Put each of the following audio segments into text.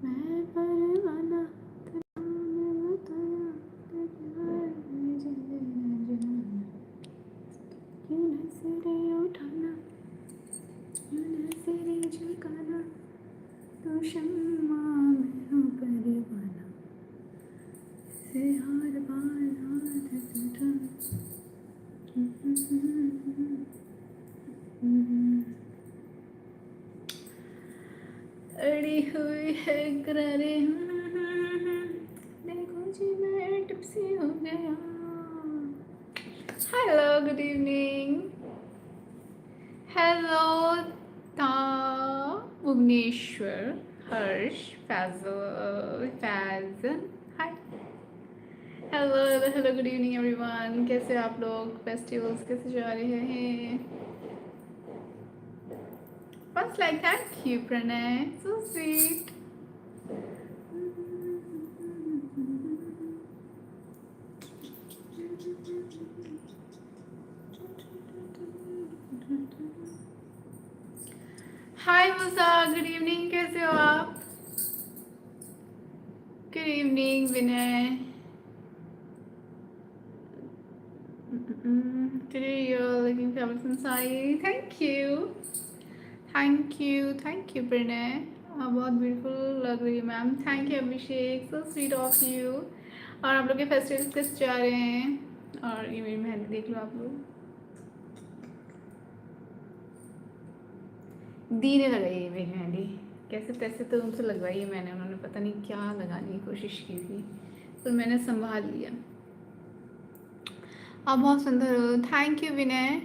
मैं परवाना तूने बताया कि प्यार में जिंदगी जाना क्यों नजरें उठाना क्यों नजरें झुकाना तू शम्मा मैं हूँ परवाना से हर बार हाथ टूटा अड़ी हुई है करारे देखो जी मैं टिप्सी हो गया हेलो गुड इवनिंग हेलो ता Bhubaneswar Harsh Faizan hi hello hello hello good evening everyone कैसे आप लोग फेस्टिवल्स कैसे जा रहे हैं बस like thank you Pranay so sweet hi Musa good evening कैसे हो आप good evening Vinay today you're looking fabulous and Sai thank you Pranay बहुत ब्यूटीफुल लग रही है ma'am thank you Abhishek so sweet of you और आप लोग के फेस्टिवल्स कैसे जा रहे हैं और ये मेरी मेहंदी देख लो आप लोग दी ने लगाई है मेरी मेहंदी कैसे तैसे तो उनसे लगवाई है मैंने उन्होंने पता नहीं क्या लगाने की कोशिश की थी पर मैंने संभाल लिया आप बहुत सुंदर हो thank you Vinay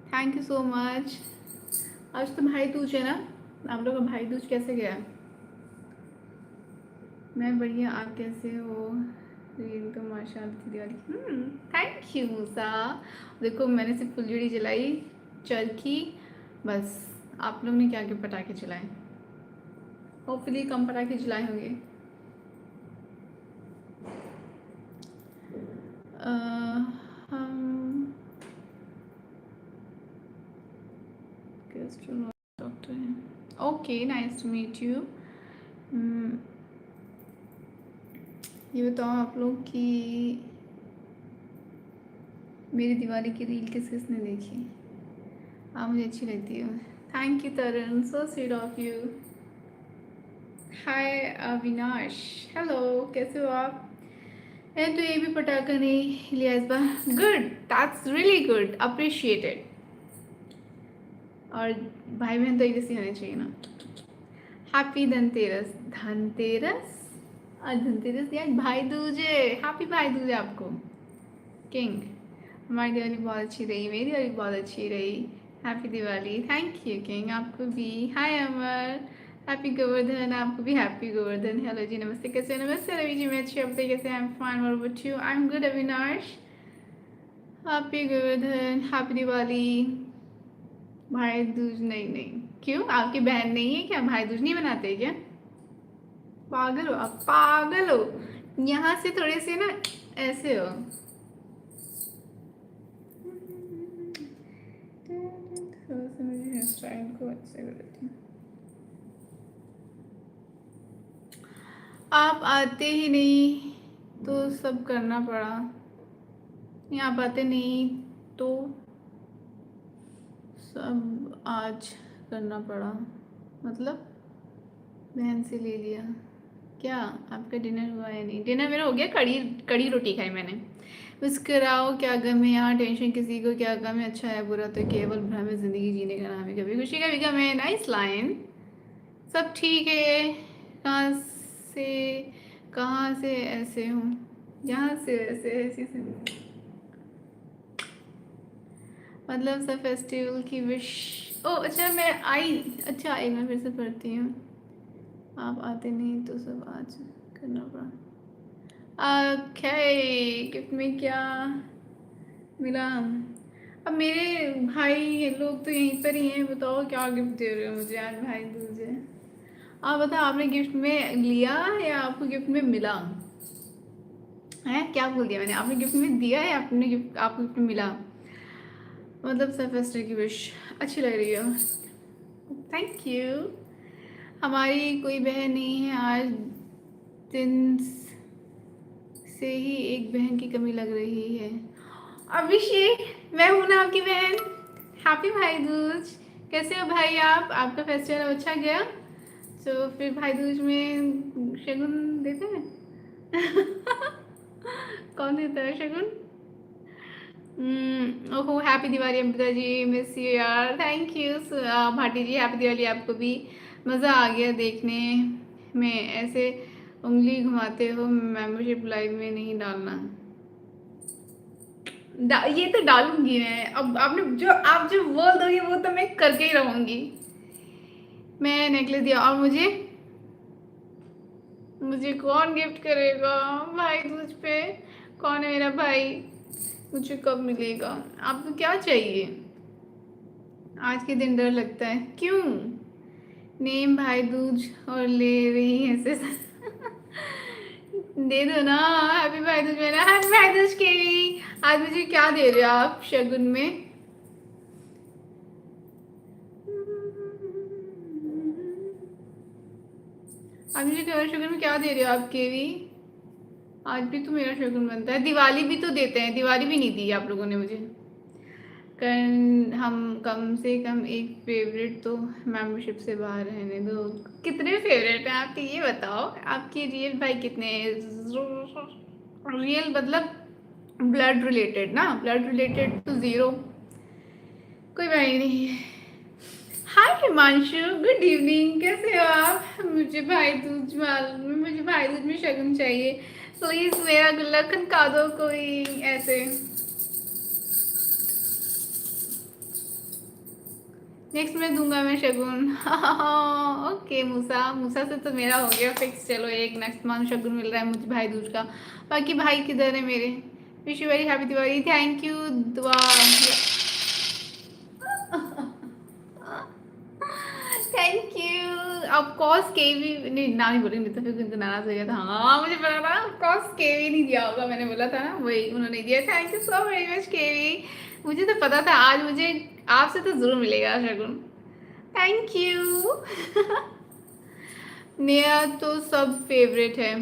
thank you so much आज तो भाई दूज है ना आप लोग का भाई दूज कैसे गया मैं बढ़िया आप कैसे हो रील तो माशाल्लाह थी दिवाली थैंक यू मूसा देखो मैंने सिर्फ फुलझड़ी जलाई चरखी बस आप लोग ने क्या क्या पटाखे जलाए होपफुली कम पटाखे जलाए होंगे हम डॉक्टर हैं okay nice to meet you ये बताओ आप लोग कि मेरी दिवाली की रील किस किसने देखी आप मुझे अच्छी लगती है thank you Taran so sweet of you hi Avinash hello कैसे हो आप तो ये भी पटाखा नहीं लिया इस बार good that's really good appreciated और भाई बहन तो एक जैसे होने चाहिए ना हैप्पी धनतेरस धनतेरस और धनतेरस यार भाई दूज है हैप्पी भाई दूज है आपको किंग हमारी दिवाली बहुत अच्छी रही मेरी दिवाली बहुत अच्छी रही happy Diwali thank you king आपको भी हाय अमर हैप्पी गोवर्धन आपको भी हैप्पी गोवर्धन हेलो जी नमस्ते कैसे नमस्ते रवि जी मैं अच्छी अपने कैसे I am fine what about you I am good Avinash happy Govardhan happy Diwali भाई दूज नहीं क्यों आपकी बहन नहीं है क्या भाई दूज नहीं मनाते क्या पागल हो आप पागल हो यहाँ से थोड़े से ना ऐसे हो हेयर स्टाइल को अच्छे कर देती हूँ आप आते ही नहीं तो सब करना पड़ा नहीं आप आते नहीं तो सब आज करना पड़ा मतलब बहन से ले लिया क्या आपका डिनर हुआ है नहीं डिनर मेरा हो गया कड़ी कड़ी रोटी खाई मैंने मुस्कुराओ क्या गम है यहाँ टेंशन किसी को क्या गम है अच्छा है बुरा तो केवल भ्रम है जिंदगी जीने का नाम है कभी खुशी कभी गम है नाइस लाइन सब ठीक है कहाँ से कहाँ से ऐसे हूँ यहाँ से ऐसे ऐसी से मतलब सब फेस्टिवल की विश ओ अच्छा मैं आई अच्छा आई मैं फिर से पढ़ती हूँ आप आते नहीं तो सब आज करना पड़ा ओके गिफ्ट में क्या मिला अब मेरे भाई लोग तो यहीं पर ही हैं बताओ क्या गिफ्ट दे रहे हो मुझे आज भाई दूज है आप बताओ आपने गिफ्ट में लिया या आपको गिफ्ट में मिला है क्या बोल दिया मैंने आपने गिफ्ट में दिया या आपने गिफ्ट आपको गिफ्ट में मिला मतलब सब फेस्टिवल की विश अच्छी लग रही है थैंक यू हमारी कोई बहन नहीं है, आज दिन से ही एक बहन की कमी लग रही है। अभिषेक, मैं हूं ना आपकी बहन। हैप्पी भाई दूज। कैसे हो भाई आप? आपका फेस्टिवल अच्छा गया? तो फिर भाई दूज में शगुन देते हैं? कौन देता है शगुन? ओहो, happy Diwali Amrita ji, miss you यार, thank you Bhati ji, happy Diwali आपको भी। मज़ा आ गया देखने में, ऐसे उंगली घुमाते हो, मेंबरशिप लाइव में नहीं डालना। ये तो डालूंगी मैं, अब आपने जो आप जो बोल दोगे वो तो मैं करके ही रहूंगी। मैं नेकलेस दिया, और मुझे मुझे कौन गिफ्ट करेगा भाई दूज पे? कौन है मेरा भाई? मुझे कब मिलेगा? आपको क्या चाहिए? आज के दिन डर लगता है, क्यों? नेम भाई दूज और ले रही है से दे दो ना। हैप्पी भाई दूज मेरा, हैप्पी भाई दूज के भी। आज मुझे क्या दे रहे हो आप शगुन में? आज मुझे शगुन में क्या दे रहे हो आप केवी? आज भी तो मेरा शगुन बनता है, दिवाली भी तो देते हैं, दिवाली भी नहीं दी आप लोगों ने मुझे। हम कम से कम एक फेवरेट तो मेंबरशिप से बाहर रहने दो। कितने फेवरेट हैं आपके ये बताओ? आपके रियल भाई कितने हैं? रियल मतलब ब्लड रिलेटेड ना, ब्लड रिलेटेड तो जीरो, कोई भाई नहीं है। हाय हिमांशु, गुड इवनिंग, कैसे हो आप? मुझे भाई दूज में शगुन चाहिए, प्लीज मेरा गुल्ला खनका दो कोई ऐसे। नेक्स्ट में दूंगा मैं शगुन। ओके मूसा, मूसा से तो मेरा हो गया फिक्स। चलो एक नेक्स्ट मंथ शगुन मिल रहा है मुझे भाई दूज का। बाकी भाई किधर है मेरे? Wish you very happy Diwali, thank you Dua. Thank you. Of course KV नहीं, ना नहीं बोलेंगे तो फिर उनको नाराज हो गया था। हाँ मुझे पता था, ऑफ कोर्स केवी नहीं दिया होगा, मैंने बोला था ना, वही उन्होंने दिया। Thank you so very much KV. मुझे तो पता था आज मुझे आपसे तो जरूर मिलेगा शगुन। Thank you. मेरा तो सब फेवरेट है।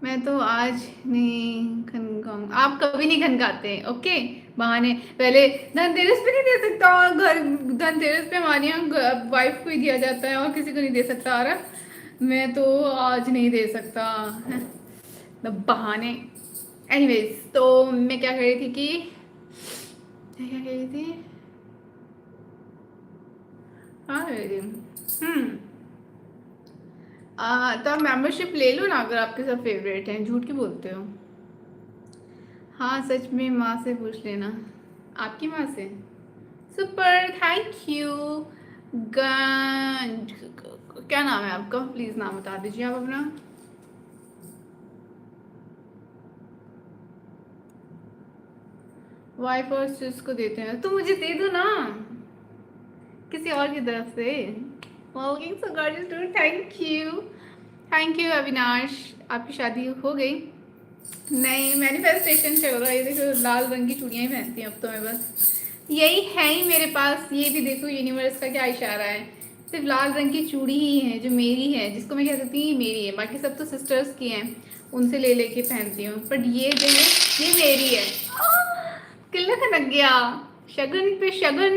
मैं तो आज नहीं खनकाऊंगा। आप कभी नहीं खनकाते, ओके? बहाने। पहले धनतेरस पे नहीं दे सकता, और घर धनतेरस पे हमारे यहाँ वाइफ को ही दिया जाता है और किसी को नहीं दे सकता। अरे मैं तो आज नहीं दे सकता, तो बहाने। एनीवेज, तो मैं क्या कह रही थी कि मैं क्या कह रही थी? हाँ कह रही थी। तो आप मेंबरशिप ले लो ना, अगर आपके सब फेवरेट हैं। झूठ क्यों बोलते हो? हाँ सच में, माँ से पूछ लेना, आपकी माँ से। Super, thank you. क्या नाम है आपका? प्लीज नाम बता दीजिए आप अपना। वाइफ और सिस को देते हैं तो मुझे दे दो ना, किसी और की तरफ से। Working so gorgeous do, thank you. Thank you Avinash, आपकी शादी हो गई? नहीं, मैनिफेस्टेशन चल रहा है। ये देखो लाल रंग की चूड़ियां ही पहनती हूँ अब तो मैं, बस यही है ही मेरे पास। ये भी देखो यूनिवर्स का क्या इशारा है, सिर्फ लाल रंग की चूड़ी ही है जो मेरी है, जिसको मैं कह सकती हूँ मेरी है। बाकी सब तो सिस्टर्स की हैं, उनसे ले लेके पहनती हूँ, बट ये जो है ये मेरी है। किल्ला खनक गया शगुन पे शगुन।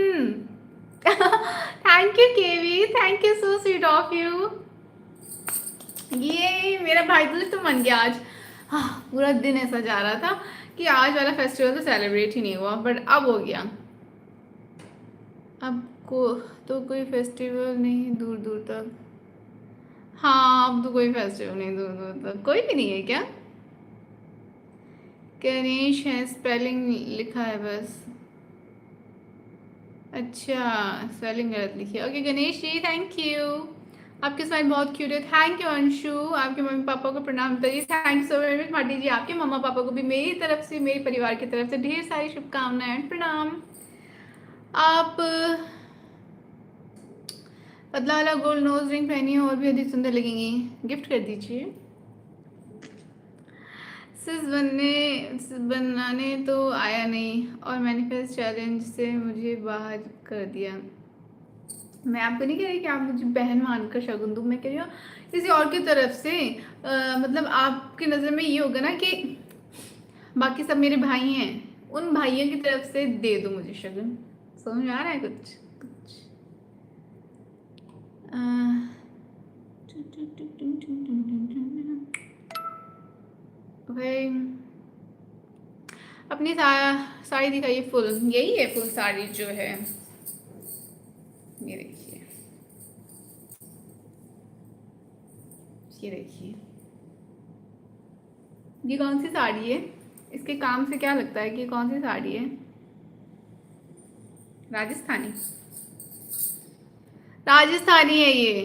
Thank you KV, thank you so sweet of you. ये मेरा भाई दूज तो मन गया आज। हाँ, पूरा दिन ऐसा जा रहा था कि आज वाला फेस्टिवल तो सेलिब्रेट ही नहीं हुआ, बट अब हो गया। अब को तो कोई फेस्टिवल नहीं दूर दूर तक। हाँ, अब तो कोई फेस्टिवल नहीं दूर दूर तक, कोई भी नहीं है क्या? गणेश है, स्पेलिंग लिखा है बस। अच्छा, स्पेलिंग गलत लिखी है। Okay Ganesh ji, thank you. आपके स्माइल बहुत क्यूट है, थैंक यू अंशु। आपके मम्मी पापा को प्रणाम बताइए, thank so very much Bhati ji. आपके मम्मा पापा को भी मेरी तरफ से, मेरे परिवार की तरफ से ढेर सारी शुभकामनाएं एंड प्रणाम। आप पतला वाला गोल्ड नोज रिंग पहनी है और भी अधिक सुंदर लगेंगी, गिफ्ट कर दीजिए। बनाने तो आया नहीं और मैनिफेस्ट चैलेंज से मुझे बाहर कर दिया। मैं आपको नहीं कह रही कि आप मुझे बहन मानकर शगुन दो, मैं कह रही हूँ किसी और की तरफ से। मतलब आपकी नज़र में ये होगा ना कि बाकी सब मेरे भाई हैं, उन भाइयों की तरफ से दे दो मुझे शगुन। समझ आ रहा है कुछ कुछ? भाई अपनी साड़ी दिखाइए फुल। यही है फुल साड़ी जो है, ये देखिए, ये देखिए। ये कौन सी साड़ी है? इसके काम से क्या लगता है कि कौन सी साड़ी है? राजस्थानी, राजस्थानी है ये।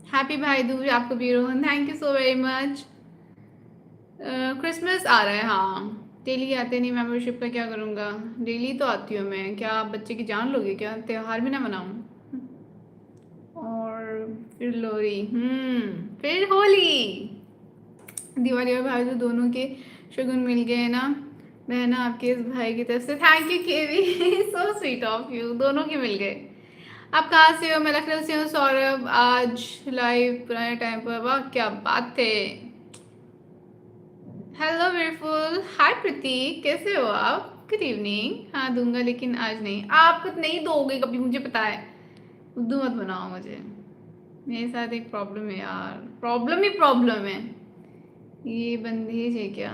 हैप्पी भाई दूज आपको भी Rohan, thank you so very much. Christmas आ रहा है, हाँ। डेली आते नहीं, मेंबरशिप का क्या करूँगा? डेली तो आती हूँ मैं, क्या आप बच्चे की जान लोगे क्या? त्योहार भी ना मनाऊँ? और फिर लोहरी, फिर होली, दिवाली और भाई दूज दोनों के शगुन मिल गए ना। बहना आपके इस भाई की तरफ से, thank you KV, so sweet of you, दोनों के मिल गए। आप कहाँ से हो? मैं लखनऊ से हूँ सौरभ, आज लाइव पुराने टाइम पर, वाह क्या बात है। हेलो ब्यूटीफुल, हाय प्रतीक, कैसे हो आप? Good evening. हाँ दूंगा लेकिन आज नहीं, आप नहीं दोगे कभी, मुझे पता है। उद्दू मत बनाओ मुझे, मेरे साथ एक प्रॉब्लम है यार, प्रॉब्लम ही प्रॉब्लम है। ये बंदेज है क्या?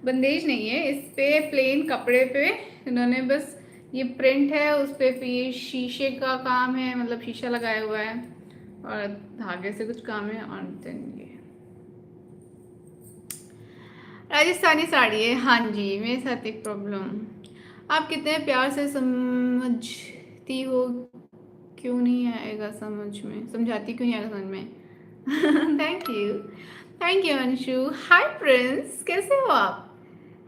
बंदेज नहीं है, इस पे प्लेन कपड़े पे इन्होंने बस ये प्रिंट है, उस पे फिर ये शीशे का काम है, मतलब शीशा लगाया हुआ है और धागे से कुछ काम है। और देन ये राजस्थानी साड़ी है। हाँ जी, मेरे साथ एक प्रॉब्लम। आप कितने प्यार से समझती हो, क्यों नहीं आएगा समझ में, समझाती क्यों नहीं आएगा समझ में। Thank you, thank you Anshu. Hi Prince, कैसे हो आप?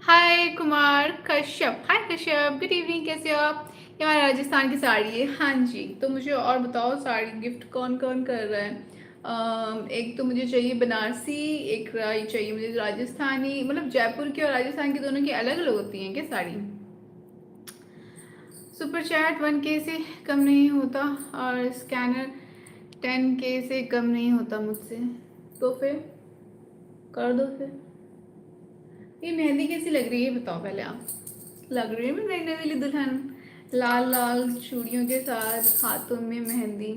हाय कुमार कश्यप, हाय कश्यप, गुड इवनिंग, कैसे हो आप? ये हमारा राजस्थान की साड़ी है। हाँ जी, तो मुझे और बताओ, साड़ी गिफ्ट कौन कौन कर रहा है? एक तो मुझे चाहिए बनारसी, एक चाहिए मुझे राजस्थानी, मतलब जयपुर की और राजस्थान की दोनों की अलग अलग होती हैं क्या साड़ी? सुपर चैट 1K से कम नहीं होता और स्कैनर 10K से कम नहीं होता मुझसे, तो फिर कर दो फिर। ये मेहंदी कैसी लग रही है बताओ पहले आप। लग रही है मैं नई नई वाली दुल्हन, लाल लाल चूड़ियों के साथ, हाथों में मेहंदी।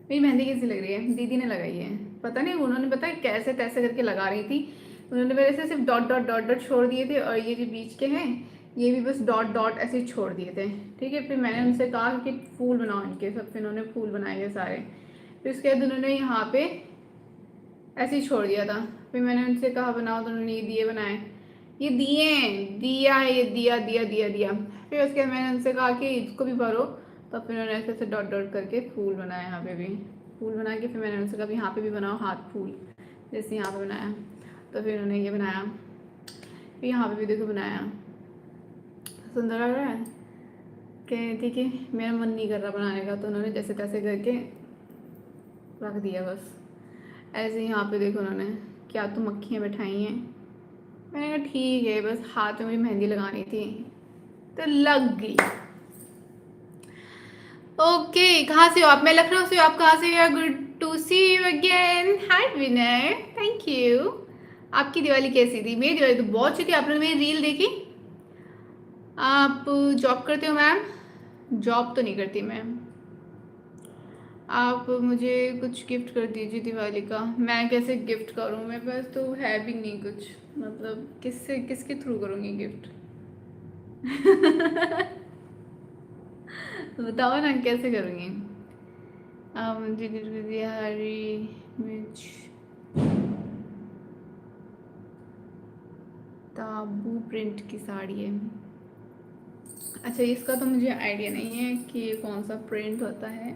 मेरी मेहंदी कैसी लग रही है? दीदी ने लगाई है, पता नहीं उन्होंने, पता है कैसे तैसे करके लगा रही थी। उन्होंने मेरे से सिर्फ डॉट डॉट डॉट डॉट छोड़ दिए थे, और ये जो बीच के हैं ये भी बस डॉट डॉट ऐसे ही छोड़ दिए थे। ठीक है, फिर मैंने उनसे कहा कि फूल बनाओ इनके सब, फिर उन्होंने फूल बनाए थे सारे। फिर उसके बाद उन्होंने यहाँ पे ऐसे ही छोड़ दिया था। फिर मैंने उनसे कहा बनाओ, तो उन्होंने ये दिए बनाए। ये दिए, दिया है ये, दिया दिया दिया दिया। फिर उसके बाद मैंने उनसे कहा कि इसको भी भरो, तो फिर उन्होंने ऐसे ऐसे डॉट डॉट करके फूल बनाए, यहाँ पे भी फूल बना के। फिर मैंने उनसे कहा यहाँ पे भी बनाओ हाथ फूल, जैसे यहाँ पे बनाया। तो फिर उन्होंने ये बनाया, फिर यहाँ पे भी देखो बनाया। सुंदर लग रहा है? कह ठीक है, मेरा मन नहीं कर रहा बनाने का, तो उन्होंने जैसे तैसे करके रख दिया बस। ऐसे ही यहाँ पे देखो उन्होंने क्या तो मक्खियाँ बैठाई हैं। मैंने कहा ठीक है, बस हाथ में भी मेहंदी लगानी थी तो लग गई। ओके, कहाँ से हो आप? मैं लखनऊ से हूँ, आप कहाँ से हो? Good to see you again, hi Vinay, thank you. आपकी दिवाली कैसी थी? मेरी दिवाली तो बहुत अच्छी थी। आपने मेरी रील देखी? आप जॉब करते हो मैम? जॉब तो नहीं करती मैम। आप मुझे कुछ गिफ्ट कर दीजिए दिवाली का। मैं कैसे गिफ्ट करूँ, मेरे पास तो है भी नहीं कुछ, मतलब किससे किसके थ्रू करूँगी गिफ्ट? बताओ ना कैसे करूँगी। आप मुझे गिफ्ट कर दिया, हरी मिर्च ताबू प्रिंट की साड़ी है। अच्छा, इसका तो मुझे आइडिया नहीं है कि ये कौन सा प्रिंट होता है।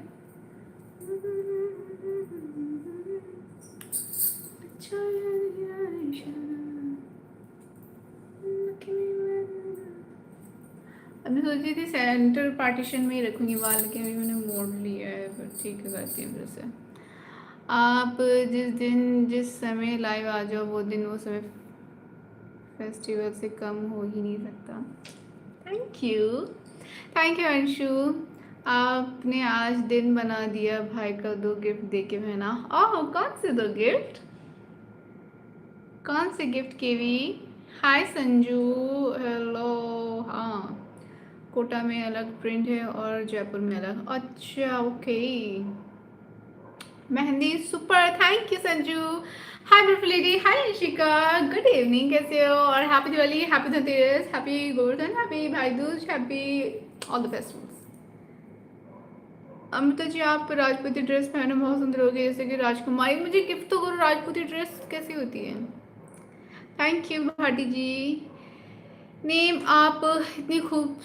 अभी सोची थी सेंटर पार्टीशन में ही रखूंगी बाल, लेकिन अभी मैंने मोड़ लिया है, पर ठीक है करती हूँ फिर से। आप जिस दिन जिस समय लाइव आ जाओ वो दिन वो समय फेस्टिवल से कम हो ही नहीं सकता। Thank you. Thank you Anshu, आपने आज दिन बना दिया, भाई का 2 गिफ्ट देके बहना। ओह, कौन से 2 गिफ्ट? कौन से गिफ्ट केवी? हाय संजू, हेलो। हाँ, कोटा में अलग प्रिंट है और जयपुर में अलग। अच्छा, okay. Mehndi super, thank you Sanju. Hi beautiful lady, hi Anshika, good evening, कैसे हो? और happy Diwali, happy Dhanteras, happy Govardhan, happy Bhai Dooj, happy all the festivals. Amrita ji, आप राजपूती ड्रेस पहने बहुत सुंदर हो गई, जैसे कि राजकुमारी। मुझे गिफ्ट तो करो, राजपूती ड्रेस कैसी होती है? Thank you Bhati ji. Name, आप इतनी खूब,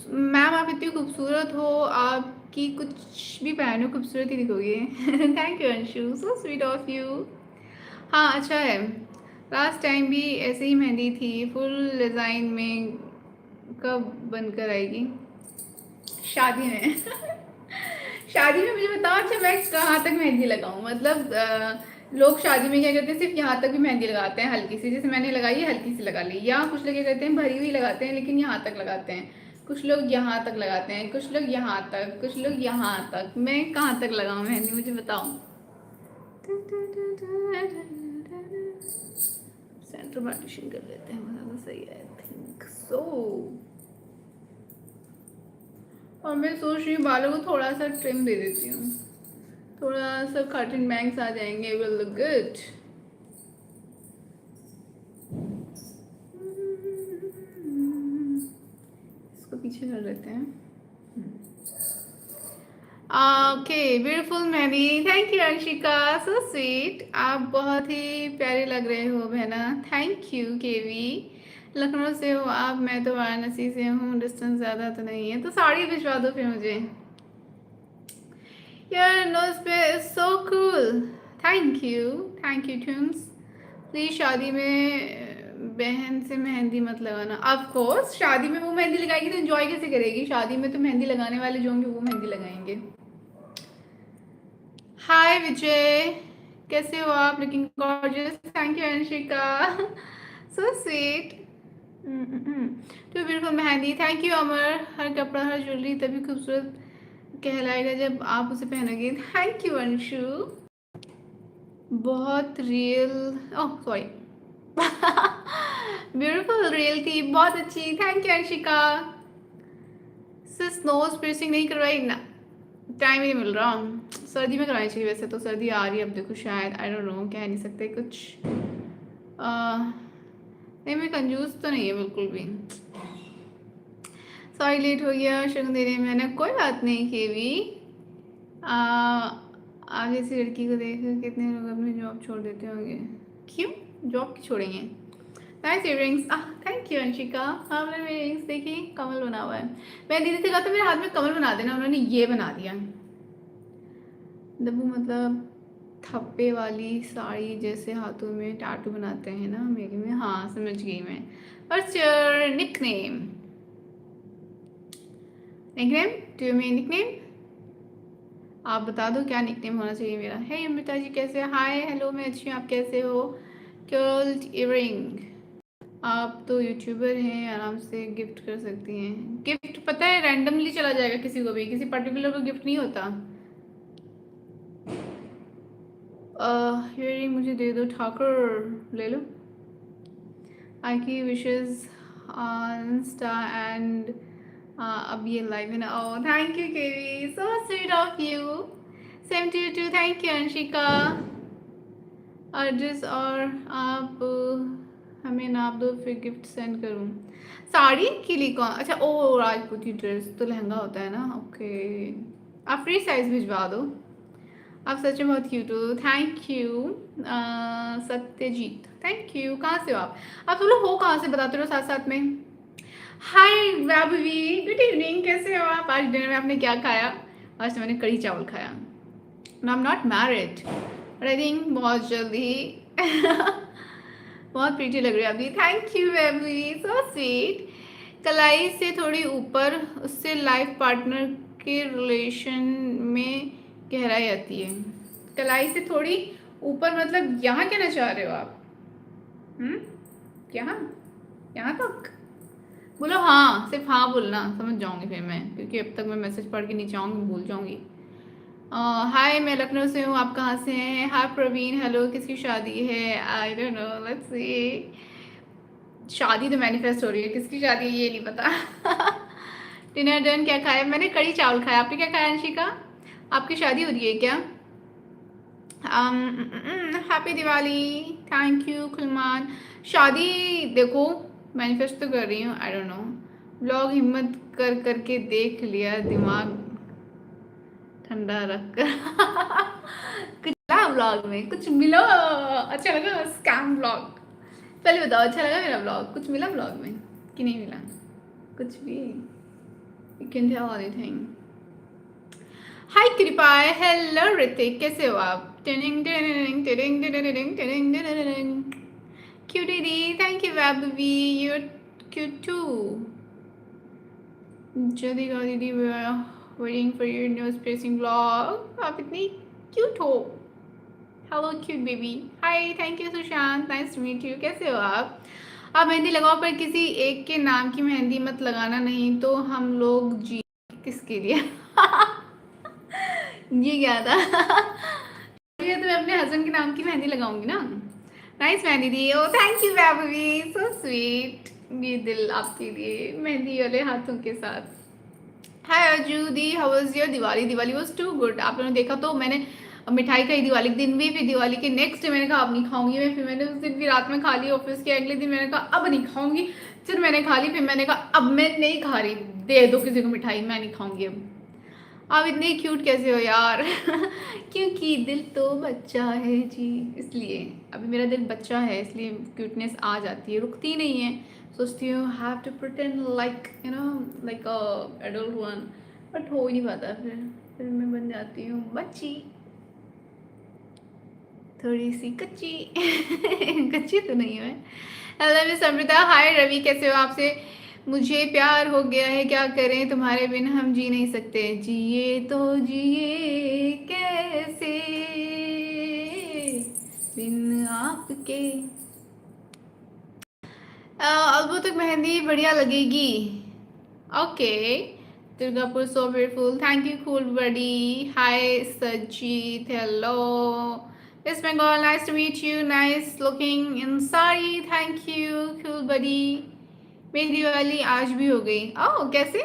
मैम आप इतनी खूबसूरत हो, आपकी कुछ भी पहनो खूबसूरत ही दिखोगे। Thank you Anshu, so sweet of you. हाँ अच्छा है, लास्ट टाइम भी ऐसे ही मेहंदी थी, फुल डिज़ाइन में। कब बनकर आएगी? शादी में। शादी में मुझे बताओ, अच्छा मैं कहाँ तक मेहंदी लगाऊं? मतलब लोग शादी में क्या करते हैं, सिर्फ यहाँ तक भी मेहंदी लगाते हैं हल्की सी, जैसे मैंने लगाई है हल्की सी लगा ली, या कुछ लोग क्या करते हैं भरी हुई लगाते हैं लेकिन यहाँ तक लगाते हैं, कुछ लोग यहाँ तक लगाते हैं, कुछ लोग यहाँ तक, कुछ लोग यहाँ तक। मैं कहाँ तक लगाऊं मेहंदी, मुझे बताओ। सेंटर पार्टीशन कर लेते हैं, ज़्यादा सही है, आई थिंक सो। और मैं सोच रही हूँ बालों को थोड़ा सा ट्रिम दे देती हूँ, थोड़ा सा कटिंग बैंग्स आ जाएंगे, विल लुक गुड। इसको पीछे कर लेते हैं। Okay, beautiful mehndi, thank you Anshika, so sweet. आप बहुत ही प्यारे लग रहे हो बहना, थैंक यू केवी। लखनऊ से हो आप? मैं तो वाराणसी से हूँ, डिस्टेंस ज़्यादा तो नहीं है, तो साड़ी भिजवा दो फिर मुझे। यार नोज पे so cool, thank you tunes. Please शादी में बहन से मेहंदी मत लगाना। ऑफ कोर्स, शादी में वो मेहंदी लगाएगी तो एंजॉय कैसे करेगी? शादी में तो मेहंदी लगाने वाले जो होंगे वो मेहंदी लगाएंगे। हाय विजय, कैसे हो आप? Looking gorgeous, thank you Anshika, so sweet. Too beautiful mehndi, thank you Amar. हर कपड़ा हर ज्वेलरी तभी खूबसूरत कहलाएगा जब आप उसे पहनोगे। थैंक यू अंशु, बहुत real, oh sorry, beautiful real थी, बहुत अच्छी, थैंक यू अंशिका। सिर्फ नोज पियर्सिंग नहीं करवाई ना, टाइम ही नहीं मिल रहा। सर्दी में करवानी चाहिए, वैसे तो सर्दी आ रही है अब, देखो शायद, आई डोंट नो, कह नहीं सकते कुछ। नहीं, मैं कंजूस तो नहीं है बिल्कुल भी। सॉरी लेट हो गया शगन देने में, मैंने कोई बात नहीं की भी। आगे से लड़की को देख कितने लोग अपनी जॉब छोड़ देते होंगे। क्यों जॉब क्यों छोड़ेंगे? Nice earrings, thank you Anshika. हाँ, मैंने मेरे इयररिंग्स देखी, कमल बना हुआ है। मैं दीदी से कहा था मेरे हाथ में कमल बना देना, उन्होंने ये बना दिया। दब्बू मतलब थप्पे वाली साड़ी जैसे हाथों में टैटू बनाते हैं ना मेरे में, हाँ समझ गई मैं। What's your nickname? Nickname, do you mean nickname? आप बता दो क्या निकनेम होना चाहिए मेरा। हे अमृता जी कैसे? हाय हेलो, मैं अच्छी हूँ, आप कैसे हो? कर्ल्ड इयररिंग, आप तो यूट्यूबर हैं, आराम से गिफ्ट कर सकती हैं। गिफ्ट पता है रैंडमली चला जाएगा, किसी को भी, किसी पर्टिकुलर को गिफ्ट नहीं होता। इयररिंग मुझे दे दो ठाकुर, ले लो। आई की विशेज इंस्टा एंड अब ये लाइव है ना। Oh thank you KV, so sweet of you. Same to you too, thank you Anshika. Address और आप हमें नाप दो फिर गिफ्ट सेंड करूँ। साड़ी के लिए कौन? अच्छा, ओ राजपूती ड्रेस तो लहंगा होता है ना, ओके। आप फ्री साइज भिजवा दो। आप सच में बहुत क्यूट हो, thank you. Satyajit, thank you. कहाँ से हो आप सब लोग हो कहाँ से बताते रहो साथ साथ में। हाय वैभवी, गुड इवनिंग, कैसे हो आप? आज डिनर में आपने क्या खाया? आज तो मैंने कढ़ी चावल खाया। I am not married but I think बहुत जल्दी। बहुत प्रीटी लग रही है अभी, thank you Vaibhavi, so sweet. कलाई से थोड़ी ऊपर, उससे लाइफ पार्टनर के रिलेशन में गहराई आती है। कलाई से थोड़ी ऊपर मतलब यहाँ कहना चाह रहे हो आप? यहाँ यहाँ तक? बोलो हाँ, सिर्फ हाँ बोलना, समझ जाऊंगी फिर मैं, क्योंकि अब तक मैं मैसेज पढ़ के नीचे आऊंगी भूल जाऊंगी। हाय, मैं लखनऊ से हूँ, आप कहाँ से हैं? हाय प्रवीण, हेलो, किसकी शादी है? I don't know, let's see. शादी तो मैनिफेस्ट हो रही है, किसकी शादी है ये नहीं पता। डिनर डन, क्या खाया? मैंने कढ़ी चावल खाया, आपने क्या खाया अंशिका? आपकी शादी हो रही है क्या? हैप्पी दिवाली, थैंक यू खुलमान। शादी देखो, मैनिफेस्ट तो कर रही हूँ, आई डोंट नो। ब्लॉग हिम्मत कर करके देख लिया, दिमाग ठंडा रख कर। कुछ मिला ब्लॉग में? कुछ मिला? अच्छा लगा स्कैम ब्लॉग? पहले बताओ, अच्छा लगा मेरा ब्लॉग? कुछ मिला ब्लॉग में कि नहीं मिला? कुछ भी? You can tell anything. Hi Kripa, hello Hrithik, कैसे हो आप? टिनिंग टिनिंग टिनिंग टिनिंग टिनिंग टिनिंग। क्यूट दीदी, thank you baby, you cute too. जल्दी करो दीदी, waiting for your new spacing blog. आप इतनी क्यूट हो। Hello cute baby, hi, thank you Sushant, nice to meet you. कैसे हो आप? आप मेहंदी लगाओ, पर किसी एक के नाम की मेहंदी मत लगाना, नहीं तो हम लोग जी। किसके लिए? ये क्या था? ये तो मैं अपने हस्बैंड के नाम की मेहंदी लगाऊंगी ना। नाइस मेहंदी दी, oh thank you baby, so sweet. ये दिल आपके लिए मेहंदी वाले हाथों के साथ। हाय अर्जू दी, how was your Diwali? Diwali was too good. आप लोगों ने देखा तो मैंने मिठाई खाई दिवाली के दिन भी, फिर दिवाली के नेक्स्ट डे मैंने कहा अब नहीं खाऊंगी मैं, फिर मैंने उस दिन भी रात में खा ली, ऑफिस के अगले दिन मैंने कहा अब नहीं खाऊंगी, फिर मैंने खा ली, फिर मैंने कहा अब मैं नहीं खा रही, दे दो किसी को मिठाई, मैं नहीं खाऊंगी अब। आप इतने क्यूट कैसे हो यार? क्योंकि दिल तो बच्चा है जी, इसलिए। अभी मेरा दिल बच्चा है, इसलिए क्यूटनेस आ जाती है, रुकती नहीं है। सोचती हूँ have to pretend like you know, like a adult one, but हो ही नहीं पाता। फिर मैं बन जाती हूँ बच्ची, थोड़ी सी कच्ची। कच्ची तो नहीं है। हेलो मिस अमृता, हाय रवि, कैसे हो? आपसे मुझे प्यार हो गया है, क्या करें, तुम्हारे बिन हम जी नहीं सकते, जिए तो जिए कैसे बिन आपके। अब तक मेहंदी बढ़िया लगेगी। Okay, Durgapur so beautiful, thank you cool buddy. Hi Sajit, hello. West Bengal, nice to meet you, nice looking in sari, thank you cool buddy. Mehndi वाली आज भी हो गई, ओह कैसे?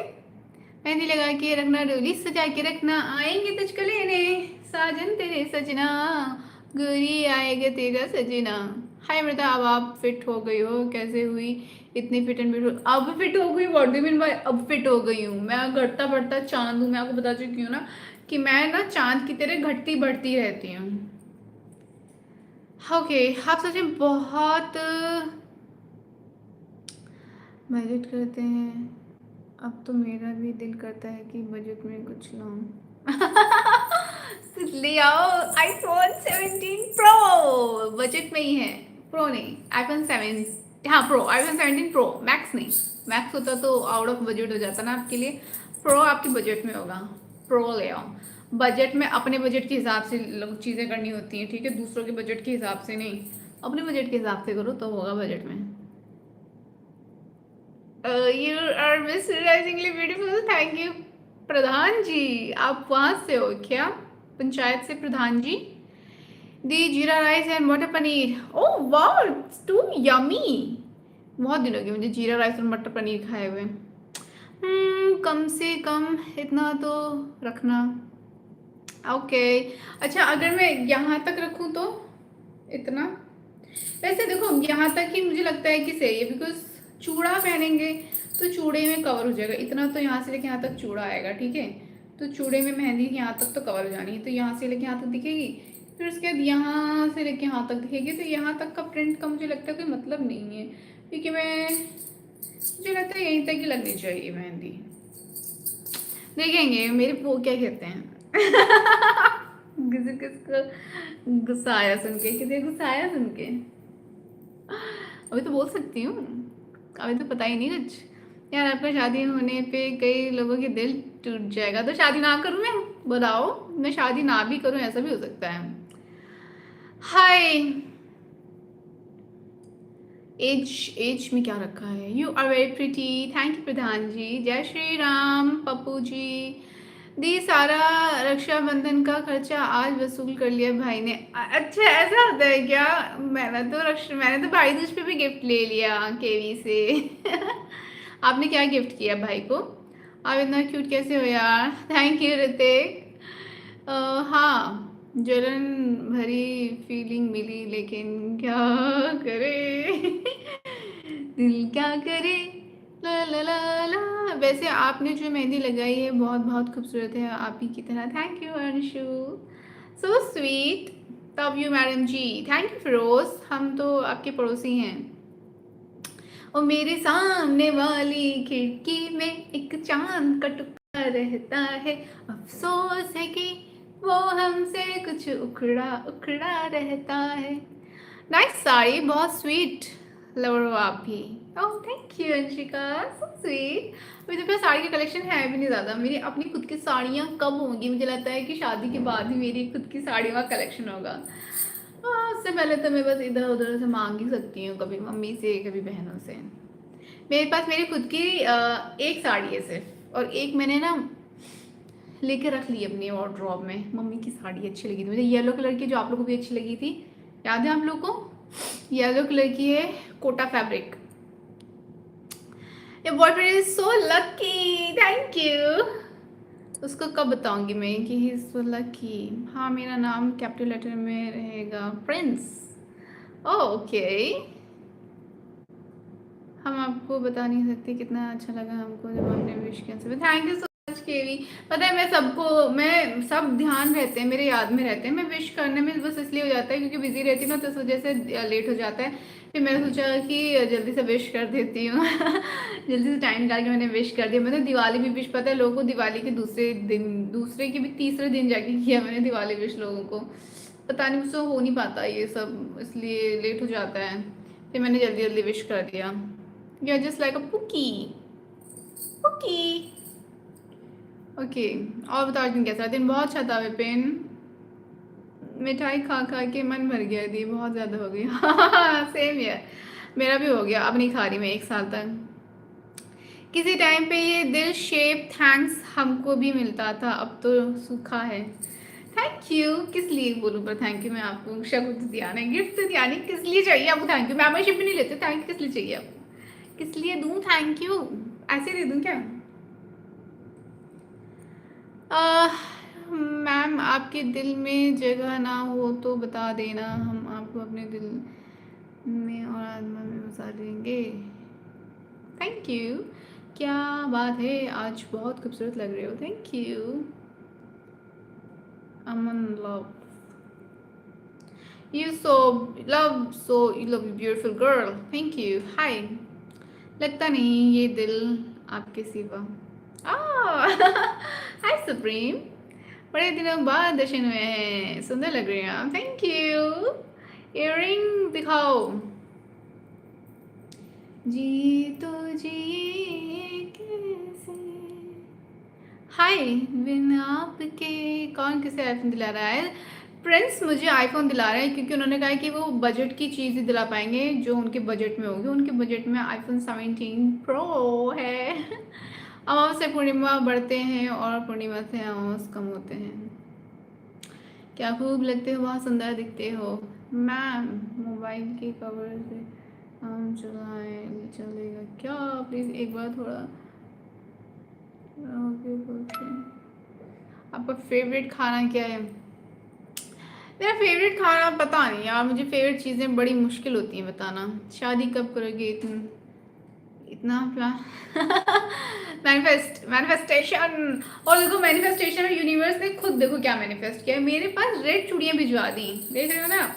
मेहंदी लगा के रखना, डोली सजा के रखना, आएंगे तुझको लेने साजन तेरे सजना, गोरी आएगा तेरा सजना। हाय मृता, अब आप फिट हो गई हो? कैसे हुई इतनी फिट एंड ब्यूटीफुल? अब फिट हो गई, what do you mean by अब फिट हो गई हूँ? मैं घटता बढ़ता चांद हूँ, मैं आपको बता चुकी हूँ ना कि मैं ना चांद की तरह घटती बढ़ती रहती हूँ। ओके, आप सच में बहुत बजट करते हैं। अब तो मेरा भी दिल करता है कि बजट में कुछ लाऊं। ले आओ आईफोन 17 प्रो, बजट में ही है। प्रो नहीं, आईफोन 7, हाँ प्रो, आईफोन 17 प्रो, मैक्स नहीं। मैक्स होता तो आउट ऑफ बजट हो जाता ना आपके लिए। प्रो आपके बजट में होगा, प्रो ले आओ। बजट में अपने बजट के हिसाब से लोग चीज़ें करनी होती हैं, ठीक है, दूसरों के बजट के हिसाब से नहीं, अपने बजट के हिसाब से करो तो होगा बजट में। You are mesmerizingly beautiful, thank you Pradhan ji. आप वहाँ से हो क्या, पंचायत से प्रधान जी? दी जीरा राइस एंड मटर पनीर, ओह वाह, टू यमी। बहुत दिन हो गए मुझे जीरा राइस और मटर पनीर खाए हुए। कम से कम इतना तो रखना। ओके, अच्छा अगर मैं यहाँ तक रखूँ तो इतना, वैसे देखो यहाँ तक ही मुझे लगता है कि सही है, बिकॉज चूड़ा पहनेंगे तो चूड़े में कवर हो जाएगा, इतना तो यहाँ से लेके यहाँ तक चूड़ा आएगा, ठीक है, तो चूड़े में मेहंदी यहाँ तक तो कवर हो जानी है, तो यहाँ से लेके यहाँ तक दिखेगी, फिर उसके बाद यहाँ से लेके यहाँ तक दिखेगी, तो यहाँ तक का प्रिंट का मुझे लगता है कोई मतलब नहीं है, क्योंकि मुझे लगता है यहीं तक ही लगनी चाहिए मेहंदी। देखेंगे मेरे वो क्या कहते हैं। किसी किसको गुस्सा आया सुन के, किसी गुस्सा आया सुन के? अभी तो बोल सकती हूँ, अभी तो पता ही नहीं कुछ। यार आपका शादी होने पे कई लोगों के दिल टूट जाएगा, तो शादी ना करूँ मैं? बताओ, मैं शादी ना भी करूँ, ऐसा भी हो सकता है। हाय, एज एज में क्या रखा है? You are very pretty, thank you Pradhan ji. जय श्री राम पप्पू जी। दी सारा रक्षाबंधन का खर्चा आज वसूल कर लिया भाई ने। अच्छा ऐसा होता है क्या? मैंने तो भाई दूज पे भी गिफ्ट ले लिया केवी से। आपने क्या गिफ्ट किया भाई को? आप इतना क्यूट कैसे हो यार? Thank you Hrithik. हाँ, जलन भरी फीलिंग मिली लेकिन क्या करे। दिल क्या करे। ला ला ला ला। वैसे आपने जो मेहंदी लगाई है बहुत बहुत खूबसूरत है, आप ही की तरह। Thank you Anshu, so sweet. तब you madam ji, thank you Firoz, हम तो आपके पड़ोसी हैं। और मेरे सामने वाली खिड़की में एक चांद का टुकड़ा रहता है, अफसोस है कि वो हमसे कुछ उखड़ा उखड़ा रहता है। नाइस साड़ी, बहुत स्वीट लवर हो आप भी। ओह thank you Anshika, so sweet. मेरे पास साड़ी का कलेक्शन है भी नहीं ज़्यादा। मेरी अपनी खुद की साड़ियाँ कब होंगी? मुझे लगता है कि शादी के बाद ही मेरी खुद की साड़ियों का कलेक्शन होगा। हाँ, उससे पहले तो मैं बस इधर उधर से मांग ही सकती हूँ, कभी मम्मी से कभी बहनों से। मेरे पास मेरी खुद की एक साड़ी है सिर्फ, और एक मैंने ना लेके रख ली अपनी वार्डरोब में। मम्मी की साड़ी अच्छी लगी थी मुझे, येलो कलर की, जो आप लोगों को भी अच्छी लगी थी। याद है आप लोग को? येलो कलर की है, कोटा फैब्रिक। ये boyfriend is so lucky, thank you. उसको कब बताऊंगी मैं कि ही इज सो लकी। हाँ, मेरा नाम कैपिटल लेटर में रहेगा, प्रिंस। ओके। हम आपको बता नहीं सकते कितना अच्छा लगा हमको जब आपने विश किया। थैंक यू सो मच केवी। पता है मैं सबको, मैं सब ध्यान रहते हैं मेरे, याद में रहते हैं। मैं विश करने में बस इसलिए हो जाता है क्योंकि बिजी रहती हूँ ना, तो इस वजह से लेट हो जाता है। फिर मैंने सोचा कि जल्दी से विश कर देती हूँ। जल्दी से टाइम निकाल के मैंने विश कर दिया। मैंने दिवाली भी विश, पता है लोगों को दिवाली के दूसरे दिन, दूसरे के भी तीसरे दिन जाके किया मैंने दिवाली विश लोगों को। पता नहीं मुझसे हो नहीं पाता ये सब, इसलिए लेट हो जाता है। फिर मैंने जल्दी जल्दी विश कर दिया। You are just like a pookie pookie. Okay, और बताओ दिन कैसा? दिन बहुत अच्छा था विपिन। मिठाई खा खा के मन भर गया दी, बहुत ज़्यादा हो गई। सेम यार, मेरा भी हो गया। अब नहीं खा रही मैं 1 साल तक। किसी टाइम पे ये दिल शेप थैंक्स हमको भी मिलता था, अब तो सूखा है। थैंक यू किस लिए बोलूँ पर थैंक यू मैं आपको? शगुन दिया नहीं, गिफ्ट तो दिया नहीं, किस लिए चाहिए आपको थैंक यू? मेंबरशिप भी नहीं लेते, थैंक यू किस लिए चाहिए आपको? किस लिए दूँ थैंक यू? ऐसे दे दूँ क्या? मैम आपके दिल में जगह ना हो तो बता देना, हम आपको अपने दिल में और आत्मा में बसा देंगे। थैंक यू, क्या बात है, आज बहुत खूबसूरत लग रहे हो। Thank you Aman love you so you love you beautiful girl. Thank you. Hi, लगता नहीं ये दिल आपके सिवा। हाय सुप्रीम, बड़े दिनों बाद दर्शन हुए हैं, सुंदर लग रहे हैं आप। Thank you. इयररिंग दिखाओ। जी तो जिए कैसे। हाय, बिन आपके कौन किसे आईफोन दिला रहा है? फ्रेंड्स मुझे आईफोन दिला रहे हैं क्योंकि उन्होंने कहा है कि वो बजट की चीज़ ही दिला पाएंगे जो उनके बजट में होगी। उनके बजट में आईफोन 17 प्रो है। अमावस से पूर्णिमा बढ़ते हैं और पूर्णिमा से अमावस कम होते हैं। क्या खूब लगते हो, बहुत सुंदर दिखते हो मैम। मोबाइल के कवर से हम चलेगा क्या? प्लीज़ एक बार थोड़ा आगे बोलते हैं। आपका फेवरेट खाना क्या है? मेरा फेवरेट खाना पता नहीं यार, मुझे फेवरेट चीज़ें बड़ी मुश्किल होती हैं बताना। शादी कब करोगे? इतना प्लान। मैनिफेस्टेशन। और देखो मैनिफेस्टेशन और यूनिवर्स ने खुद देखो क्या मैनिफेस्ट किया है, मेरे पास रेड चूड़ियाँ भिजवा दी। देख रहे हो ना,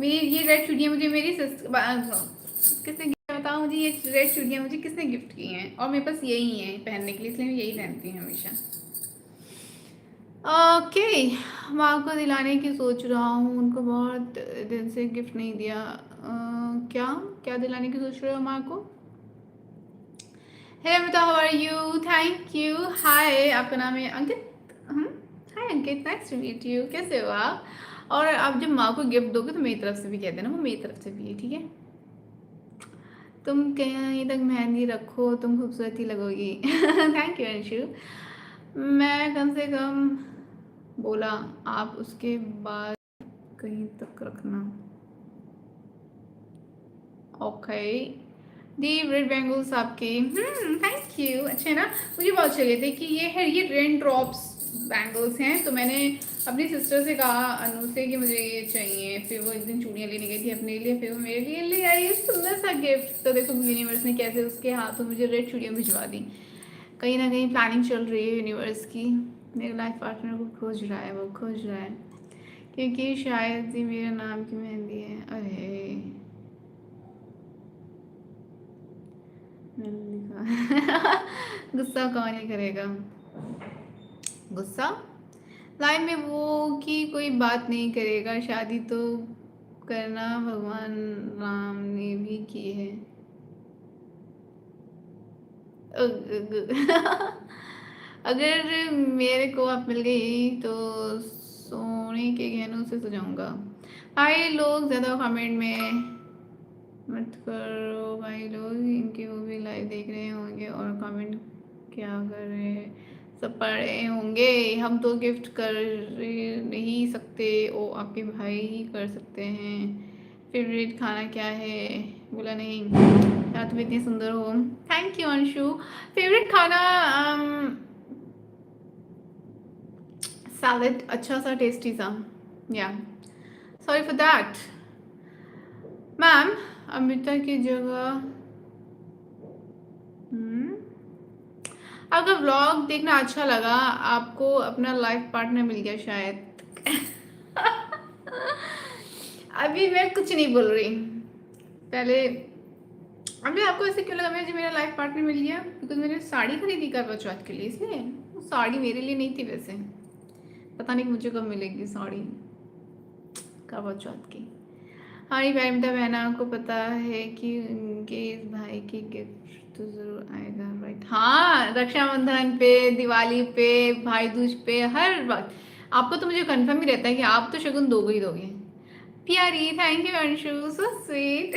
मेरी ये रेड चूड़ियाँ मुझे मेरी किसने गिफ्ट, बताओ मुझे, ये रेड चूड़ियाँ मुझे किसने गिफ्ट की हैं? और मेरे पास यही है पहनने के लिए, इसलिए मैं यही पहनती हूँ हमेशा। ओके, माँ को दिलाने की सोच रहा हूँ, उनको बहुत दिन से गिफ्ट नहीं दिया। क्या क्या दिलाने की सोच रहे हो माँ को? Hey Amrita, how are you? Thank you. Hi, आपका नाम है Ankit? Hi Ankit, nice to meet you. कैसे हो आप? और आप जब माँ को गिफ्ट दोगे तो मेरी तरफ से भी कह देना, वो मेरी तरफ से भी है, ठीक है? तुम कहीं तक मेहंदी रखो, तुम खूबसूरत ही लगोगी। Thank you Anshu. मैं कम से कम बोला, आप उसके बाद कहीं तक रखना। ओके दी रेड बैंगल्स आपके, थैंक यू, अच्छे ना, मुझे बहुत अच्छे लगे थे कि ये है, ये रेन ड्रॉप्स बैंगल्स हैं। तो मैंने अपनी सिस्टर से कहा, अनु से, कि मुझे ये चाहिए। फिर वो एक दिन चूड़ियाँ लेने गई थी अपने लिए, फिर वो मेरे लिए ले आई सुंदर सा गिफ्ट। तो देखो यूनिवर्स ने कैसे उसके हाथों मुझे रेड चूड़ियाँ भिजवा दी। कहीं ना कहीं प्लानिंग चल रही है यूनिवर्स की, मेरे लाइफ पार्टनर को खोज रहा है, वो खोज रहा है, क्योंकि शायद ही मेरे नाम की मेहंदी है। अरे गुस्सा कौन ही करेगा गुस्सा, लाइफ में वो की कोई बात नहीं करेगा। शादी तो करना भगवान राम ने भी की है। अगर मेरे को आप मिल गई तो सोने के गहनों से सजाऊंगा। भाई लोग ज़्यादा कमेंट में मत करो भाई लोग, इनके वो भी लाइव देख रहे होंगे और कमेंट क्या कर रहे हैं, सब पढ़ रहे होंगे। हम तो गिफ्ट कर नहीं सकते, वो आपके भाई ही कर सकते हैं। फेवरेट खाना क्या है, बोला नहीं, क्या तुम इतनी सुंदर हो। Thank you Anshu. फेवरेट खाना सैलेड, अच्छा सा टेस्टी सा, या sorry for that ma'am. Amrita की जगह अगर व्लॉग देखना अच्छा लगा आपको, अपना लाइफ पार्टनर मिल गया शायद। अभी मैं कुछ नहीं बोल रही, पहले अभी आपको ऐसे क्यों लगा मुझे मेरा लाइफ पार्टनर मिल गया? बिकॉज मैंने साड़ी खरीदी करवा चौथ के लिए, इसलिए। वो साड़ी मेरे लिए नहीं थी वैसे, पता नहीं मुझे कब मिलेगी साड़ी करवा चौथ की। हमारी पैरमिता बहना को पता है कि उनके इस भाई की गिफ्ट तो जरूर आएगा, राइट? हाँ, रक्षाबंधन पे, दिवाली पे, भाई दूज पे, हर वक्त आपको तो मुझे कंफर्म ही रहता है कि आप तो शगुन दोगे ही दोगे। प्यारी, thank you Anshu, so sweet.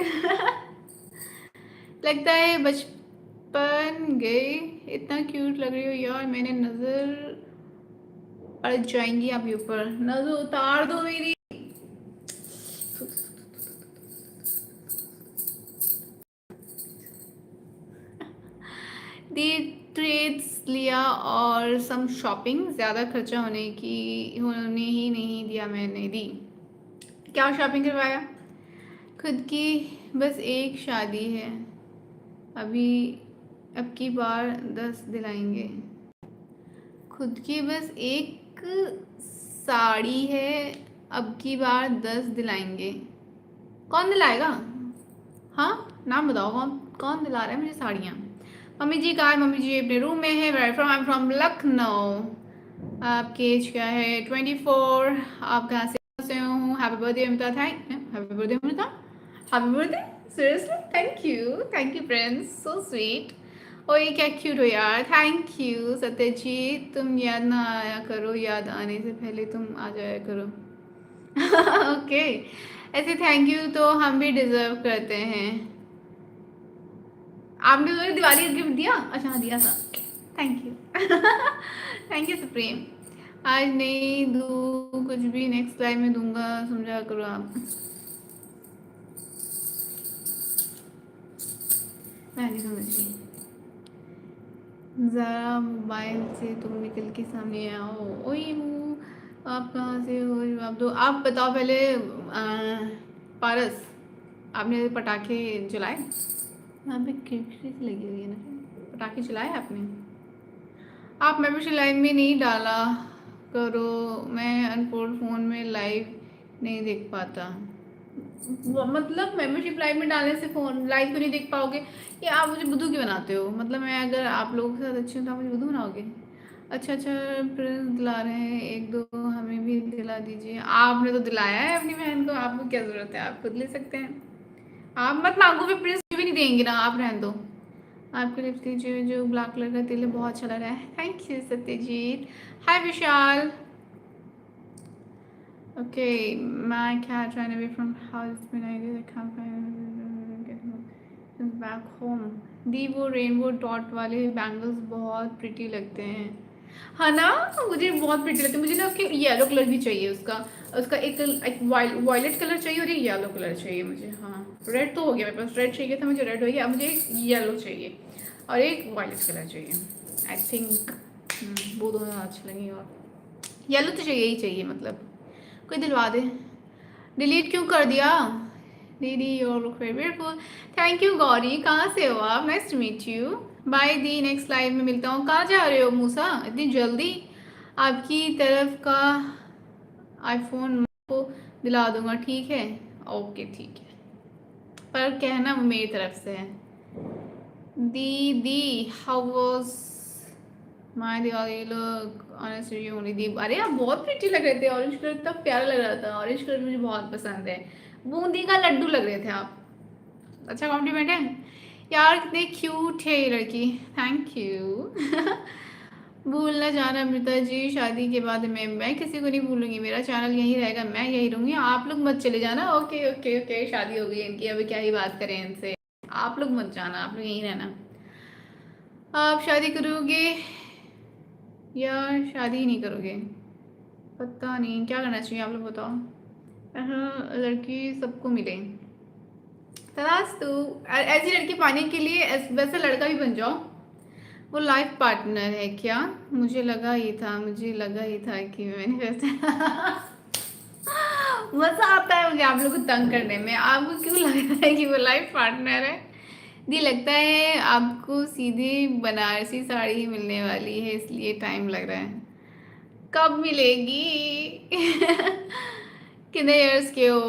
लगता है बचपन गए, इतना क्यूट लग रही हो यार, मैंने नजर पड़ जाएंगी आपके ऊपर, नजर उतार दो मेरी। दी ट्रेड्स लिया और सम शॉपिंग, ज़्यादा खर्चा होने ही नहीं दिया मैंने दी। क्या शॉपिंग करवाया? खुद की बस एक शादी है, अभी अब की बार 10 दिलाएंगे। खुद की बस एक साड़ी है, अब की बार 10 दिलाएंगे। कौन दिलाएगा? हाँ, नाम बताओ, कौन कौन दिला रहा है मुझे साड़ियाँ? मम्मी जी कहाँ है? मम्मी जी अपने रूम में है। Where from? I am from Lucknow. आपकी एज क्या है? 24। आप कहाँ से हो? Happy birthday Amita. Happy birthday Amita, happy birthday, seriously, thank you friends, so sweet. Oh ये क्या क्यूट हो यार, थैंक यू सत्यजीत। तुम याद ना आया करो, याद आने से पहले तुम आ जाया करो। ओके ऐसे थैंक यू तो हम भी डिजर्व करते हैं। आपने मुझे दिवाली का गिफ्ट दिया? अच्छा हाँ, दिया था, thank you. Thank you supreme. आज नहीं दूँ कुछ भी, नेक्स्ट लाइव में दूंगा, समझा करो आप। मैं नहीं समझ रही, ज़रा मोबाइल से तुम निकल के सामने आओ। ओए वो आप कहाँ से हो? जवाब दो, आप बताओ पहले। पारस, आपने पटाखे जलाए? यहाँ पे खिड़की से लगी हुई है ना, पटाखे जलाए आपने? आप मेंबरशिप लाइव में नहीं डाला करो, मैं अनफोल्ड फ़ोन में लाइव नहीं देख पाता। मतलब मेंबरशिप लाइव में डालने से फ़ोन लाइव तो नहीं देख पाओगे? ये आप मुझे बुद्धू क्यों बनाते हो? मतलब मैं अगर आप लोगों के साथ अच्छी हूँ तो आप मुझे बुद्धू बनाओगे? अच्छा अच्छा, प्रिंस दिला रहे हैं, एक दो हमें भी दिला दीजिए। आपने तो दिलाया है अपनी बहन को, आपको क्या ज़रूरत है, आप खुद ले सकते हैं। आप मत मांगो, फिर प्रिंस भी नहीं देंगे ना, आप रहने दो। आपके लिपस्टिक जो ब्लैक कलर का तिल है बहुत अच्छा लग रहा है, thank you Satyajit. Hi Vishal. Okay, my cat ran away from house when I can't find. Back home. दी वो रेनबो डॉट वाले बैंगल्स बहुत प्रिटी लगते हैं, है ना? मुझे बहुत प्रिटी लगते हैं। मुझे ना उसके येलो कलर भी चाहिए, उसका उसका एक वायलेट कलर चाहिए और एक येलो कलर चाहिए मुझे। हाँ, रेड तो हो गया मेरे पास, रेड चाहिए था मुझे, रेड हो गया। अब मुझे एक येलो चाहिए और एक वायलेट कलर चाहिए। आई थिंक वो दोनों अच्छे लगेंगे। और येलो तो चाहिए ही चाहिए, मतलब कोई दिलवा दे। डिलीट क्यों कर दिया दीदी? Your look very beautiful. Thank you Gauri. कहाँ से हो आप? Nice to meet you. Bye दी, नेक्स्ट लाइव में मिलता हूँ। कहाँ जा रहे हो मूसा इतनी जल्दी? आपकी तरफ का आईफोन को दिला दूंगा, ठीक है? ओके ठीक है, पर कहना मेरी तरफ से है। दीदी how was my Diwali look honestly only the. अरे आप बहुत प्रिटी लग रहे थे, ऑरेंज कलर इतना प्यारा लग रहा था। ऑरेंज कलर मुझे बहुत पसंद है। बूंदी का लड्डू लग रहे थे आप। अच्छा कॉम्प्लीमेंट है यार, कितने क्यूट है ये लड़की। Thank you. भूलना जाना अमृता जी, शादी के बाद मैं किसी को नहीं भूलूंगी। मेरा चैनल यहीं रहेगा, मैं यहीं रहूंगी। आप लोग मत चले जाना। ओके ओके ओके, शादी हो गई इनकी, अभी क्या ही बात करें इनसे। आप लोग मत जाना, आप लोग यहीं रहना। आप शादी करोगे या शादी ही नहीं करोगे? पता नहीं क्या करना चाहिए, आप लोग बताओ। लड़की सबको मिले तलाश तो, ऐसी लड़की पाने के लिए वैसा लड़का भी बन जाओ। वो लाइफ पार्टनर है क्या? मुझे लगा ही था कि मैंने वैसे मजा आता है मुझे आप लोग को तंग करने में। आपको क्यों लग रहा है कि वो लाइफ पार्टनर है? दी लगता है आपको सीधी बनारसी साड़ी ही मिलने वाली है, इसलिए टाइम लग रहा है। कब मिलेगी? कितने इयर्स के हो?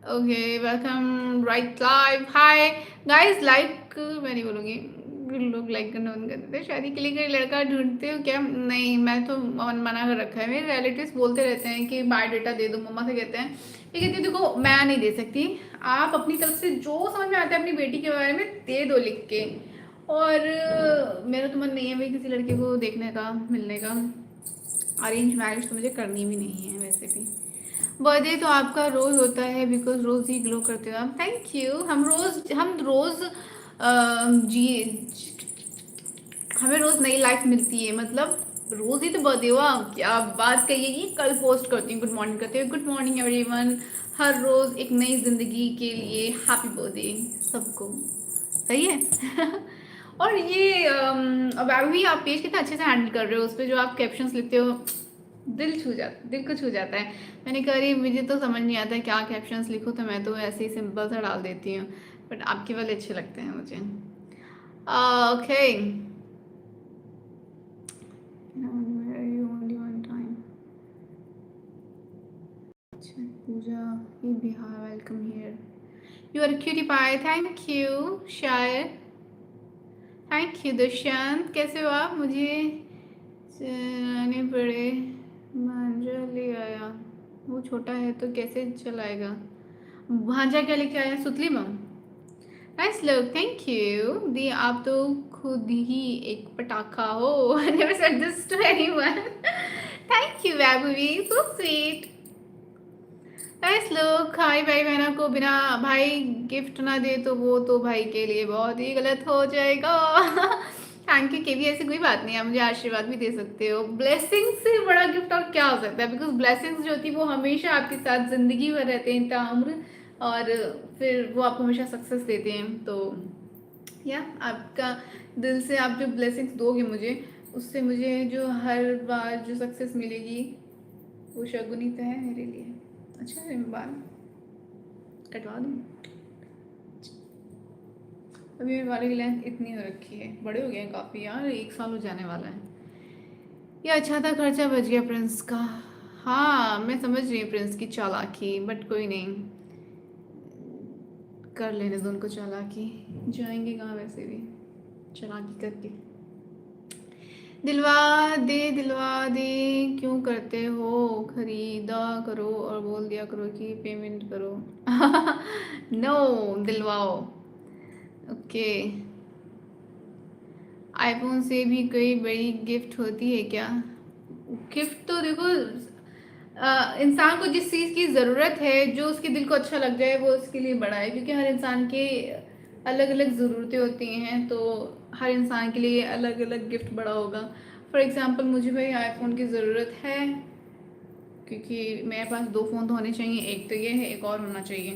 Okay welcome right live. Hi guys, like मैं नहीं बोलूँगी, लोग लाइक करना बंद कर देते हैं। शादी के लिए कोई लड़का ढूंढते हो क्या? नहीं, मैं तो मना कर रखा है। मेरे रिलेटिव्स बोलते रहते हैं कि बायोडाटा दे दो, मम्मा से कहते हैं, लेकिन दीदी को मैं नहीं दे सकती। आप अपनी तरफ से जो समझ में आता है अपनी बेटी के बारे में दे दो लिख के। और मेरा तो मन नहीं है भाई किसी लड़के को देखने का, मिलने का। अरेंज मैरिज तो मुझे करनी भी नहीं है वैसे भी। बर्थडे तो आपका रोज होता है, बिकॉज रोज ही ग्लो करते हो आप। Thank you. हम रोज जी, हमें रोज नई लाइफ मिलती है, मतलब रोज ही तो बर्थडे हुआ। क्या बात कहिए, कल पोस्ट करती हूँ गुड मॉर्निंग करते हुए, गुड मॉर्निंग एवरीवन। हर रोज एक नई जिंदगी के लिए हैप्पी बर्थडे सबको। सही है। और ये अब अभी आप पेज कितना अच्छे से हैंडल कर रहे हो, उस पर जो आप कैप्शंस लिखते हो दिल को छू जाता है। मैंने कहा रही मुझे तो समझ नहीं आता क्या कैप्शंस लिखूं, तो मैं तो ऐसे ही सिंपल सा डाल देती हूँ, बट आपके वाले अच्छे लगते हैं मुझे। ओके पूजा ही Bihar, welcome here. You are cutie pie, thank you Shayar. Thank you Dushyant. कैसे हो आप? मुझे चलाने पड़े, भांजा ले आया। वो छोटा है तो कैसे चलाएगा? भांजा क्या लेके आया? सुतली मम। नाइस लुक, थैंक यू दी। आप तो खुद ही एक पटाखा हो। I never said this to anyone. Thank you Vaibhavi, so sweet. Nice look. भाई भाई बहना को बिना भाई गिफ्ट ना दे तो वो तो भाई के लिए बहुत ही गलत हो जाएगा। थैंक यू केवी, ऐसी कोई बात नहीं है, मुझे आशीर्वाद भी दे सकते हो। ब्लेसिंग से बड़ा गिफ्ट और क्या हो सकता है? बिकॉज ब्लेसिंग्स जो होती है वो हमेशा आपके साथ जिंदगी भर रहते हैं, ताउम्र, और फिर वो आपको हमेशा सक्सेस देते हैं। तो या आपका दिल से आप जो ब्लेसिंग्स दोगे मुझे, उससे मुझे जो हर बार जो सक्सेस मिलेगी वो शगुनी तो है मेरे लिए। अच्छा है, मैं बाल कटवा दूँ? अभी मेरे बालों की लेंथ इतनी हो रखी है, बड़े हो गए हैं काफ़ी यार, 1 साल हो जाने वाला है। ये अच्छा था, खर्चा बच गया प्रिंस का। हाँ मैं समझ रही हूँ प्रिंस की चालाकी, बट कोई नहीं, कर लेने दो उनको चालाकी। जाएंगे कहाँ वैसे भी चालाकी करके। दिलवा दे क्यों करते हो? खरीदा करो और बोल दिया करो कि पेमेंट करो। नो, दिलवाओ। ओके, आईफोन से भी कोई बड़ी गिफ्ट होती है क्या? गिफ्ट तो देखो, इंसान को जिस चीज़ की ज़रूरत है, जो उसके दिल को अच्छा लग जाए, वो उसके लिए बड़ा है, क्योंकि हर इंसान के अलग अलग ज़रूरतें होती हैं, तो हर इंसान के लिए अलग अलग गिफ्ट बड़ा होगा। फॉर एग्ज़ाम्पल मुझे भाई आईफोन की ज़रूरत है, क्योंकि मेरे पास 2 फ़ोन तो होने चाहिए, एक तो ये है, एक और होना चाहिए,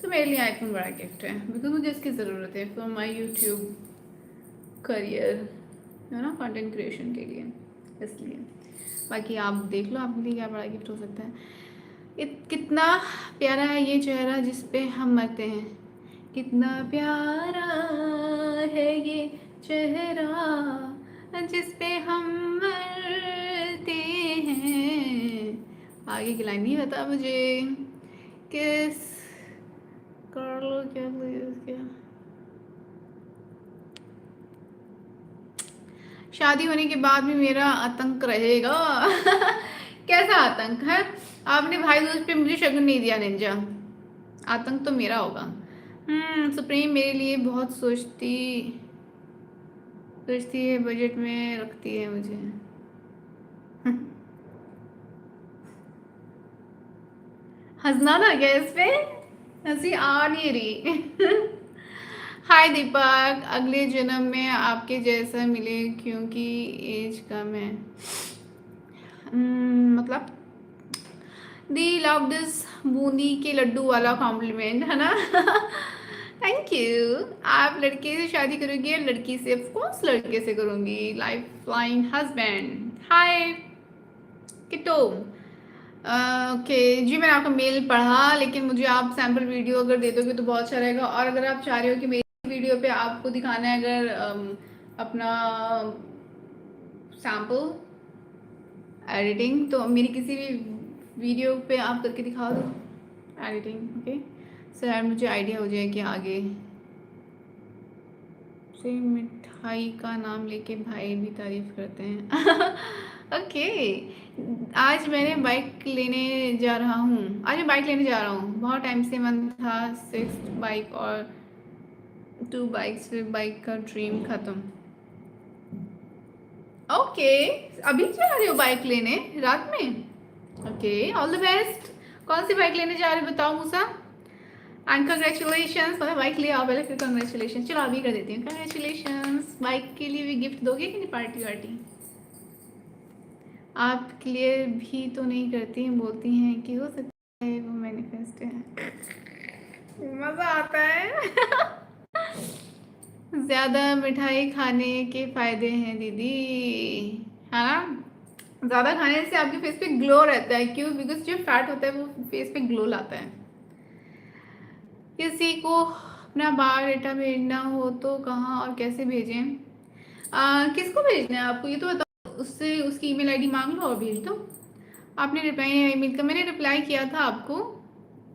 तो मेरे लिए आईफोन बड़ा गिफ्ट है, बिकॉज मुझे इसकी ज़रूरत है फॉर माई यूट्यूब करियर, है ना, कंटेंट क्रिएशन के लिए, इसलिए। बाकी आप देख लो आपके लिए क्या बड़ा गिफ्ट हो सकता है। कितना प्यारा है ये चेहरा जिस पे हम मरते हैं, कितना प्यारा है ये चेहरा जिस पे हम मरते हैं। आगे की लाइन नहीं पता मुझे, किस कर लो क्या क्या। शादी होने के बाद भी मेरा आतंक रहेगा। कैसा आतंक है? आपने भाई दूज पे मुझे शगुन नहीं दिया निंजा, आतंक तो मेरा होगा। सुप्रीम मेरे लिए बहुत सोचती सोचती है, बजट में रखती है मुझे। हंसना था क्या इस पे? हंसी आ नहीं रही। हाय दीपक, अगले जन्म में आपके जैसा मिले क्योंकि एज कम है। मतलब दी लव दिस बूंदी के लड्डू वाला कॉम्प्लीमेंट है ना। Thank you. आप लड़के से शादी करोगी या लड़की से? ऑफ कोर्स लड़के से करूंगी, लाइफ लाइन हस्बैंड। हाय किटो। ओके जी, मैंने आपका मेल पढ़ा, लेकिन मुझे आप सैम्पल वीडियो अगर दे दोगे तो बहुत अच्छा रहेगा। और अगर आप चाह रहे हो कि मेरी वीडियो पे आपको दिखाना है अगर अपना सैम्पल एडिटिंग, तो मेरी किसी भी वीडियो पे आप करके दिखा दो एडिटिंग। ओके सर, मुझे आइडिया हो जाए कि आगे से मिठाई का नाम लेके भाई भी तारीफ करते हैं। ओके आज मैंने बाइक लेने जा रहा हूँ, आज मैं बाइक लेने जा रहा हूँ। बहुत टाइम से मन था, 6 बाइक और 2 बाइक्स, फिर बाइक का ड्रीम खत्म। ओके अभी जा रहे हो बाइक लेने रात में? Okay all the best. कौन सी बाइक लेने जा रहे हो बताओ मूसा। एंड कंग्रेचुलेशंस, मतलब बाइक ले आओ पहले फिर कंग्रेचुलेशन। चलो अभी कर देती हूँ कंग्रेचुलेशंस। बाइक के लिए भी गिफ्ट दोगे कि नहीं? पार्टी वार्टी आप क्लियर भी तो नहीं करती हैं, बोलती हैं कि हो सकता है वो मैनिफेस्ट है। मज़ा आता है। ज़्यादा मिठाई खाने के फायदे हैं दीदी, है ना? ज़्यादा खाने से आपके फेस पे ग्लो रहता है। क्यों? बिकॉज जो फैट होता है वो फेस पे ग्लो लाता है। किसी को अपना बायोडाटा भेजना हो तो कहाँ और कैसे भेजें? किसको भेजना है आपको ये तो बताओ, उससे उसकी ईमेल आईडी मांग लो और भेज दो। आपने रिप्लाई नहीं ईमेल का, मैंने रिप्लाई किया था आपको।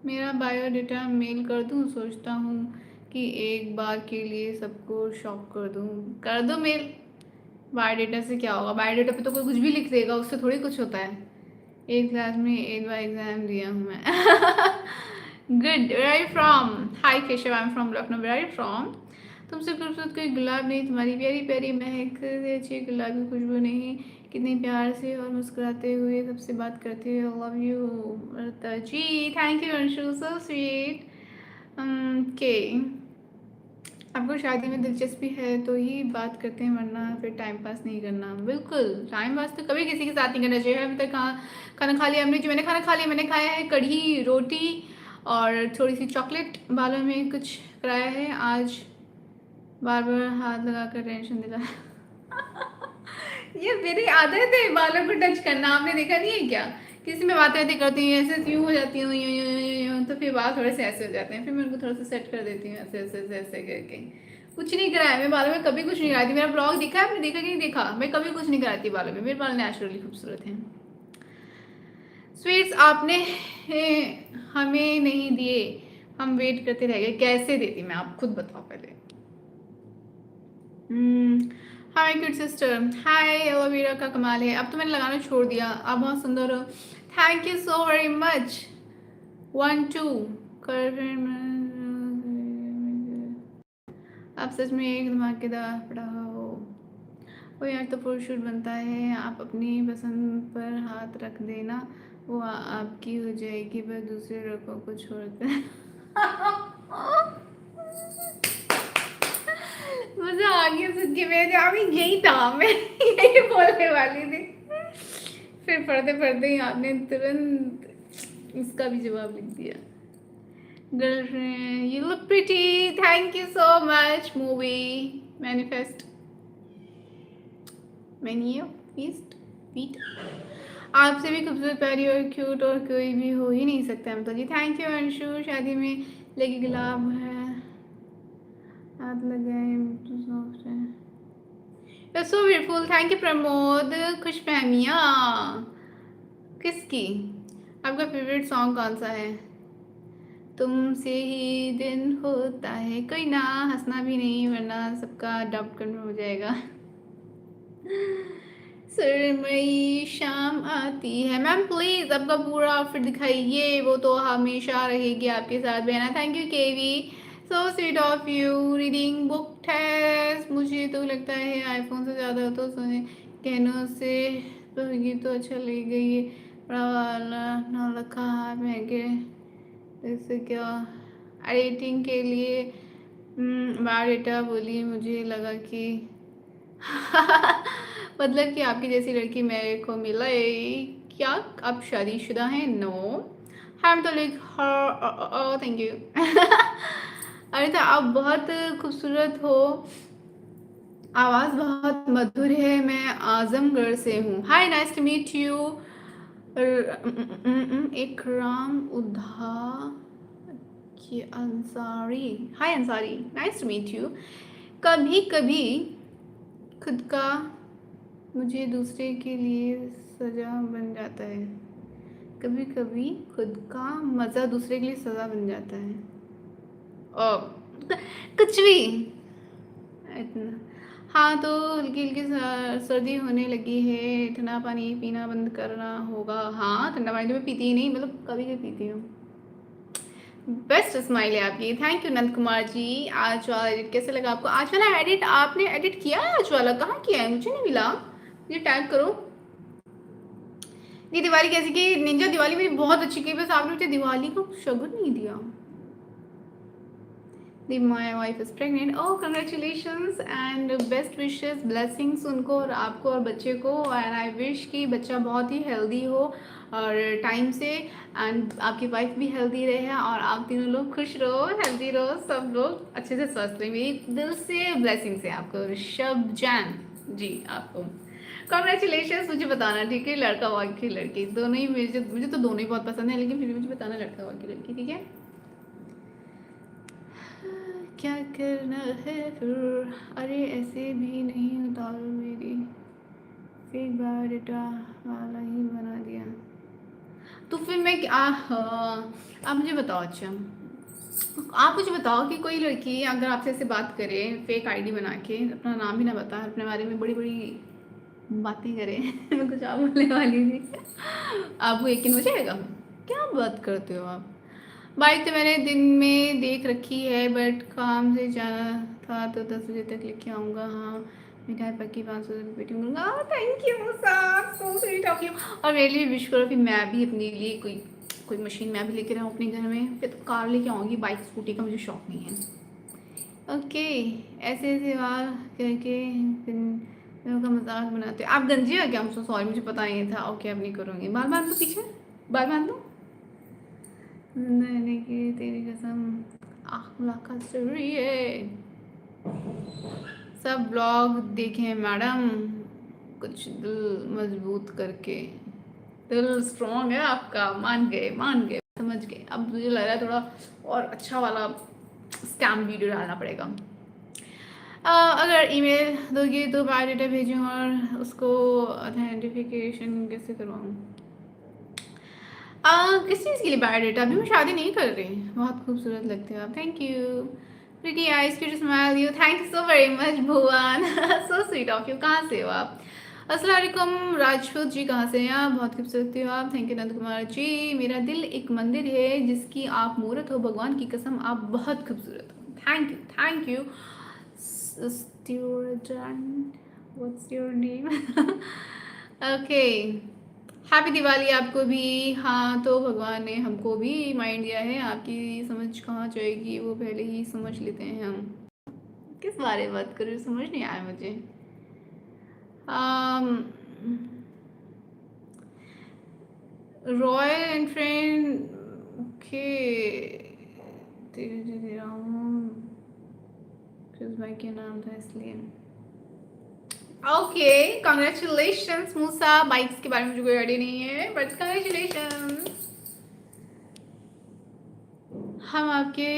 मेरा बायोडाटा मेल कर दूँ, सोचता हूँ कि एक बार के लिए सबको शॉक कर दूँ। कर दो मेल। बायोडाटा से क्या होगा? बायोडाटा पे तो कोई कुछ भी लिख देगा, उससे थोड़ी कुछ होता है। 8th क्लास में 8 बार एग्जाम दिया हूँ मैं। Good, where are you from? Hi Keshav, I am from Lucknow, where are you from? तुमसे खूबसूरत कोई गुलाब नहीं, तुम्हारी प्यारी प्यारी महक से अच्छी गुलाबी खुशबू नहीं। कितने प्यार से और मुस्कुराते हुए सबसे बात करते हुए। लव यू जी। Thank you Anshu, so sweet. के आपको शादी में दिलचस्पी है तो ही बात करते हैं, वरना फिर टाइम पास नहीं करना। बिल्कुल टाइम पास तो कभी किसी के साथ नहीं करना चाहिए। अभी तक खाना खा लिया हमने? जो मैंने खाना खा लिया, मैंने खाया है कढ़ी रोटी और थोड़ी सी चॉकलेट। बालों में कुछ कराया है आज, बार बार हाथ लगा कर टेंशन दिला। ये मेरी आदत है बालों को टच करना, आपने देखा नहीं है क्या? किसी में बातें करती हैं ऐसे यूँ हो जाती हूँ, यूँ तो फिर बाल थोड़े से ऐसे हो जाते हैं, फिर मैं उनको थोड़ा सा सेट कर देती हूँ ऐसे ऐसे ऐसे ऐसे करके। कुछ नहीं कराया मैं बालों में, कभी कुछ नहीं कराती। मेरा ब्लॉग देखा है आपने? देखा कि नहीं देखा? मैं कभी कुछ नहीं कराती बालों में, मेरे बाल नेचुरली खूबसूरत हैं। स्वीट्स आपने हमें नहीं दिए, हम वेट करते रह गए। कैसे देती मैं, आप खुद बताओ पहले। हाय क्यूट सिस्टर, हाय एलोवेरा का कमाल है। अब तो मैंने लगाना छोड़ दिया, आप बहुत सुंदर हो। Thank you so very much. 1 2 कर, आप सच में एक धमाकेदार पड़ा हो। वो यार तो फोटोशूट बनता है, आप अपनी पसंद पर हाथ रख देना, वो आपकी हो जाएगी, बस दूसरे लोगों को छोड़कर। मजा आ गया सुन के। मैं अभी यही था, मैं यही बोलने वाली थी, फिर पढ़ते पढ़ते ही आपने तुरंत इसका भी जवाब लिख दिया। Girlfriend you look pretty, thank you so much. Movie manifest menu feast feet, आपसे भी खूबसूरत प्यारी और क्यूट और कोई भी हो ही नहीं सकता। मतलब जी थैंक यू अंशु। शादी में लेके गुलाब है, हाथ लगाए तो सॉफ्ट है। You're so beautiful, thank you Pramod. खुश फहमिया किसकी? आपका फेवरेट सॉन्ग कौन सा है? तुमसे ही दिन होता है। कोई ना, हंसना भी नहीं वरना सबका डाउट कंफर्म हो जाएगा। सुरमई शाम आती है। मैम प्लीज आपका पूरा आउटफिट दिखाइए, वो तो हमेशा रहेगी आपके साथ बहना। Thank you KV, so sweet of you. Reading book taste, मुझे तो लगता है आईफोन से ज़्यादा तो सुने कहनों से पढ़ेगी तो अच्छा लगेगा। ये बड़ा वाला ना रखा है महंगे, जैसे क्या एडिटिंग के लिए बायोडाटा बोली। मुझे लगा कि मतलब कि आपकी जैसी लड़की मेरे को मिले। क्या आप शादीशुदा हैं? नो, हम तो लाइक हर। Thank you. अरे तो आप बहुत खूबसूरत हो, आवाज़ बहुत मधुर है। मैं आजमगढ़ से हूँ। Hi, nice to meet you. Ikram उधा की Ansari, hi Ansari, nice to meet you. कभी कभी खुद का मुझे दूसरे के लिए सजा बन जाता है। कभी कभी खुद का मज़ा दूसरे के लिए सजा बन जाता है। ओ कुछ भी इतना। हाँ तो हल्की हल्की सर्दी होने लगी है, ठंडा पानी पीना बंद करना होगा। हाँ ठंडा पानी तो मैं पीती ही नहीं, मतलब कभी कभी पीती हूँ। बेस्ट स्माइल है आपकी, थैंक यू नंद कुमार जी। आज वाला एडिट कैसे लगा आपको? आज वाला एडिट आपने एडिट किया है? आज वाला कहाँ किया है? मुझे नहीं मिला, मुझे टैग करो। ये दिवाली कैसी की? निंजा दिवाली मेरी बहुत अच्छी की, बस आपने मुझे दिवाली का शगुन नहीं दिया। My wife is pregnant. Oh, congratulations and best wishes, blessings उनको और आपको और बच्चे को। and I wish कि बच्चा बहुत ही healthy हो और टाइम से, and आपकी वाइफ भी हेल्दी रहे और आप तीनों लोग खुश रहो, हेल्दी रहो, सब लोग अच्छे से स्वस्थ रहे। मेरी दिल से ब्लेसिंग्स है आपको ऋषभ जैन जी, आपको कॉन्ग्रेचुलेशन। मुझे बताना ठीक है, लड़का हुआ कि लड़की, दोनों ही मुझे तो दोनों ही बहुत पसंद है, लेकिन फिर भी मुझे बताना लड़का हुआ कि लड़की, ठीक है? क्या करना है फिर? अरे ऐसे भी नहीं उतारो, मेरी फेक बायोडाटा वाला ही बना दिया तो फिर मैं क्या? आप मुझे बताओ, अच्छा आप मुझे बताओ कि कोई लड़की अगर आपसे ऐसे बात करे फेक आईडी बना के, अपना नाम भी ना बता, अपने बारे में बड़ी बड़ी बातें करे मैं कुछ आप बोलने वाली थी, आपको यकीन हो जाएगा? क्या बात करते हो आप? बाइक तो मैंने दिन में देख रखी है, बट काम से जाना था तो 10 बजे तक लेके आऊँगा। हाँ मिठाई पक्की 500 रुपये पेटी दूँगा। Thank you sir, so sweet of you. और मेरे लिए विश करो कि मैं भी अपने लिए कोई कोई मशीन मैं भी लेके रहूँ अपने घर में। फिर तो कार लेके आऊँगी, बाइक स्कूटी का मुझे शौक नहीं है। ओके, ऐसे ऐसे बात करके फिर का मजाक बनाते। आप गंजी हो क्या? हमसे सॉरी, मुझे पता नहीं था। ओके अब नहीं करूँगी। बाल बांध लो पीछे, बाल बांध लो। की तेरी कसम मुलाकात जरूरी है। सब ब्लॉग देखें मैडम, कुछ दिल मजबूत करके। दिल स्ट्रॉन्ग है आपका, मान गए मान गए, समझ गए। अब मुझे लग रहा है थोड़ा और अच्छा वाला स्कैम वीडियो डालना पड़ेगा। अगर ईमेल दोगे तो बायोडाटा भेजूँ और उसको ऑथेंटिफिकेशन कैसे करवाऊँ? किस चीज़ के लिए बायोडाटा? अभी मैं शादी नहीं कर रही। बहुत खूबसूरत लगते हो आप, thank you. Pretty eyes, cute smile you, thank you so very much Bhuvan, so sweet of you. कहाँ से हो आप? अस्सलाम वालेकुम राजपूत जी, कहाँ से हैं आप? बहुत खूबसूरत हो आप, थैंक यू नंद कुमार जी। मेरा दिल एक मंदिर है जिसकी आप मूर्त हो, भगवान की कसम आप बहुत खूबसूरत हो। Thank you thank you. What's your name? Okay, happy Diwali आपको भी। हाँ तो भगवान ने हमको भी माइंड दिया है, आपकी समझ कहाँ जाएगी वो पहले ही समझ लेते हैं हम। किस बारे में बात करूँ समझ नहीं आया मुझे। Royal Enfield, okay. धीरे धीरे हूँ, क्रिस भाई के नाम था इसलिए। ओके, कॉन्ग्रेचुलेशंस मूसा। बाइक्स के बारे में मुझे कोई आइडिया नहीं है, बट कॉन्ग्रेचुलेशंस। हम आपके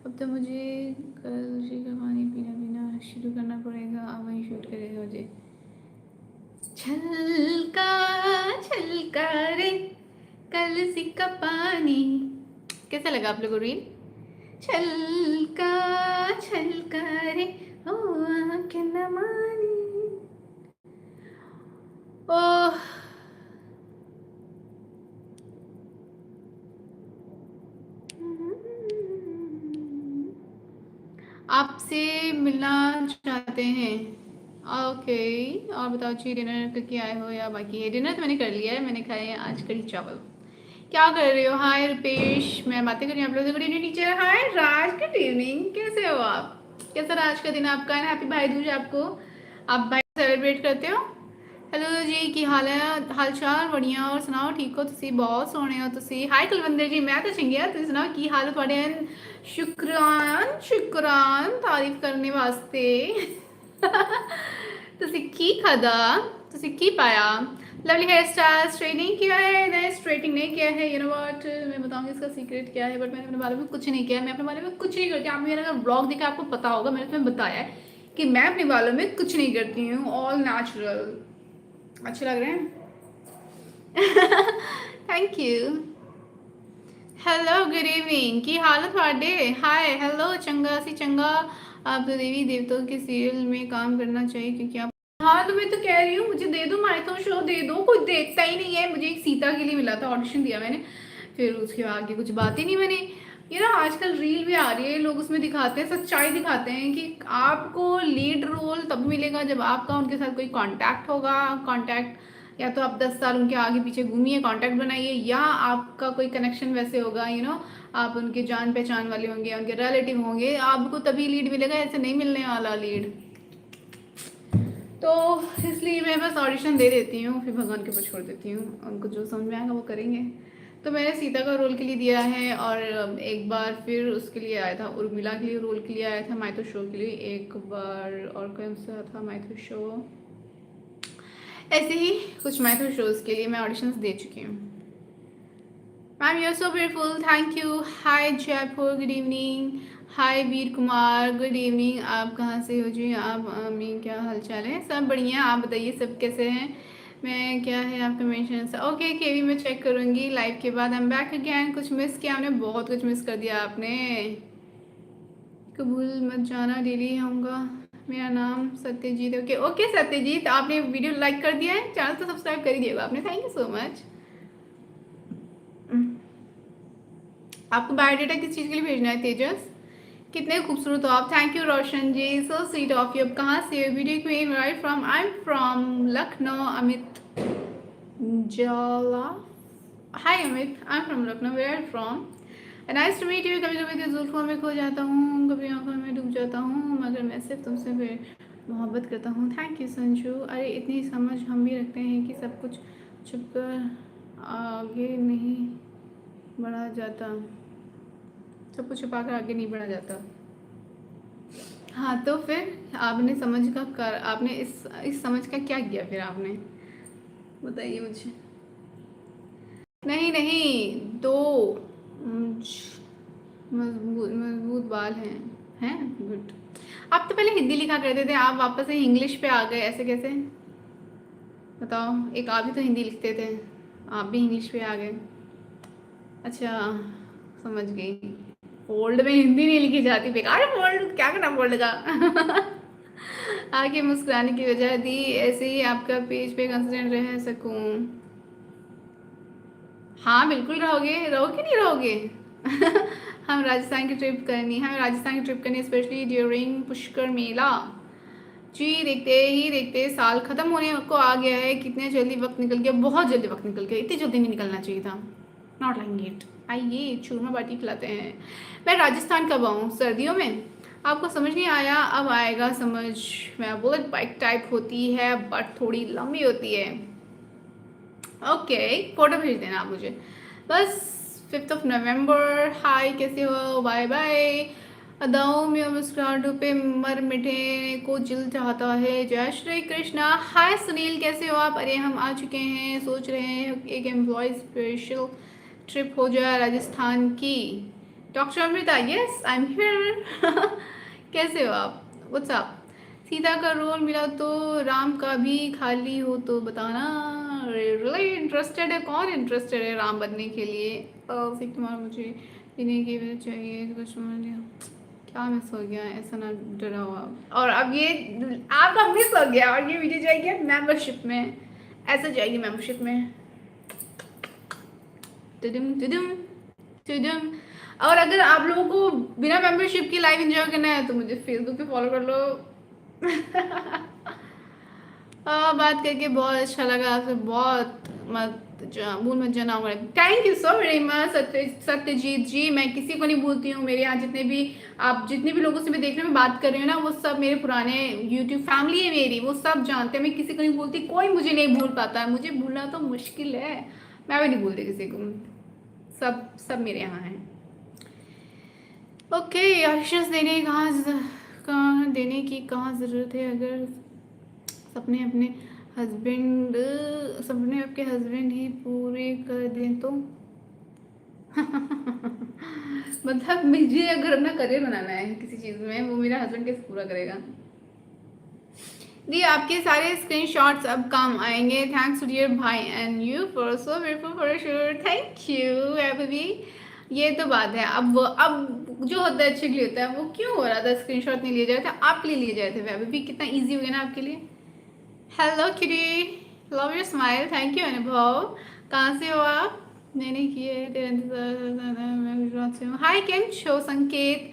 अब तो मुझे कल जी का पानी पीना पीना शुरू करना पड़ेगा। अब वहीं शूट करेगा मुझे। छलका छलका रे कल सी का पानी। कैसा लगा आप लोगों को रील? छलका छलका रे ओ आँखें न मानी। ओह, आपसे मिलना चाहते हैं। ओके, और बताओ जी, डिनर करके आए हो या बाकी है? डिनर तो मैंने कर लिया है, मैंने खाए हैं आज कढ़ी चावल। क्या कर रहे हो? हाय रुपेश, मैं बातें कर रही हूँ आप लोगों से। Good evening teacher. Hi Raj, good evening, कैसे हो आप? कैसा रहा आज का दिन आपका? हैप्पी भाई दूज आपको। आप भाई सेलिब्रेट करते हो? हेलो जी, की हाल है? हाल चाल बढ़िया, और सुनाओ ठीक हो? तुसी बहुत सोहने हो तुसी। हाय कुलविंदर जी, मैं तो चंगी तुम सुनाओ की हाल थोड़े? शुक्रान शुक्रान तारीफ करने वास्ते। तुसी की खादा, तुसी की पाया? लवली हेयर स्टाइल स्ट्रेटनिंग किया है? नहीं स्ट्रेटनिंग नहीं किया है। यू नो व्हाट, मैं बताऊंगी इसका सीक्रेट क्या है, बट मैंने अपने बारे में कुछ नहीं किया। मैं अपने बारे में कुछ नहीं करती। आप मेरा अगर ब्लॉग देखा आपको पता होगा, मैंने तुम्हें बताया है कि मैं अपने बालों में कुछ नहीं करती हूँ, ऑल नेचुरल। अच्छे लग रहे हैं? Thank you. Hello good evening, की हालत वाडे? हाय हेलो, चंगा सी चंगा। आप तो देवी देवताओं के सीरियल में काम करना चाहिए, क्योंकि आप। हाँ तो मैं तो कह रही हूँ, मुझे दे दो माइथो शो, दे दो। कोई देखता ही नहीं है। मुझे एक सीता के लिए मिला था, ऑडिशन दिया मैंने, फिर उसके आगे कुछ बात ही नहीं। मैंने ये ना आजकल रील भी आ रही है, लोग उसमें दिखाते हैं, सच्चाई दिखाते हैं कि आपको लीड रोल तब मिलेगा जब आपका उनके साथ कोई कांटेक्ट होगा। कांटेक्ट या तो आप 10 साल उनके आगे पीछे घूमिए, कांटेक्ट बनाइए, या आपका कोई कनेक्शन वैसे होगा, आप उनके जान पहचान वाले होंगे, उनके रिलेटिव होंगे, आपको तभी लीड मिलेगा, ऐसे नहीं मिलने वाला लीड। तो इसलिए मैं बस ऑडिशन दे देती हूँ, फिर भगवान के ऊपर छोड़ देती हूँ, उनको जो समझ में आएगा वो करेंगे। तो मैंने सीता का रोल के लिए दिया है, और एक बार फिर उसके लिए आया था, उर्मिला के लिए रोल के लिए आया था, माइथो शो के लिए एक बार, और कौन सा था माइथो शो, ऐसे ही कुछ माइथो शोज के लिए मैं ऑडिशंस दे चुकी हूँ। Ma'am you are so beautiful, thank you. Hi Jaipur, good evening. Hi Veer Kumar, good evening. आप कहाँ से हो जी? आप अमीन, क्या हाल चाल है? सब बढ़िया, आप बताइए सब कैसे हैं? मैं क्या है आपका मेंशन? ओके केवी, मैं चेक करूँगी लाइव के बाद। I am back again. कुछ मिस किया आपने? बहुत कुछ मिस कर दिया आपने। कबूल मत जाना, डेली आऊँगा। मेरा नाम सत्यजीत। ओके ओके सत्यजीत, आपने वीडियो लाइक कर दिया है, चैनल तो सब्सक्राइब कर ही दिएगा आपने। Thank you so much. आपको बायोडाटा किस चीज़ के लिए भेजना है तेजस? कितने खूबसूरत हो आप। Thank you Roshan ji, so sweet of you. अब कहाँ से हो? Video queen, right from? I am from Lucknow. Amit जला, hi Amit, I am from Lucknow. Where are from? Nice to meet you. कभी कभी तो जुल्फों में खो जाता हूँ, कभी आंखों में डूब जाता हूँ, मगर मैं सिर्फ तुमसे मोहब्बत करता हूँ। Thank you Sanju. अरे इतनी समझ हम भी रखते हैं कि सब कुछ छुप कर आगे नहीं बढ़ा जाता, सब कुछ छुपा कर आगे नहीं बढ़ा जाता। हाँ तो फिर आपने समझ का कर, आपने इस समझ का क्या किया फिर आपने? बताइए मुझे। नहीं नहीं, दो मजबूत मजबूत बाल हैं गुड। आप तो पहले हिंदी लिखा करते थे, आप वापस से इंग्लिश पे आ गए, ऐसे कैसे? बताओ, एक आप भी तो हिंदी लिखते थे, आप भी इंग्लिश पे आ गए। अच्छा, समझ गई। फोल्ड में हिंदी नहीं लिखी जाती, बेकार है फोल्ड, क्या करना फोल्ड का। आगे मुस्कुराने की वजह दी, ऐसे ही आपका पेज पे कंसंट्रेट रह सकूं। हाँ बिल्कुल रहोगे, रहोगे नहीं रहोगे? हम राजस्थान की ट्रिप करनी, हमें राजस्थान की ट्रिप करनी, स्पेशली ड्यूरिंग पुष्कर मेला। जी देखते ही देखते साल खत्म होने को आ गया है। कितने जल्दी वक्त निकल गया, बहुत जल्दी वक्त निकल गया, इतनी जल्दी नहीं निकलना चाहिए था। Not like it. आइए चूरमा बाटी खिलाते हैं। मैं राजस्थान कब आऊँ? सर्दियों में? आपको समझ नहीं आया, अब आएगा समझ। मैं बुलेट बाइक टाइप होती है बट थोड़ी लंबी होती है। ओके, फोटो भेज देना आप मुझे बस। 5 नवंबर, हाय कैसे हो, बाय बाय। अदाओं में मुस्कुराहटों पे मर मिटे को जिल चाहता है, जय श्री कृष्णा। हाय सुनील कैसे हो आप? अरे हम आ चुके हैं, सोच रहे हैं एक एम्प्लॉय स्पेशल ट्रिप हो जाए राजस्थान की। Doctor Amrita, yes I am here. कैसे हो आप? What's up? सीता का रोल मिला तो राम का भी खाली हो तो बताना। रियली इंटरेस्टेड है? कौन इंटरेस्टेड है राम बनने के लिए? सीख तुम्हारा मुझे जीने की वजह चाहिए कुछ समझ लिया। क्या मिस हो गया? ऐसा ना डरा हुआ। और अब ये आपका मिस हो गया और ये वीडियो जाएगी मेंबरशिप में। ऐसा जाएगी मेंबरशिप में। टुडुम टुडुम टुडुम। और अगर आप लोगों को बिना मेंबरशिप की लाइव एंजॉय करना है तो मुझे फेसबुक पे फॉलो कर लो। बात करके बहुत अच्छा लगा आपसे, बहुत मत भूल मत जाना। Thank you so very much Satyajit ji. मैं किसी को नहीं भूलती हूँ। मेरे यहाँ जितने भी आप जितने भी लोगों से मैं देख रही हूँ, मैं बात कर रही हूँ ना, वो सब मेरे पुराने यूट्यूब फैमिली है मेरी, वो सब जानते हैं। मैं किसी को नहीं भूलती, कोई मुझे नहीं भूल पाता है। मुझे भूलना तो मुश्किल है, मैं भी नहीं भूलती किसी को। सब सब मेरे यहाँ हैं। ओके, आशीष देने कहाँ देने की कहाँ ज़रूरत है? अगर सपने अपने हस्बैंड सपने आपके हस्बैंड ही पूरे कर दें तो। मतलब मुझे अगर अपना करियर बनाना है किसी चीज़ में, वो मेरा हस्बैंड कैसे पूरा करेगा? दी आपके सारे स्क्रीनशॉट्स अब काम आएंगे। थैंक्स टू डियर भाई and you for so beautiful for sure. Thank you every. ये तो बात है। अब जो होता है अच्छे के लिए होता है। वो क्यों हो रहा था स्क्रीनशॉट नहीं लिए जा रहे थे? आपके लिए लिए जाए थे वैभवी भी। कितना इजी हो गया ना आपके लिए। हेलो किरी, love your smile. Thank you अनुभव। कहाँ से हो आप? मैंने किए तेरे इंतजार, मैं गुजरात से हूँ। हाय कैम शो संकेत।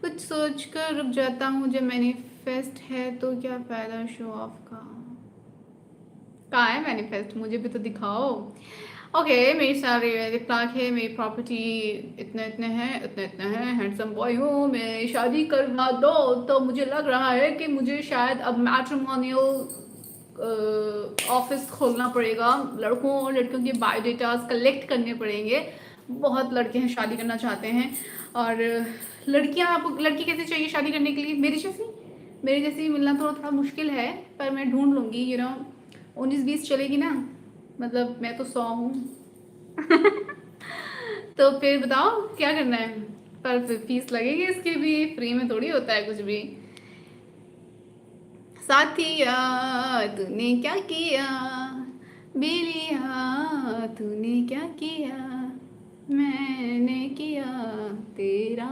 कुछ सोच कर रुक जाता हूँ जब मैनिफेस्ट है तो क्या फायदा शो ऑफ का? कहाँ है मैनिफेस्ट? मुझे भी तो दिखाओ। ओके, मेरी सैलरी 1 लाख है, मेरी प्रॉपर्टी इतने इतने हैं, इतने इतने हैं, हैंडसम बॉय हूँ मैं, शादी करवा दो। तो मुझे लग रहा है कि मुझे शायद अब मैट्रिमोनियल ऑफिस खोलना पड़ेगा। लड़कों और लड़कियों के बायोडेटास कलेक्ट करने पड़ेंगे। बहुत लड़के हैं शादी करना चाहते हैं। और लड़कियां, आपको लड़की कैसे चाहिए शादी करने के लिए? मेरी जैसी मिलना थोड़ा थोड़ा मुश्किल है, पर मैं ढूंढ लूँगी। 19-20 चलेगी ना? मतलब मैं तो 100 हूँ। तो फिर बताओ क्या करना है? पर फिर फीस लगेगी इसकी भी, फ्री में थोड़ी होता है कुछ भी। साथिया तूने क्या किया, बेलिया तूने क्या किया, मैंने किया तेरा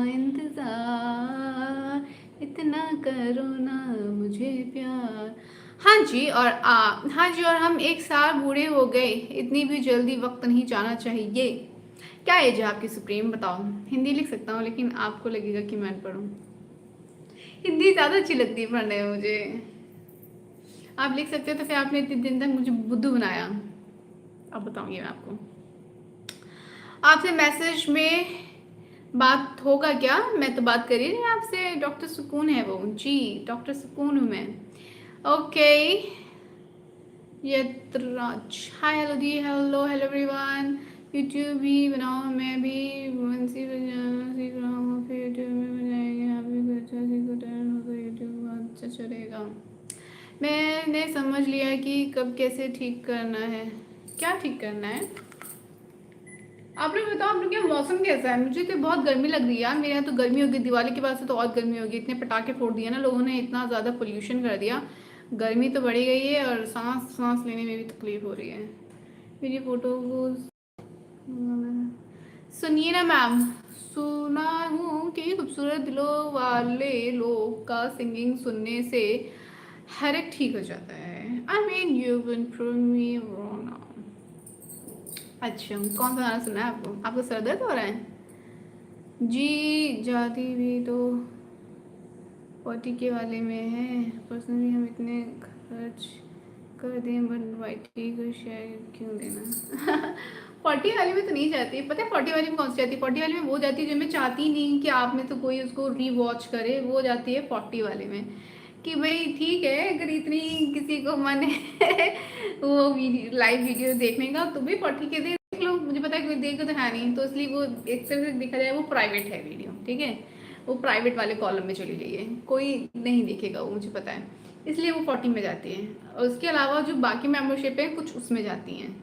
इंतजार, इतना करो ना मुझे प्यार। हाँ जी, हाँ जी, और हम एक साल बूढ़े हो गए, इतनी भी जल्दी वक्त नहीं जाना चाहिए। क्या एज है आपकी सुप्रीम बताओ? हिंदी लिख सकता हूँ लेकिन आपको लगेगा कि मैं पढ़ूँ। हिंदी ज़्यादा अच्छी लगती है पढ़ने में मुझे। आप लिख सकते हो तो फिर आपने इतने दिन तक मुझे बुद्धू बनाया। अब बताऊंगी मैं आपको। आपसे मैसेज में बात होगा क्या? मैं तो बात कर ही नहीं आपसे। डॉक्टर सुकून है वो जी, डॉक्टर सुकून हूँ मैं। ओके, यत्राज हाय हेलो दी, हेलो हेलो एवरीवन। यूट्यूब भी बनाओ, मैं भी वंसी बजाना सीख रहा हूँ, फिर यूट्यूब में बनाएंगे। आप भी कुछ अच्छा सीखो, टैलेंट हो तो यूट्यूब अच्छा चलेगा। मैंने समझ लिया कि कब कैसे ठीक करना है। क्या ठीक करना है? आप लोग बताओ, आप लोग क्या मौसम कैसा है? मुझे तो बहुत गर्मी लग रही है यार। मेरे यहाँ तो गर्मी होगी, दिवाली के बाद से तो और गर्मी होगी। इतने पटाखे फोड़ दिए ना लोगों ने, इतना ज़्यादा पोल्यूशन कर दिया, गर्मी तो बढ़ी गई है और सांस सांस लेने में भी तकलीफ हो रही है। मेरी फोटो को सुनिए ना मैम। सुना हूँ कि खूबसूरत दिलों वाले लोग का सिंगिंग सुनने से हर एक ठीक हो जाता है। I mean you will prove me wrong. अच्छा, कौन सा गाना सुना है आपको? आपको सर दर्द हो रहा है? जी जाती भी तो 40K वाले में है। पर्सनली हम इतने खर्च कर दें बट वाइटी को शेयर क्यों देना? 40 वाली में तो नहीं जाती, पता है 40 वाली में कौन सी जाती है? 40 वाली में वो जाती है जो मैं चाहती नहीं कि आप में तो कोई उसको री वॉच करे, वो जाती है 40 वाले में। कि भाई ठीक है, अगर इतनी किसी को मन है वो लाइव वीडियो देखने का तो भी 40 के देख लो, मुझे पता है कोई देख तो है नहीं, तो इसलिए वो एक तरह से देखा जाए वो प्राइवेट है वीडियो, ठीक है, वो प्राइवेट वाले कॉलम में चली गई है, कोई नहीं देखेगा वो, मुझे पता है, इसलिए वो 40 में जाती है। और उसके अलावा जो बाकी मेम्बरशिप है कुछ उसमें जाती हैं,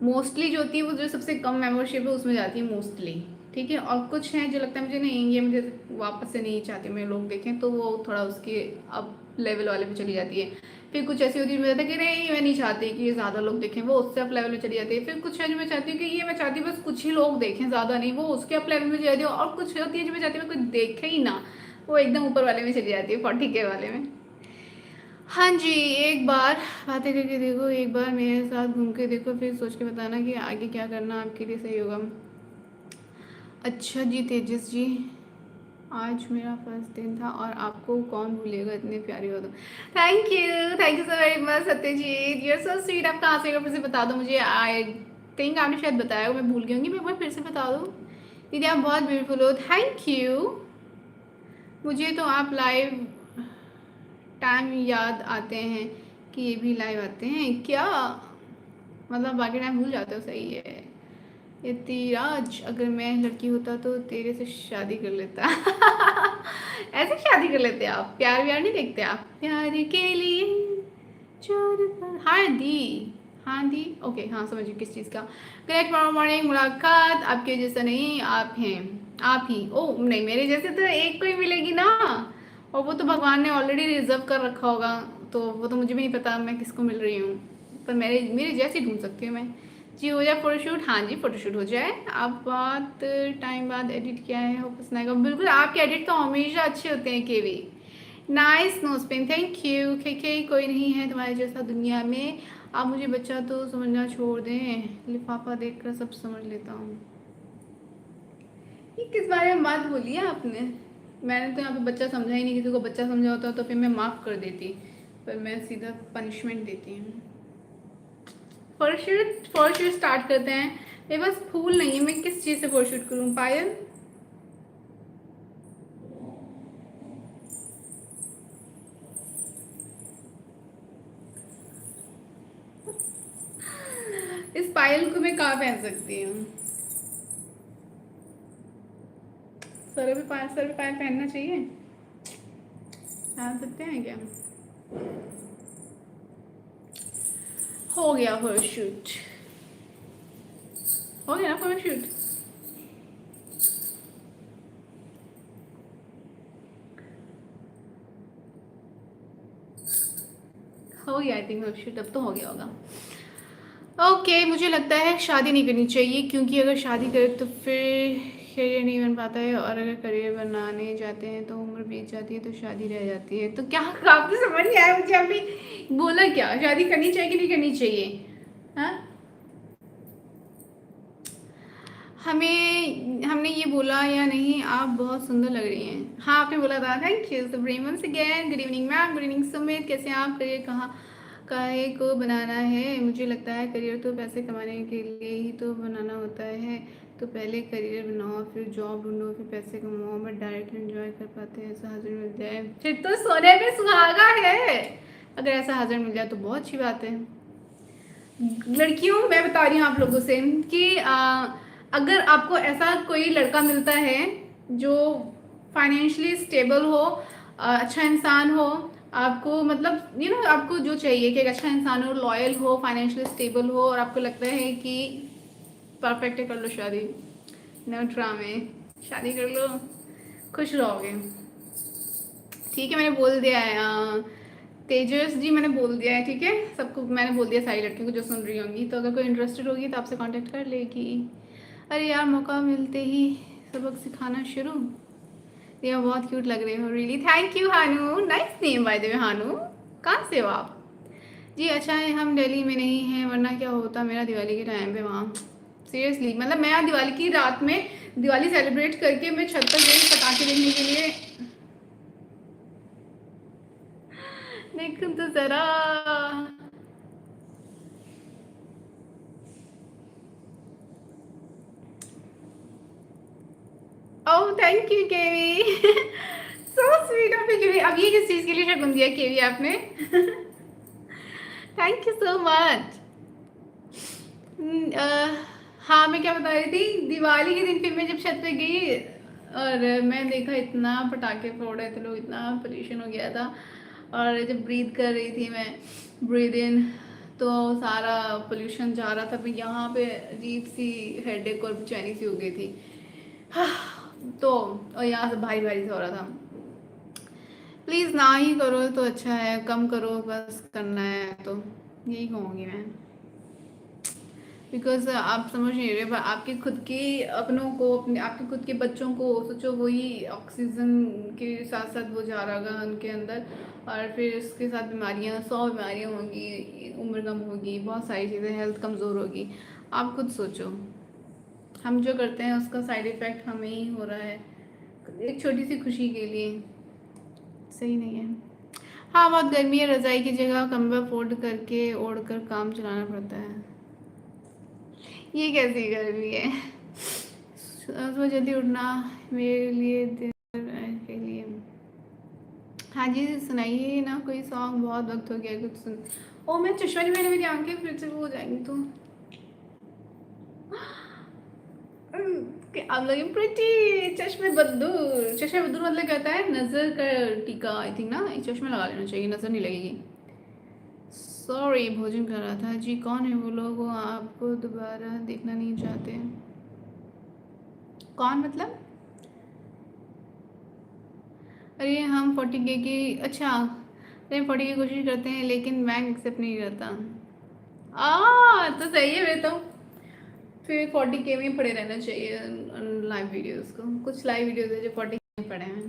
मोस्टली जो होती है वो जो सबसे कम मेंबरशिप है उसमें जाती है मोस्टली, ठीक है। और कुछ हैं जो लगता है मुझे नहीं ये मुझे वापस से नहीं चाहती मैं लोग देखें, तो वो थोड़ा उसके अब लेवल वाले पे चली जाती है। फिर कुछ ऐसी होती है मुझे लगता है कि नहीं मैं नहीं चाहती कि ये ज़्यादा लोग देखें, वो उससे अप लेवल में चली जाती है। फिर कुछ है जो मैं चाहती हूँ कि ये मैं चाहती हूँ बस कुछ ही लोग देखें, ज़्यादा नहीं, वो उसके अप लेवल में चली जाती है। और कुछ होती है जो मैं चाहती हूँ कोई देखे ही ना, वो एकदम ऊपर वाले में चली जाती है 40K वाले में। हाँ जी, एक बार बातें करके देखो, एक बार मेरे साथ घूम के देखो, फिर सोच के बताना कि आगे क्या करना आपके लिए सही होगा। अच्छा जी तेजस जी, आज मेरा फर्स्ट दिन था और आपको कौन भूलेगा, इतने प्यारे हो तो। Thank you so very much Satyajit, you are so sweet. आप कहाँ से हो फिर से बता दो मुझे, आई थिंक आपने शायद बताया हो, मैं भूल गई होंगी, मैं एक बार फिर से बता दो। दीदी आप बहुत ब्यूटीफुल हो, थैंक यू। मुझे तो आप लाइव टाइम याद आते हैं कि ये भी लाइव आते हैं क्या, मतलब बाकी टाइम भूल जाते हो, सही है। ये तीराज, अगर मैं लड़की होता तो तेरे से शादी कर लेता ऐसे शादी कर लेते आप, प्यार व्यार नहीं देखते आप, प्यार के लिए चार पर हाँ दी, हाँ दी, ओके हाँ समझ गई किस चीज़ का। ग्रेट मॉर्निंग, मुलाकात आपके जैसा नहीं, आप हैं, आप ही, ओ नहीं मेरे जैसे तो एक को ही मिलेगी ना, और वो तो भगवान ने ऑलरेडी रिजर्व कर रखा होगा, तो वो तो मुझे भी नहीं पता मैं किसको मिल रही हूँ, पर मेरे मेरे जैसे ढूंढ सकती हूँ मैं। जी हो जाए फोटोशूट, हाँ जी फोटोशूट हो जाए। आप बहुत टाइम बाद एडिट किया है, हो पसंद आएगा, बिल्कुल आपके एडिट तो हमेशा अच्छे होते हैं KV. Nice nose pin, thank you. के कोई नहीं है तुम्हारे जैसा दुनिया में, आप मुझे बच्चा तो समझना छोड़ दें, लिफाफा देखकर सब समझ लेता हूँ। ये किस बारे में बात बोली है आपने, मैंने तो यहाँ पे बच्चा समझा ही नहीं, किसी को बच्चा समझा होता तो फिर मैं माफ़ कर देती, पर मैं सीधा पनिशमेंट देती हूँ। फॉरशूट स्टार्ट करते हैं। मेरे पास फूल नहीं है, मैं किस चीज़ से फॉरशूट करूँ, पायल? इस पायल को मैं कहाँ पहन सकती हूँ? सर पे पायल पहनना चाहिए, पहन सकते हैं क्या? हो गया फोटोशूट, हो गया ना फोटोशूट। हो गया आई थिंक फोटोशूट, अब तो हो गया होगा। ओके मुझे लगता है शादी नहीं करनी चाहिए, क्योंकि अगर शादी करें तो फिर करियर नहीं बन पाता है, और अगर करियर बनाने जाते हैं तो उम्र बीत जाती है, तो शादी रह जाती है। तो क्या आपको समझ नहीं आया मुझे अभी, बोला क्या, शादी करनी चाहिए कि नहीं करनी चाहिए? हाँ, हमने ये बोला या नहीं, आप बहुत सुंदर लग रही हैं, हाँ आपने बोला था, thank you so very much again. Good evening ma'am, good evening Sumit, कैसे हैं आप? करियर कहाँ काहे को बनाना है, मुझे लगता है करियर तो पैसे कमाने के लिए ही तो बनाना होता है, तो पहले करियर बनाओ फिर जॉब ढूंढो फिर पैसे कमाओ, बट डायरेक्ट एंजॉय कर पाते हैं, ऐसा हस्बैंड मिल जाए फिर तो सोने में सुहागा है। अगर ऐसा हस्बैंड मिल जाए तो बहुत अच्छी बात है। लड़कियों मैं बता रही हूँ आप लोगों से कि अगर आपको ऐसा कोई लड़का मिलता है जो फाइनेंशियली स्टेबल हो, अच्छा इंसान हो, आपको मतलब आपको जो चाहिए कि एक अच्छा इंसान हो, लॉयल हो, फाइनेंशियली स्टेबल हो, और आपको लगता है कि परफेक्ट है, कर लो शादी, नो ड्रामे, शादी कर लो, खुश रहोगे। ठीक है मैंने बोल दिया है, तेजस जी मैंने बोल दिया है, ठीक है सबको मैंने बोल दिया, सारी लड़कियों को जो सुन रही होंगी, तो अगर कोई इंटरेस्टेड होगी तो आपसे कांटेक्ट कर लेगी। अरे यार मौका मिलते ही सबक सिखाना शुरू, ये बहुत क्यूट लग रहे हो, really thank you Hanu, nice name by the way हानू, कहाँ से हो आप? जी अच्छा है हम दिल्ली में नहीं हैं, वरना क्या होता मेरा दिवाली के टाइम पे वहाँ, सीरियसली मतलब मैं दिवाली की रात में दिवाली सेलिब्रेट करके मैं छत पर गई पटाखे देखने के लिए, देखो तो जरा। Oh thank you KV, so sweet of you KV. अब ये किस चीज़ के लिए शगुन दिया केवी आपने? Thank you so much. हाँ मैं क्या बता रही थी, दिवाली के दिन फिर मैं जब छत पे गई और मैं देखा इतना पटाखे फोड़ रहे थे लोग, इतना पोल्यूशन हो गया था। और जब ब्रीथ कर रही थी मैं, ब्रीद इन, तो सारा पोल्यूशन जा रहा था। फिर यहाँ पे अजीब सी हेडेक और बेचैनी सी हो गई थी। तो और यहाँ से भारी भारी से हो रहा था। प्लीज़ ना ही करो तो अच्छा है, कम करो, बस करना है तो यही कहूँगी मैं। बिकॉज आप समझ नहीं रहे, आपके खुद के अपनों को, अपने आपके खुद के बच्चों को सोचो, वही ऑक्सीजन के साथ साथ वो जा रहा होगा उनके अंदर, और फिर उसके साथ बीमारियां, 100 बीमारियां होंगी, उम्र कम होगी, बहुत सारी चीज़ें, हेल्थ कमज़ोर होगी। आप खुद सोचो, हम जो करते हैं उसका साइड इफ़ेक्ट हमें ही हो रहा है, एक छोटी सी खुशी के लिए। सही नहीं है। हाँ बहुत गर्मी है, रज़ाई की जगह कंबल फोल्ड करके ओढ़ कर काम चलाना पड़ता है। ये कैसी गर्मी है? सुबह जल्दी उठना मेरे लिए दिन के लिए। हाँ जी सुनाइए ना कोई सॉन्ग, बहुत वक्त हो गया कुछ सुन। ओ मैं चश्मा नहीं, मैंने मेरी आंखें फिर से वो हो जाएंगी तो। आप लोग प्रिटी चश्मे बद्दूर, चश्मे बद्दूर मतलब कहता है नजर का टीका, आई थिंक ना, चश्मा लगा लेना चाहिए, नजर नहीं लगेगी। सॉरी भोजन कर रहा था जी। कौन है वो लोग, वो आपको दोबारा देखना नहीं चाहते? कौन मतलब? अरे हम 40K की, अच्छा अरे 40 की कोशिश करते हैं लेकिन बैंक एक्सेप्ट नहीं करता। तो सही है, मैं तो फिर 40K में पड़े रहना चाहिए लाइव वीडियोस को। कुछ लाइव वीडियोस है जो 40K में पड़े हैं,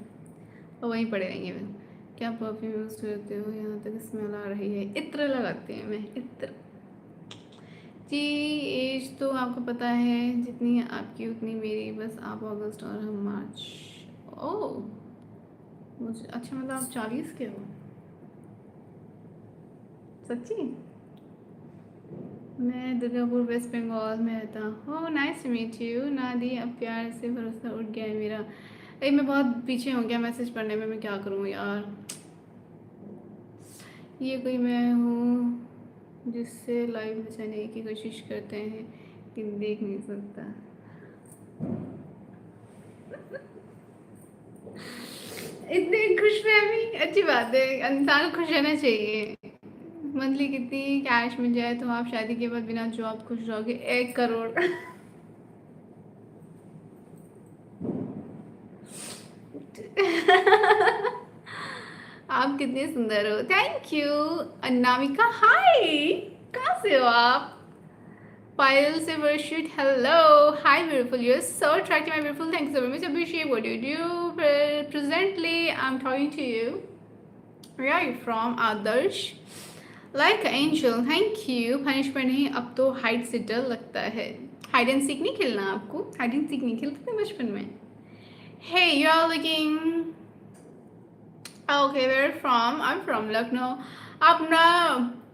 तो वहीं पड़े रहेंगे। मैं क्या परफ्यूम यूज़ करते हो? यहाँ तक स्मेल आ रही है। इत्र लगाते हैं मैं, इत्र जी। एज तो आपको पता है, जितनी आपकी उतनी मेरी, बस आप अगस्त और हम मार्च। ओह मुझे अच्छा, मतलब आप 40 के हो? सच्ची? मैं दुर्गापुर वेस्ट बंगाल में रहता हूँ। नाइस टू मीट यू नादी। अब प्यार से भरोसा उठ गया है मेरा। अरे मैं बहुत पीछे हो गया मैसेज पढ़ने में, मैं क्या करूँ यार। ये कोई मैं हूँ जिससे लाइव बचाने की कोशिश करते हैं कि देख नहीं सकता। इतनी खुशफहमी अच्छी बात है, इंसान को खुश रहना चाहिए। मंथली कितनी कैश मिल जाए तो आप शादी के बाद बिना जॉब खुश रहोगे? 1 करोड़। आप कितने सुंदर हो, थैंक यू। अनामिका हाय, कहाँ से हो आप? पायल से वर्शिट hello, hi beautiful, you are so attractive my beautiful, thank you so much, appreciate what you do. Presently I am talking to you, where are you from? Adarsh like angel, thank you. Punishment नहीं, अब तो hide से डर लगता है। Hide and seek नहीं खेलना आपको? हाइड एंड सीक नहीं खेलते थे बचपन में? Hey you are looking okay, where from? I am from Lucknow. आप ना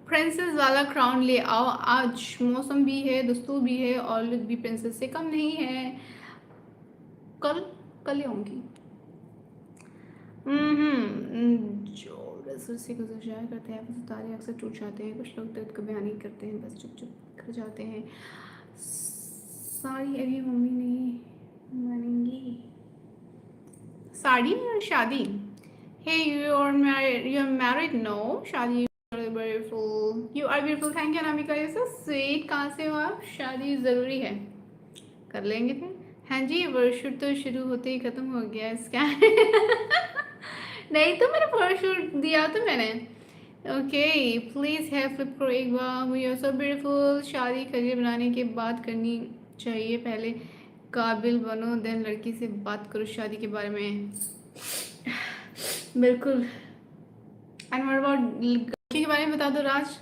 प्रिंसेस वाला क्राउन ले आओ, आज मौसम भी है, दस्तूर भी है, और लुक भी प्रिंसेस से कम नहीं है। कल, कल ले आऊँगी। जो रसोई से गुजर जाया करते हैं, बस तारे अक्सर टूट जाते हैं, कुछ लोग दर्द को बयान नहीं करते हैं, बस चुप चुप कर जाते हैं। साड़ी अभी मम्मी नहीं मानेंगी। साड़ी और शादी? Hey you are married, you are married? No शादी। Beautiful, you are beautiful, thank you Anamika, you so sweet. कहाँ से हो आप? शादी ज़रूरी है, कर लेंगे फिर। हाँ जी वर्कशूट तो शुरू होते ही ख़त्म हो गया इसका। नहीं तो मैंने फोटोशूट दिया तो मैंने। ओके प्लीज़ है फ्लिप करो एक बार, वी आर सो ब्यूटीफुल। शादी करियर बनाने के बाद करनी चाहिए, पहले काबिल बनो देन लड़की से बात करो शादी के बारे में। बिल्कुल। एंड व्हाट अबाउट लड़की के बारे में बता दो राज।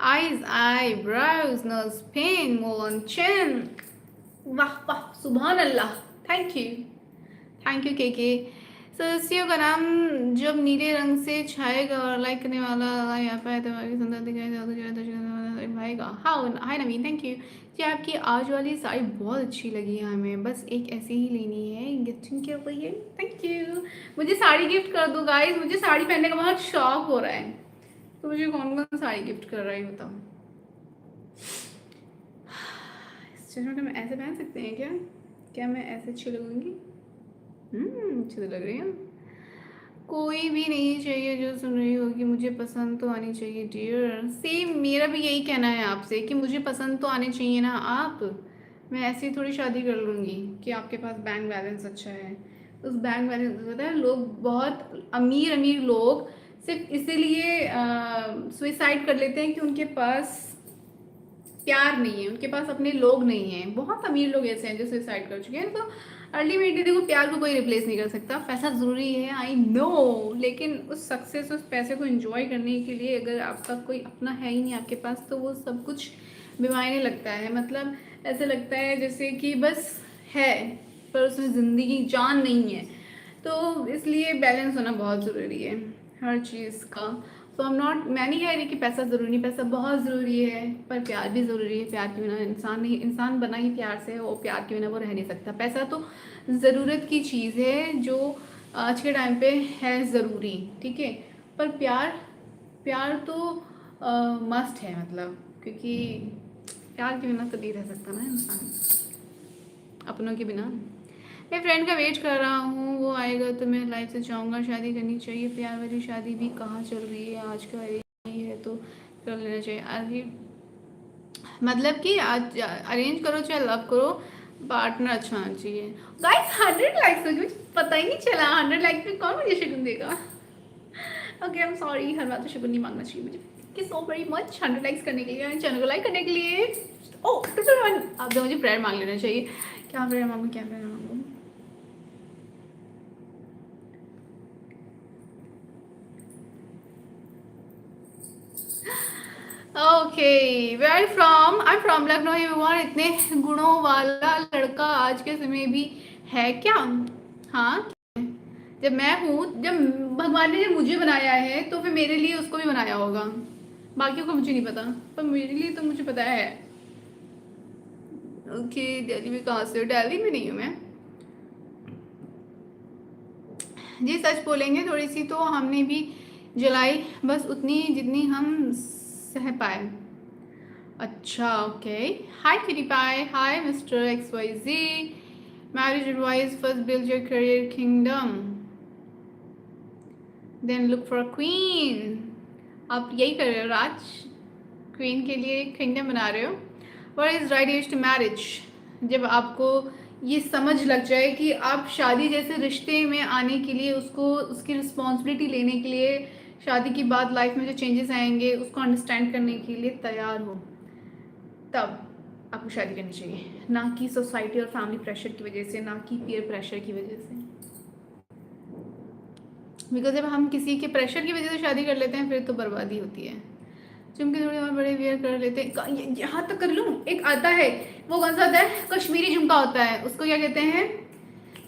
आईज, आई ब्राउज, नोज, पिन, मोल, चिन। वाह वाह सुभान अल्लाह, थैंक यू, थैंक यू के। सदस्यों का नाम जब नीले रंग से छाएगा और लाइक करने वाला यहाँ पे तुम्हारी सुंदर दिखाई भाई का। हाँ हाय नवीन, थैंक यू जी। आपकी आज वाली साड़ी बहुत अच्छी लगी है हमें, बस एक ऐसे ही लेनी है, गिफ्टिंग के लिए थैंक यू। मुझे साड़ी गिफ्ट कर दो गाइस, मुझे साड़ी पहनने का बहुत शौक हो रहा है, तो मुझे कौन कौन साड़ी गिफ्ट कर रहा है बताओ। इस चश्मा में ऐसे पहन सकते हैं क्या? क्या मैं ऐसे अच्छी लगूंगी? अच्छी तो लग रही है। कोई भी नहीं चाहिए जो सुन रही होगी, मुझे पसंद तो आनी चाहिए डियर। सेम मेरा भी यही कहना है आपसे कि मुझे पसंद तो आने चाहिए ना आप। मैं ऐसी थोड़ी शादी कर लूँगी कि आपके पास बैंक बैलेंस अच्छा है। उस बैंक बैलेंस पता है, लोग बहुत अमीर अमीर लोग सिर्फ इसीलिए सुइसाइड कर लेते हैं कि उनके पास प्यार नहीं है, उनके पास अपने लोग नहीं हैं। बहुत अमीर लोग ऐसे हैं जो सुसाइड कर चुके हैं। तो अल्टीमेटली देखो, प्यार को कोई रिप्लेस नहीं कर सकता। पैसा ज़रूरी है आई नो, लेकिन उस सक्सेस, उस पैसे को एंजॉय करने के लिए अगर आपका कोई अपना है ही नहीं आपके पास, तो वो सब कुछ बेमायने लगता है। मतलब ऐसे लगता है जैसे कि बस है पर उसमें ज़िंदगी जान नहीं है। तो इसलिए बैलेंस होना बहुत ज़रूरी है हर चीज़ का। तो हम नॉट, मैं नहीं कह रही कि पैसा ज़रूरी नहीं, पैसा बहुत ज़रूरी है, पर प्यार भी ज़रूरी है। प्यार के बिना इंसान नहीं, इंसान बना ही प्यार से है, और प्यार के बिना वो रह नहीं सकता। पैसा तो ज़रूरत की चीज़ है जो आज के टाइम पे है ज़रूरी, ठीक है। पर प्यार, प्यार तो मस्ट है, मतलब क्योंकि प्यार के बिना तो नहीं रह सकता ना इंसान, अपनों के बिना। मैं फ्रेंड का वेट कर रहा हूँ, वो आएगा तो मैं लाइफ से चाहूँगा। शादी करनी चाहिए, प्यार वाली शादी भी कहाँ चल रही है आज का यही है, तो कर लेना चाहिए। अरे मतलब कि आज अरेंज करो चाहे लव करो, पार्टनर अच्छा होना चाहिए। गाइस 100 लाइक्स हो गए, मुझे पता ही नहीं चला 100 लाइक्स में कौन मुझे शगुन देगा। ओके आई एम सॉरी, हर बात तो शगुन नहीं मांगना चाहिए मुझे। Thank you so very much 100 likes करने के लिए, चैनल को लाइक करने के लिए। ओ टोटल 1, अब तो मुझे प्रेयर मांग लेना चाहिए। क्या प्रेयर मांगूँ, क्या प्रेयर मांगूँ? Okay where from, I am from Lucknow everyone. इतने गुणों वाला लड़का आज के समय भी है क्या? हाँ, जब मैं हूँ, जब भगवान ने जब मुझे बनाया है तो फिर मेरे लिए उसको भी बनाया होगा। बाकियों को मुझे नहीं पता, पर मेरे लिए तो मुझे पता है। ओके दिल्ली में कहाँ से हो? दिल्ली में नहीं हूँ मैं जी। सच बोलेंगे थोड़ी सी तो हमने भी जलाई, बस उतनी जितनी हम सह पाए। अच्छा okay. Hi cutie pie, hi mister X Y ji. Marriage advice, first build your career kingdom, then look for a queen. आप यही कर रहे हो राज, क्वीन के लिए किंगडम बना रहे हो। What is right age to marriage? जब आपको ये समझ लग जाए कि आप शादी जैसे रिश्ते में आने के लिए, उसको उसकी रिस्पॉन्सिबिलिटी लेने के लिए, शादी के बाद लाइफ में जो चेंजेस आएंगे उसको अंडरस्टैंड करने के लिए तैयार हो, तब आपको शादी करनी चाहिए। ना कि सोसाइटी और फैमिली प्रेशर की वजह से, ना कि पीयर प्रेशर की वजह से। बिकॉज जब हम किसी के प्रेशर की वजह से शादी कर लेते हैं फिर तो बर्बादी होती है। झुमके थोड़े और बड़े वेयर कर लेते हैं, यहाँ तक कर लूँ। एक आता है, वो कौन सा आता है, कश्मीरी झुमका होता है, उसको क्या कहते हैं?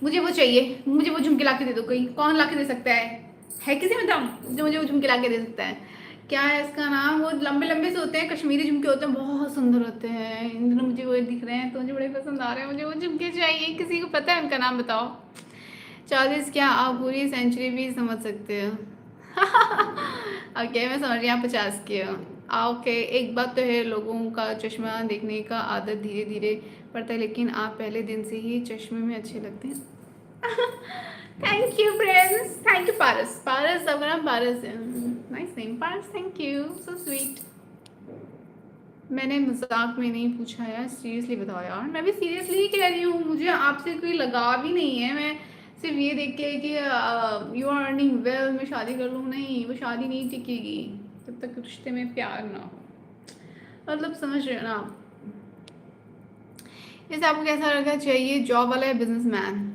मुझे वो चाहिए, मुझे वो झुमके ला के दे दो। कोई कौन ला के दे सकता है किसी में दम जो मुझे वो झुमके ला के दे सकता है? क्या है इसका नाम? वो लंबे लंबे से होते हैं, कश्मीरी झुमके होते हैं, बहुत सुंदर होते हैं। इन दिनों मुझे वो दिख रहे हैं तो मुझे बड़े पसंद आ रहे हैं। मुझे वो झुमके चाहिए, किसी को पता है उनका नाम बताओ। 40 क्या आप पूरी सेंचुरी भी समझ सकते हो? ओके मैं समझ रही हूँ आप 50 के हो। ओके एक बात तो है, लोगों का चश्मा देखने का आदत धीरे धीरे पड़ता है, लेकिन आप पहले दिन से ही चश्मे में अच्छे लगते हैं। Thank you friends, thank you Paras. Paras आपका नाम पारस है, nice name Paras, thank you so sweet. मैंने मजाक में नहीं पूछा यार, सीरियसली बताओ यार। मैं भी सीरियसली ही कह रही हूँ, मुझे आपसे कोई लगाव ही नहीं है। मैं सिर्फ ये देख के कि यू आर अर्निंग वेल मैं शादी कर लूँ, नहीं, वो शादी नहीं टिकेगी जब तक रिश्ते में प्यार ना हो। मतलब समझ रहे हो ना आप? जैसे आपको कैसा लड़का चाहिए, जॉब वाला है बिजनेसमैन?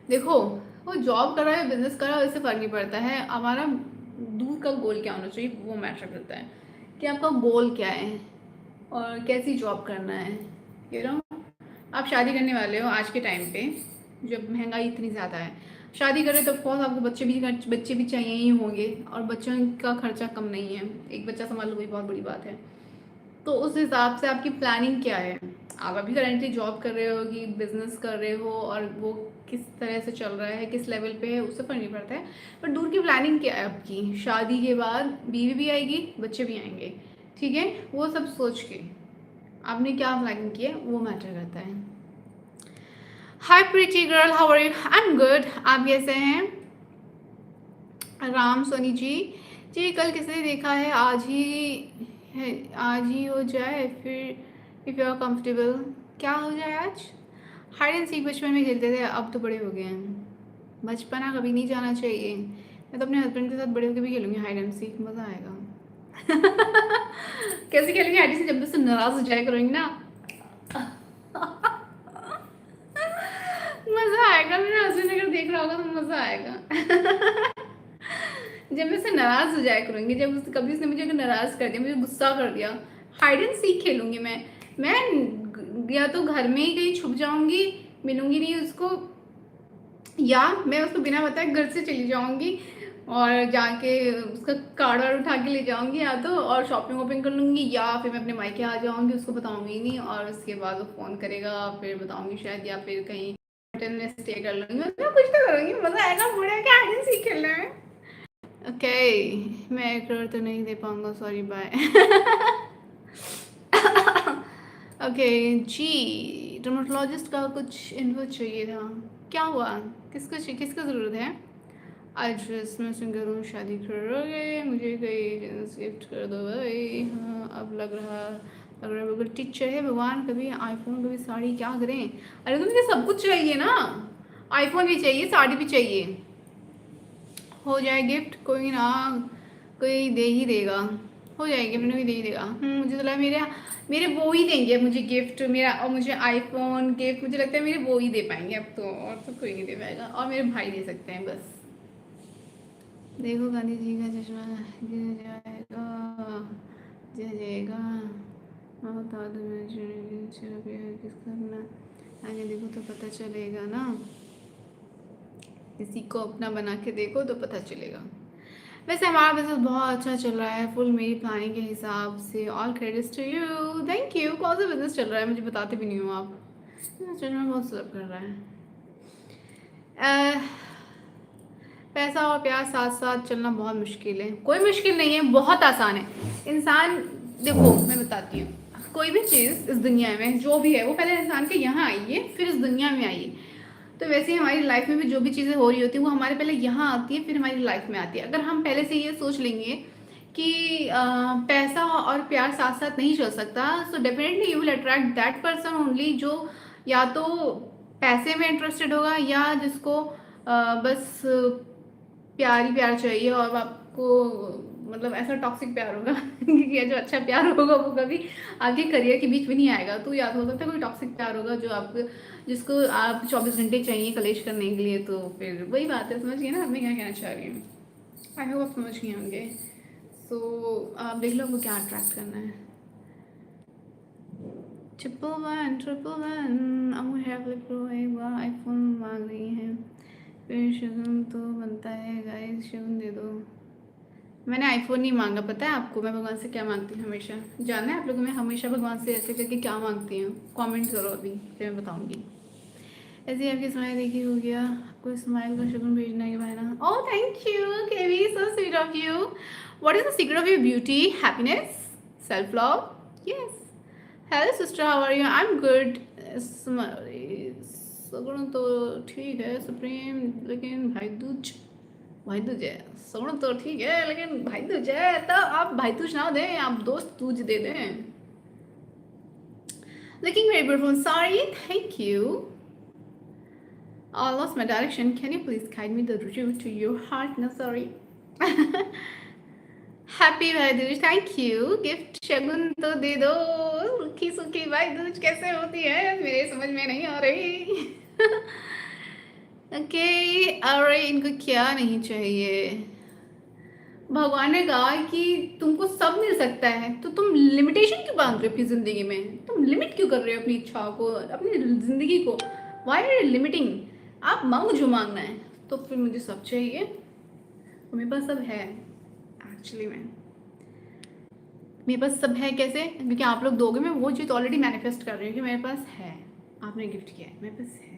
देखो, वो जॉब कर रहा है बिजनेस कर रहा है, इससे फ़र्क नहीं पड़ता है। हमारा दूर का गोल क्या होना चाहिए वो मैटर करता है, कि आपका गोल क्या है और कैसी जॉब करना है। यू नो, आप शादी करने वाले हो आज के टाइम पे, जब महंगाई इतनी ज़्यादा है। शादी करें तो ऑफकोर्स आपको बच्चे भी चाहिए ही होंगे, और बच्चों का खर्चा कम नहीं है, एक बच्चा संभालो वही बहुत बड़ी बात है। तो उस हिसाब से आपकी प्लानिंग क्या है? आप अभी करेंटली जॉब कर रहे हो कि बिजनेस कर रहे हो, और वो किस तरह से चल रहा है, किस लेवल पे है, उससे फर्क नहीं पड़ता है। पर दूर की प्लानिंग क्या है आपकी? शादी के बाद बीवी भी आएगी, बच्चे भी आएंगे, ठीक है, वो सब सोच के आपने क्या प्लानिंग की है वो मैटर करता है। Hi pretty girl, how are you? I am good, आप कैसे हैं? राम सोनी जी, जी कल किसने देखा है? आज ही हो जाए फिर, इफ़ यू आर कंफर्टेबल। क्या हो जाए आज? हाइड एंड सीक बचपन में खेलते थे, अब तो बड़े हो गए हैं। बचपना कभी नहीं जाना चाहिए। मैं तो अपने हस्बैंड के साथ बड़े होकर भी खेलूंगी हाइड एंड सीक, मज़ा आएगा। कैसे खेलेंगे हाइड एंड सीक? जब भी उससे नाराज हो जाया करेंगे ना, मज़ा आएगा। मेरा हस्बैंड अगर देख रहा होगा तो मज़ा आएगा। जब मैं उससे नाराज हो जाया करूँगी, जब कभी उसने मुझे नाराज कर दिया, मुझे गुस्सा कर दिया, हाइड एंड सीक खेलूंगी मैं या तो घर में ही कहीं छुप जाऊंगी, मिलूंगी नहीं उसको, या मैं उसको बिना बताए घर से चली जाऊंगी और जाके उसका कार्ड वार्ड उठा के ले जाऊंगी, या तो और शॉपिंग वॉपिंग कर लूंगी, या फिर मैं अपने मायके आ जाऊंगी, उसको बताऊंगी नहीं, और उसके बाद वो फ़ोन करेगा फिर बताऊंगी शायद, या फिर कहीं होटल में स्टे कर लूंगी, मतलब कुछ तो करूंगी। मज़ा आएगा बूढ़े के हाइड एंड सीक खेलने में। ओके, मैं एक करोड़ तो नहीं दे पाऊंगा, सॉरी, बाय। ओके जी, डर्मेटोलॉजिस्ट का कुछ इन्फो चाहिए था। क्या हुआ? किसका ज़रूरत है? एड्रेस मैं सिंगर हूँ, शादी करोगे, मुझे कोई गिफ्ट कर दो भाई। हाँ, अब लग रहा है बिल्कुल टीचर है। भगवान, कभी आईफोन कभी साड़ी, क्या करें? अरे तो मुझे सब कुछ चाहिए ना, आईफोन भी चाहिए, साड़ी भी चाहिए। हो जाए गिफ्ट, कोई ना, कोई दे ही देगा, हो जाएगी, मैंने भी दे ही देगा। मुझे तो लगा मेरे मेरे वो ही देंगे मुझे गिफ्ट, मेरा और मुझे आईफोन गिफ्ट मुझे लगता है मेरे वो ही दे पाएंगे अब तो, और तो कोई नहीं दे पाएगा, और मेरे भाई दे सकते हैं बस। देखो गांधी जी का चश्मा गिर जाएगा, गिर जाएगा, किसका अपना, आगे देखो तो पता चलेगा ना, किसी को अपना बना के देखो तो पता चलेगा। वैसे हमारा बिजनेस बहुत अच्छा चल रहा है, फुल मेरी प्लानिंग के हिसाब से। All credits to you, thank you. कौन सा बिजनेस चल रहा है मुझे बताते भी नहीं हो आप। चल रहा बहुत सर्व कर रहा है। पैसा और प्यार साथ साथ चलना बहुत मुश्किल है। कोई मुश्किल नहीं है, बहुत आसान है। इंसान, देखो मैं बताती हूँ, कोई भी चीज़ इस दुनिया में जो भी है वो पहले इंसान के यहाँ आई है, फिर इस दुनिया में आई है। तो वैसे ही हमारी लाइफ में भी जो भी चीज़ें हो रही होती हैं वो हमारे पहले यहाँ आती है, फिर हमारी लाइफ में आती है। अगर हम पहले से ये सोच लेंगे कि पैसा और प्यार साथ साथ नहीं चल सकता, so definitely you will attract that person only जो या तो पैसे में इंटरेस्टेड होगा, या जिसको बस प्यार ही प्यार चाहिए, और आपको मतलब ऐसा टॉक्सिक प्यार होगा क्योंकि ये जो अच्छा प्यार होगा वो कभी आपके करियर के बीच में नहीं आएगा। तो याद हो सकता है कोई टॉक्सिक प्यार होगा जो आप, जिसको आप 24 घंटे चाहिए कलेश करने के लिए। तो फिर वही बात है, समझ गए ना मैं क्या कहना चाह रही हूँ? आई होप आप समझ गए होंगे। सो आप देख लो आपको क्या अट्रैक्ट करना है। 111 अब एक बार आईफोन मांग रही है, फिर शगुन तो बनता है गाइस, शगुन दे दो। मैंने आईफोन नहीं मांगा, पता है आपको मैं भगवान से क्या मांगती हूँ हमेशा? जानना है आप लोगों, मैं हमेशा भगवान से ऐसे करके क्या मांगती हूँ? कमेंट करो अभी, फिर मैं बताऊँगी। ऐसे ही आपकी स्माइल देखी हो गया, आपको स्माइल का शगुन भेजना है भाई। Oh thank you KV, so sweet of you. What is the secret of your beauty? Happiness, self love. Yes. Hello sister, how are you? I am good. सगुन तो ठीक है सुप्रीम, लेकिन भाई दूज है। सगुन तो ठीक है लेकिन भाई दूज है, तो आप भाई दूज ना दें, आप दोस्त दूज दे दें। Looking very beautiful, sorry, thank you. I lost my direction. Can you please guide me the route to your heart? No, sorry. Happy Bhai Dooj, thank you. Gift शगुन तो दे दो, सुखी सुखी भाई दूज कैसे होती है मेरे समझ में नहीं आ रही। ओके, अरे इनको क्या नहीं चाहिए? भगवान ने कहा कि तुमको सब मिल सकता है, तो तुम लिमिटेशन क्यों बांध रहे हो अपनी जिंदगी में? तुम लिमिट क्यों कर रहे हो अपनी इच्छाओं को, अपनी जिंदगी को? Why are you limiting? आप मांगो जो मांगना है, तो फिर मुझे सब चाहिए और मेरे पास सब है। एक्चुअली में मेरे पास सब है कैसे, क्योंकि आप लोग दोगे, मैं वो चीज़ ऑलरेडी मैनिफेस्ट कर रही हूँ कि मेरे पास है, आपने गिफ्ट किया है, मेरे पास है।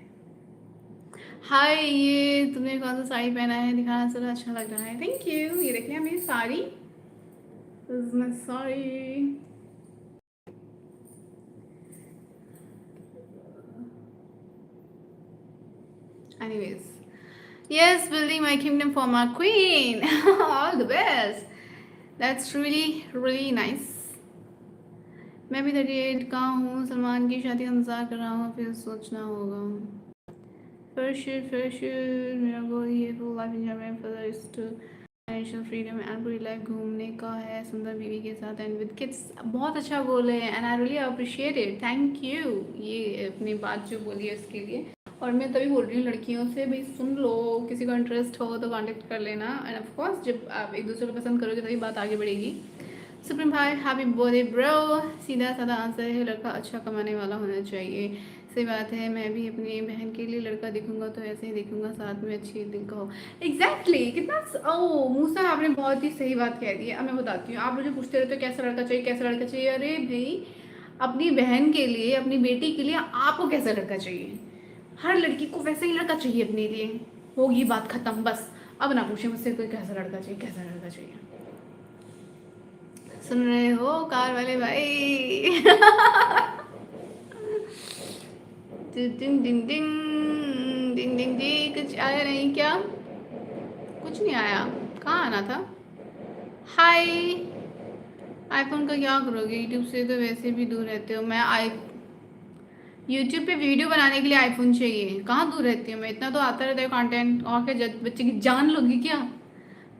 हाय, ये तुमने कौन सा साड़ी पहना है, दिखाना जरा, अच्छा लग रहा है, थैंक यू। ये देखिए मेरी sari, sari. Anyways, yes, building my kingdom for my queen. All the best. That's really really nice. मैं भी 38 का हूँ, सलमान की शादी का इंतजार कर रहा हूँ, फिर सोचना होगा। फिर मेरा गोल ये full life enjoyment for to financial freedom and पूरी लाइफ घूमने का है सुंदर बीवी के साथ एंड विद किड्स। बहुत अच्छा गोल है and I really appreciate it, thank you. ये अपनी बात जो बोली है उसके लिए। और मैं तभी बोल रही हूँ लड़कियों से, भाई सुन लो, किसी को इंटरेस्ट हो तो कांटेक्ट कर लेना। एंड ऑफ कोर्स जब आप एक दूसरे को पसंद करोगे तभी बात आगे बढ़ेगी। सुप्रीम भाई हैप्पी बर्थडे ब्रो। सीधा साधा आंसर है, लड़का अच्छा कमाने वाला होना चाहिए। सही बात है, मैं भी अपनी बहन के लिए लड़का देखूंगा तो ऐसे ही देखूंगा, साथ में अच्छी दिल का हो। एग्जैक्टली कितना ओ मूसा, आपने बहुत ही सही बात कह दी है। अब मैं बताती हूँ, आप मुझे पूछते रहते हो कैसा लड़का चाहिए, कैसा लड़का चाहिए। अरे भाई, अपनी बहन के लिए, अपनी बेटी के लिए आपको कैसा लड़का चाहिए? हर लड़की को वैसे ही लड़का चाहिए अपने लिए, होगी बात खत्म बस। अब ना पूछे मुझसे कोई कैसा लड़का चाहिए, कैसा लड़का चाहिए। सुन रहे हो कार वाले भाई? डिंग डिंग डिंग डिंग डिंग जी, कुछ आया नहीं क्या? कुछ नहीं आया, कहाँ आना था? हाय, आईफोन का क्या करोगे? यूट्यूब से तो वैसे भी दूर रहते हो। मैं आई यूट्यूब पे वीडियो बनाने के लिए आईफोन चाहिए, कहाँ दूर रहती हूँ मैं, इतना तो आता रहता है कंटेंट। और क्या बच्चे की जान लोगी क्या?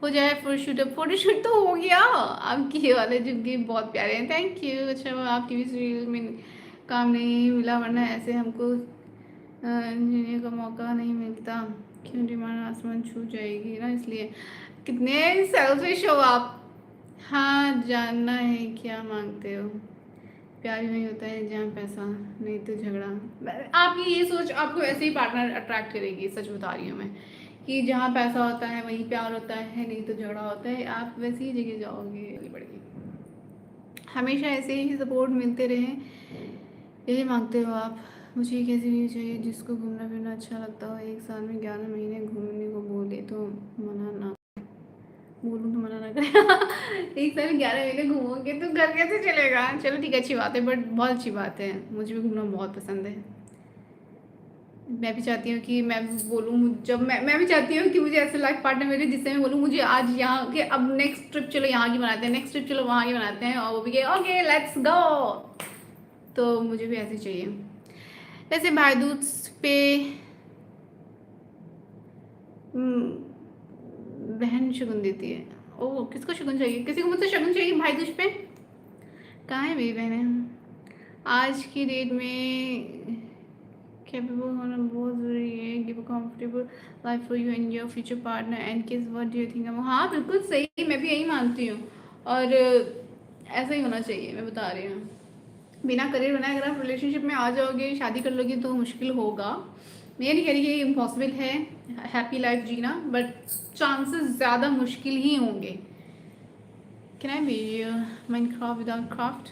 हो जाए फोटोशूट, फोटोशूट तो हो गया। आपकी ये वाले झुमके बहुत प्यारे हैं, थैंक यू। अच्छा आप टीवी सीरियल में काम नहीं मिला, वरना ऐसे हमको जीने का मौका नहीं मिलता। क्यों डिमांड आसमान छू जाएगी ना, इसलिए। कितने सेल्फिश हो आप। हाँ, जानना है क्या मांगते हो? प्यार ही नहीं होता है जहाँ पैसा नहीं तो झगड़ा। आपकी ये सोच आपको ऐसे ही पार्टनर अट्रैक्ट करेगी, सच बता रही हूँ मैं, कि जहाँ पैसा होता है वहीं प्यार होता है, नहीं तो झगड़ा होता है, आप वैसी ही जगह जाओगे। आगे बढ़ेगी, हमेशा ऐसे ही सपोर्ट मिलते रहे, यही मांगते हो आप। मुझे एक ऐसी भी चाहिए जिसको घूमना फिरना अच्छा लगता हो, 1 साल में 11 महीने घूमने को बोले तो मना ना, बोलूँ तो मना ना करे। 1 साल में 11 महीने घूमोगे तो घर कैसे चलेगा? चलो ठीक है, अच्छी बात है, बट बहुत अच्छी बात है, मुझे भी घूमना बहुत पसंद है। मैं भी चाहती हूँ कि मैं बोलूँ, जब मैं भी चाहती हूँ कि मुझे ऐसे लाइफ पार्टनर मिले जिससे मैं बोलूँ मुझे आज यहाँ के, अब नेक्स्ट ट्रिप चलो यहाँ की बनाते हैं, नेक्स्ट ट्रिप चलो वहाँ की बनाते हैं, और वो भी ओके लेट्स गो। तो मुझे भी ऐसे चाहिए। वैसे भाई दूज पे बहन शगुन देती है। ओह, किसको शगुन चाहिए? किसी को मुझसे शगुन चाहिए भाई दूज पे? कहाँ है मेरी बहनें? आज की डेट में कैपेबल होना बहुत ज़रूरी है। Give a comfortable life for you and your future partner and किस व्हाट डू यू थिंक। हाँ बिल्कुल सही, मैं भी यही मानती हूँ। और ऐसा ही होना चाहिए, मैं बता रही हूँ। बिना करियर बनाए अगर आप रिलेशनशिप में आ जाओगे, शादी कर लोगे तो मुश्किल होगा। मैं ये नहीं कह रही कि इम्पॉसिबल है हैप्पी लाइफ जीना, बट चांसेस ज़्यादा मुश्किल ही होंगे। Can I be Minecraft without craft?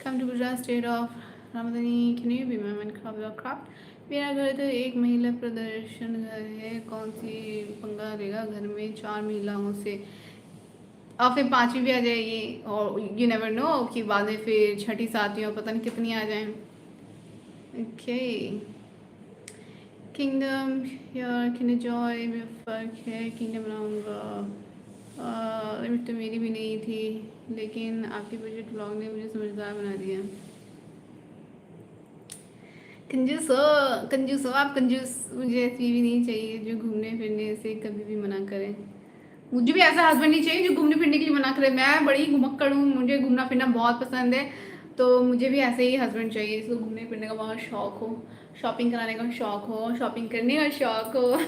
Come to Gujarat state of Ramdhani, can you be my Minecraft without craft? मेरा घर तो एक महिला प्रदर्शन घर है, कौन सी पंगा लेगा घर में 4 महिलाओं से, और फिर 5वीं भी आ जाएगी, और यू नेवर नो कि बाद में फिर छठी सातवीं पता नहीं कितनी आ जाए। ओके, किंगडम यार किंग जॉय में फ़र्क है, किंगडम बनाऊँगा। लिमिट तो मेरी भी नहीं थी, लेकिन आपके बजट ब्लॉग ने मुझे समझदार बना दिया। कंजूस हो, कंजूस हो आप, कंजूस। मुझे ऐसी भी नहीं चाहिए जो घूमने फिरने से कभी भी मना करे। मुझे भी ऐसा हस्बैंड नहीं चाहिए जो घूमने फिरने के लिए मना करे। मैं बड़ी घुमक्कड़ हूँ, मुझे घूमना फिरना बहुत पसंद है, तो मुझे भी ऐसे ही हस्बैंड चाहिए जिसको घूमने फिरने का बहुत शौक हो, शॉपिंग कराने का शौक हो, शॉपिंग करने का शौक हो।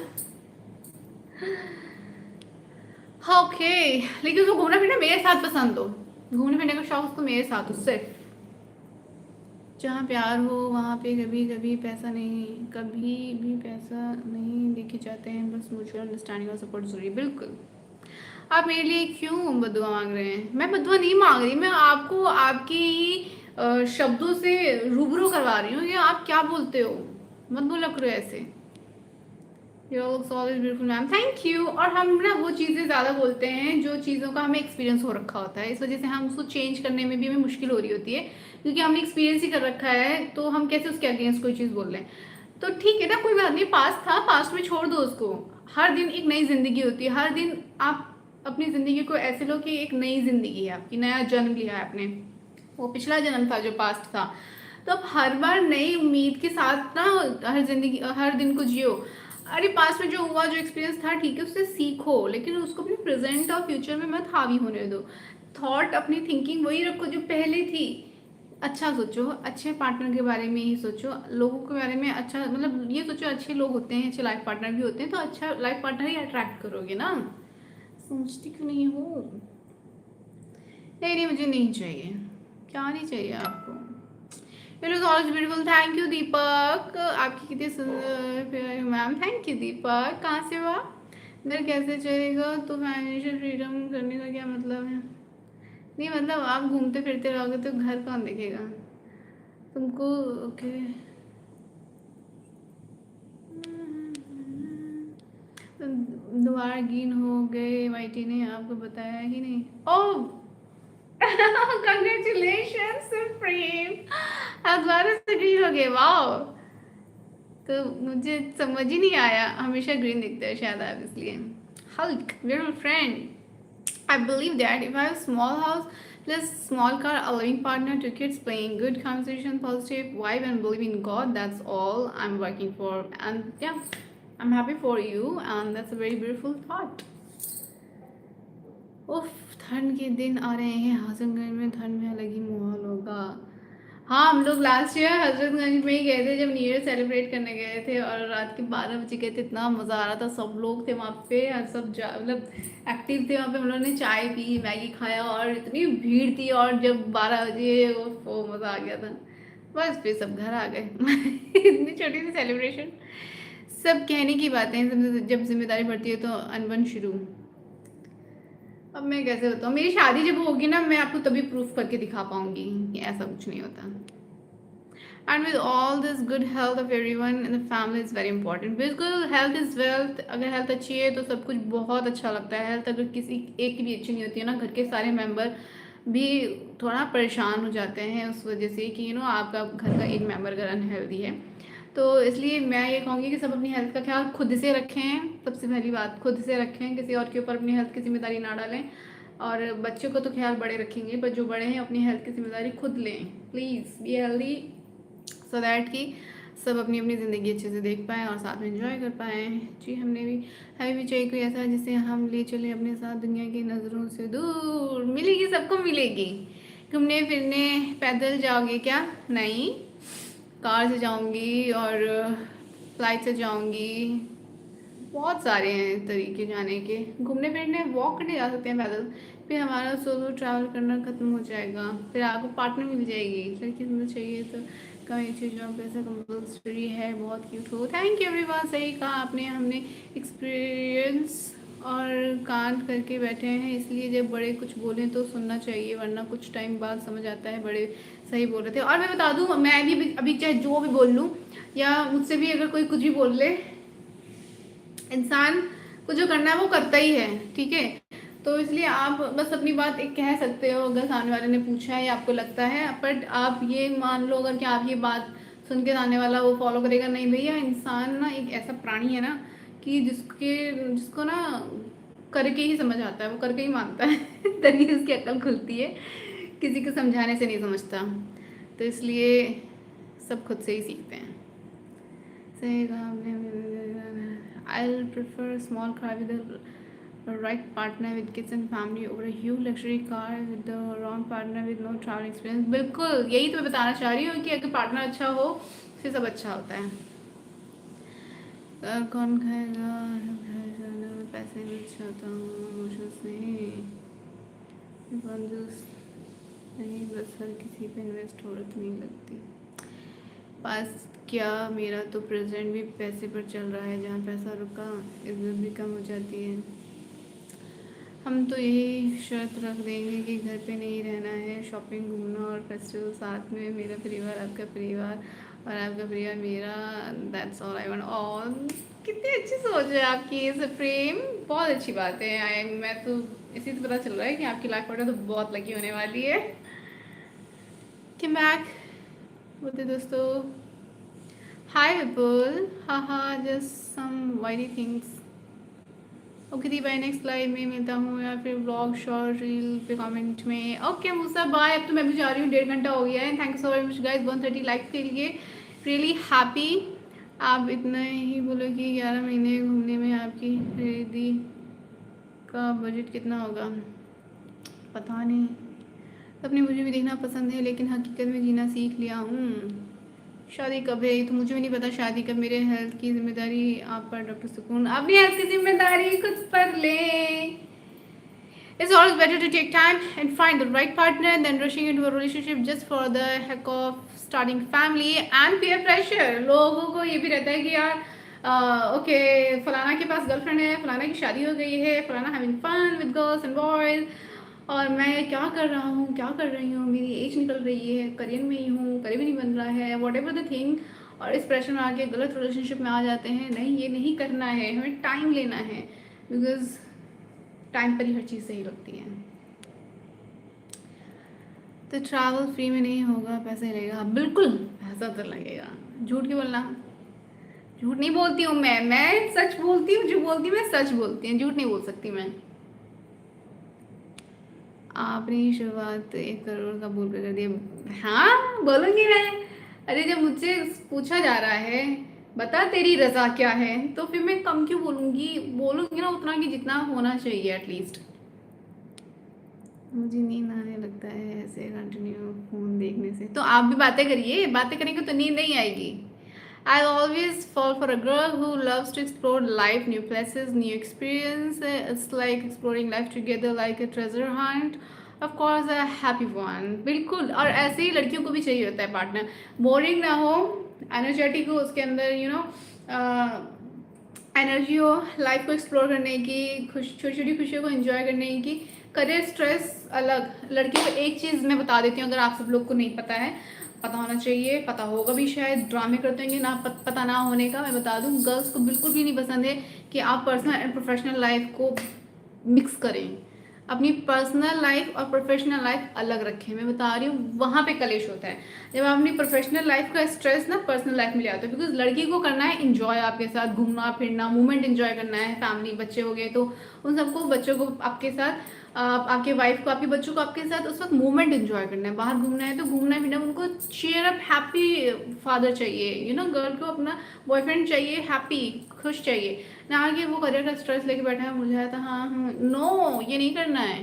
हाँ ओके, लेकिन उसको घूमना फिरना मेरे साथ पसंद हो, घूमने फिरने का शौक उसको मेरे साथ हो सिर्फ। जहाँ प्यार हो वहाँ पे कभी कभी पैसा नहीं, कभी भी पैसा नहीं देखे जाते हैं, बस म्यूचुअल अंडरस्टैंडिंग और सपोर्ट जरूरी है। बिल्कुल। आप मेरे लिए क्यों बदुआ मांग रहे हैं? मैं बदुआ नहीं मांग रही, मैं आपको आपकी शब्दों से रूबरू करवा रही हूँ कि आप क्या बोलते हो। मत बोला करो ऐसे। Your looks always beautiful ma'am, thank you. और हम ना वो चीज़ें ज़्यादा बोलते हैं जो चीज़ों का हमें एक्सपीरियंस हो रखा होता है, इस वजह से हम उसको चेंज करने में भी हमें मुश्किल हो रही होती है, क्योंकि हमने एक्सपीरियंस ही कर रखा है, तो हम कैसे उसके अगेंस्ट कोई चीज़ बोल रहे हैं। तो ठीक है ना, कोई बात नहीं, पास्ट था, पास्ट में छोड़ दो उसको। हर दिन एक नई जिंदगी होती है, हर दिन आप अपनी जिंदगी को ऐसे लो कि एक नई जिंदगी है आपकी, नया जन्म लिया है आपने। वो पिछला जन्म था जो पास्ट था, तो आप हर बार नई उम्मीद के साथ ना हर जिंदगी हर दिन को जियो। अरे पास्ट में जो हुआ, जो एक्सपीरियंस था, ठीक है, उससे सीखो, लेकिन उसको अपने प्रेजेंट और फ्यूचर में मत हावी होने दो। थॉट, अपनी थिंकिंग वही रखो जो पहले थी। अच्छा सोचो, अच्छे पार्टनर के बारे में ही सोचो, लोगों के बारे में अच्छा, मतलब ये सोचो अच्छे लोग होते हैं, अच्छे लाइफ पार्टनर भी होते हैं, तो अच्छा लाइफ पार्टनर ही अट्रैक्ट करोगे ना। सोचती क्यों नहीं हो? नहीं नहीं, मुझे नहीं चाहिए। क्या नहीं चाहिए आपको? It is always beautiful, thank you Deepak, आपकी कितनी सुंदर मैम, थैंक यू दीपक। कहाँ से हुआ? घर कैसे चलेगा? तो फाइनेंशियल फ्रीडम करने का क्या मतलब है? नहीं मतलब आप घूमते फिरते रहोगे तो घर कौन देखेगा तुमको? ओके। दोबारा गीन हो गए, वाईटी ने आपको बताया ही नहीं? ओह कंग्रेचुलेशन सुप्रीम, आप दोबारा से ग्रीन हो गए, वाओ। तो मुझे समझ ही नहीं आया, हमेशा ग्रीन दिखता है शायद आप इसलिए। Hulk beautiful friend, I believe that if I have a small house plus small car, a loving partner, two kids playing, good conversation, positive vibe, and believe in God, that's all I'm working for. And yeah, I'm happy for you, and that's a very beautiful thought. उफ, ठंड के दिन आ रहे हैं, हजरतगंज में ठंड में अलग ही माहौल होगा। हाँ, हम लोग लास्ट ईयर हजरतगंज में ही गए थे, जब न्यू ईयर सेलिब्रेट करने गए थे, और रात के 12 बजे गए थे, इतना मज़ा आ रहा था, सब लोग थे वहाँ पे, और सब मतलब एक्टिव थे वहाँ पे। हम लोगों ने चाय पी, मैगी खाया, और इतनी भीड़ थी, और जब 12 बजे वो मज़ा आ गया था। बस फिर सब घर आ गए इतनी छोटी सी सेलिब्रेशन। सब कहने की बातें, जब जिम्मेदारी बढ़ती है तो अनबन शुरू। अब मैं कैसे बताऊँ, मेरी शादी जब होगी ना, मैं आपको तभी प्रूफ करके दिखा पाऊंगी कि ऐसा कुछ नहीं होता। And with all this good health of everyone in the family is very important. बिल्कुल, हेल्थ इज़ वेल्थ। अगर हेल्थ अच्छी है तो सब कुछ बहुत अच्छा लगता है। हेल्थ अगर किसी एक की भी अच्छी नहीं होती है ना, घर के सारे मेंबर भी थोड़ा परेशान हो जाते हैं उस वजह से कि आपका घर का एक मेंबर अगर अनहेल्दी है। तो इसलिए मैं ये कहूँगी कि सब अपनी हेल्थ का ख्याल खुद से रखें। सबसे पहली बात, खुद से रखें, किसी और के ऊपर अपनी हेल्थ की जिम्मेदारी ना डालें। और बच्चों को तो ख्याल बड़े रखेंगे, पर जो बड़े हैं अपनी हेल्थ की जिम्मेदारी खुद लें। Please be healthy, so that कि सब अपनी अपनी ज़िंदगी अच्छे से देख पाएँ और साथ में एंजॉय कर पाएँ। जी, हमें भी चाहिए कोई ऐसा जिसे हम ले चले अपने साथ, दुनिया की नज़रों से दूर। मिलेगी, सबको मिलेगी। घूमने फिरने पैदल जाओगे क्या? नहीं, कार से जाऊंगी, और फ्लाइट से जाऊंगी। बहुत सारे हैं तरीके जाने के। घूमने फिरने वॉक करने जा सकते हैं पैदल, फिर हमारा सोलो ट्रैवल करना खत्म हो जाएगा, फिर आपको पार्टनर मिल जाएगी। लड़की सुंदर चाहिए तो कहीं चीज़ जहाँ पैसा कंपल्सरी है, बहुत क्यूट हो। थैंक यू एवरीवन, सही कहा आपने। हमने एक्सपीरियंस और कांड करके बैठे हैं, इसलिए जब बड़े कुछ बोलें तो सुनना चाहिए, वरना कुछ टाइम बाद समझ आता है बड़े सही बोल रहे थे। और मैं बता दूं, मैं भी अभी चाहे जो भी बोल लूँ, या मुझसे भी अगर कोई कुछ भी बोल ले, इंसान को जो करना है वो करता ही है, ठीक है। तो इसलिए आप बस अपनी बात एक कह सकते हो अगर सामने वाले ने पूछा है या आपको लगता है, बट आप ये मान लो अगर कि आप ये बात सुन के सामने वाला वो फॉलो करेगा, नहीं भैया, इंसान ना एक ऐसा प्राणी है ना कि जिसको ना करके ही समझ आता है, वो करके ही मानता है तभी उसकी अक्ल खुलती है, किसी को समझाने से नहीं समझता। तो इसलिए सब खुद से ही सीखते हैं। सही कहा आपने। I'll prefer a small car with the right partner with kids and family over a huge luxury car with the wrong partner with no travel experience। बिल्कुल, यही तो मैं बताना चाह रही हूँ कि अगर पार्टनर अच्छा हो फिर सब अच्छा होता है। कौन खाएगा? पैसे भी अच्छा होता हूँ, इमोशंस नहीं, कंजूस नहीं, बस हर किसी पे इन्वेस्ट हो रही नहीं लगती। पास क्या, मेरा तो प्रेजेंट भी पैसे पर चल रहा है, जहाँ पैसा रुका इज्जत भी कम हो जाती है। हम तो यही शर्त रख देंगे कि घर पे नहीं रहना है, शॉपिंग, घूमना और फेस्टिवल साथ में, मेरा परिवार आपका परिवार और आपका परिवार मेरा, दैट्स ऑल आई वांट। और कितनी अच्छी सोच है आपकी, इस प्रेम, बहुत अच्छी बात है। मैं तो इसी से पता चल रहा है कि आपकी लाइफ पार्टनर तो बहुत लकी होने वाली है। कम बैक बोलते दोस्तों, हाय विपुल, हाँ जस्ट सम वाइडी थिंग्स। ओके दी, बाय, नेक्स्ट लाइव में मिलता हूँ या फिर ब्लॉग शॉर्ट रील पे कमेंट में। ओके मूसा, बाय। अब तो मैं भी जा रही हूँ, 1.5 घंटा हो गया है। Thank you so very much guys 130 like के लिए, रियली हैप्पी। आप इतना ही बोलो कि 11 महीने घूमने में आपकी खरीदी का बजट कितना होगा, पता नहीं। अपनी मुझे भी देखना पसंद है, लेकिन हकीकत में जीना सीख लिया हूँ। शादी कब है तो मुझे भी नहीं पता, शादी कब। मेरे हेल्थ की जिम्मेदारी आप पर डॉक्टर सुकून, अपनी हेल्थ की जिम्मेदारी खुद पर लें। It's always better to take time and find the right partner than rushing into a relationship just for the heck of starting family and peer pressure। लोगों को ये भी रहता है कि यार ओके फलाना के पास गर्लफ्रेंड है, फलाना की शादी हो गई है, फलाना having fun with girls and boys, और मैं क्या कर रहा हूँ, क्या कर रही हूँ, मेरी एज निकल रही है, करियर में ही हूँ, करियर भी नहीं बन रहा है, वॉट एवर द थिंग। और इस प्रेशर में आके गलत रिलेशनशिप में आ जाते हैं। नहीं, ये नहीं करना है, हमें टाइम लेना है, बिकॉज टाइम पर ही हर चीज़ सही लगती है। तो ट्रैवल फ्री में नहीं होगा, पैसे लगेगा, बिल्कुल पैसा तो लगेगा। झूठ क्यों बोलना, झूठ नहीं बोलती हूँ मैं सच बोलती हूँ, जो बोलती हूँ मैं सच बोलती हूँ, झूठ नहीं बोल सकती मैं। आपने ही शुरुआत 1 करोड़ का बोल कर दिया। हाँ बोलूँगी मैं। अरे जब मुझसे पूछा जा रहा है बता तेरी रजा क्या है, तो फिर मैं कम क्यों बोलूँगी, बोलूँगी ना उतना कि जितना होना चाहिए एटलीस्ट। मुझे नींद आने लगता है ऐसे कंटिन्यू फोन देखने से। तो आप भी बातें करिए, बातें करेंगे तो नींद नहीं आएगी। I always fall for a girl who loves to explore life, new places, new experience. It's like exploring life together, like a treasure hunt. Of course, a happy one. बिल्कुल, और ऐसे ही लड़कियों को भी चाहिए होता है पार्टनर, बोरिंग ना हो, एनर्जेटिक हो, उसके अंदर एनर्जी हो, लाइफ को एक्सप्लोर करने की, छोटी छोटी खुशियों को एंजॉय करने की। करियर स्ट्रेस अलग। लड़की को एक चीज़ मैं बता देती हूँ, अगर आप सब लोग को नहीं पता है, पता होना चाहिए, पता होगा भी शायद, ड्रामे करते होंगे ना, पता ना होने का। मैं बता दूँ, गर्ल्स को बिल्कुल भी नहीं पसंद है कि आप पर्सनल एंड प्रोफेशनल लाइफ को मिक्स करें। अपनी पर्सनल लाइफ और प्रोफेशनल लाइफ अलग रखें। मैं बता रही हूँ, वहाँ पे कलेश होता है जब आप अपनी प्रोफेशनल लाइफ का स्ट्रेस ना पर्सनल लाइफ में ले आते हो। बिकॉज लड़की को करना है इंजॉय, आपके साथ घूमना फिरना, मूवमेंट इंजॉय करना है, फैमिली बच्चे हो गए तो उन सबको, बच्चों को आपके साथ, आपके वाइफ को, आपके बच्चों को आपके साथ उस वक्त मूवमेंट इंजॉय करना है। बाहर घूमना है तो घूमना फिरना, उनको चीयर अप हैप्पी फादर चाहिए, गर्ल को अपना बॉयफ्रेंड चाहिए हैप्पी, खुश चाहिए, ना कि वो करियर का स्ट्रेस लेके बैठा है, मुझे आता हाँ नो, ये नहीं करना है।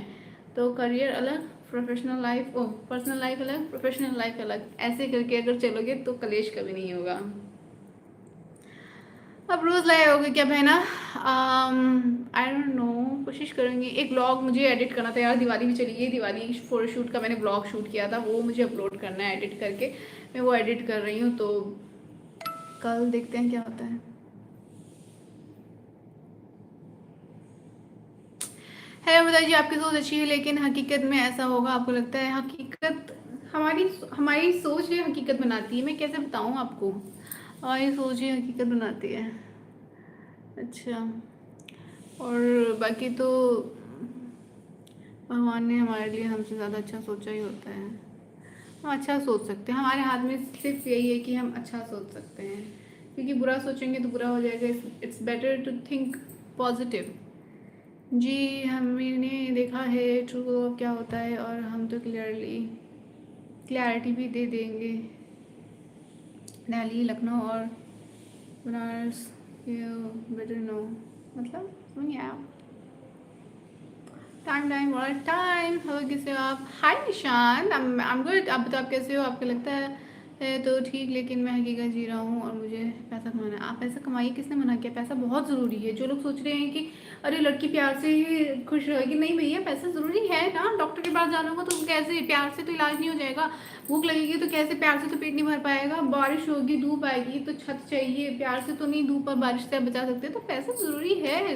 तो करियर अलग, प्रोफेशनल लाइफ पर्सनल लाइफ अलग, प्रोफेशनल लाइफ अलग, ऐसे करके अगर चलोगे तो कलेश कभी नहीं होगा। अब रोज़ लाए होगे क्या बहना, आई डोंट नो, कोशिश करूँगी। एक ब्लॉग मुझे एडिट करना था यार, दिवाली भी चली गई, दिवाली फोटोशूट का मैंने ब्लॉग शूट किया था, वो मुझे अपलोड करना है एडिट करके, मैं वो एडिट कर रही हूँ, तो कल देखते हैं क्या होता है। है बता जी, आपकी सोच अच्छी है, लेकिन हकीकत में ऐसा होगा आपको लगता है? हकीकत, हमारी हमारी सोच ही हकीकत बनाती है। मैं कैसे बताऊँ आपको, हमारी सोच ही हकीकत बनाती है। अच्छा, और बाकी तो भगवान ने हमारे लिए हमसे ज़्यादा अच्छा सोचा ही होता है। हम अच्छा सोच सकते हैं, हमारे हाथ में सिर्फ यही है कि हम अच्छा सोच सकते हैं, क्योंकि बुरा सोचेंगे तो बुरा हो जाएगा। It's better to think positive. जी, हमने देखा है ट्रू लव क्या होता है, और हम तो क्लैरिटी भी दे देंगे। दिल्ली, लखनऊ और बनारस, यू बेटर नो, मतलब समझ आया। टाइम बड़ा टाइम। हेलो, कैसे हो आप? हाय निशान, आई एम गुड। आप बताओ आप कैसे हो? आपको लगता है है तो ठीक, लेकिन मैं हकीकत जी रहा हूँ और मुझे पैसा कमाना है। आप पैसा कमाइए, किसने मना किया? पैसा बहुत ज़रूरी है। जो लोग सोच रहे हैं कि अरे लड़की प्यार से ही खुश रहेगी, नहीं भैया, पैसा ज़रूरी है ना। डॉक्टर के पास जाना होगा तो कैसे, प्यार से तो इलाज नहीं हो जाएगा। भूख लगेगी तो कैसे, प्यार से तो पेट नहीं भर पाएगा। बारिश होगी, धूप आएगी तो छत चाहिए, प्यार से तो नहीं धूप और बारिश से बचा सकते। तो पैसा ज़रूरी है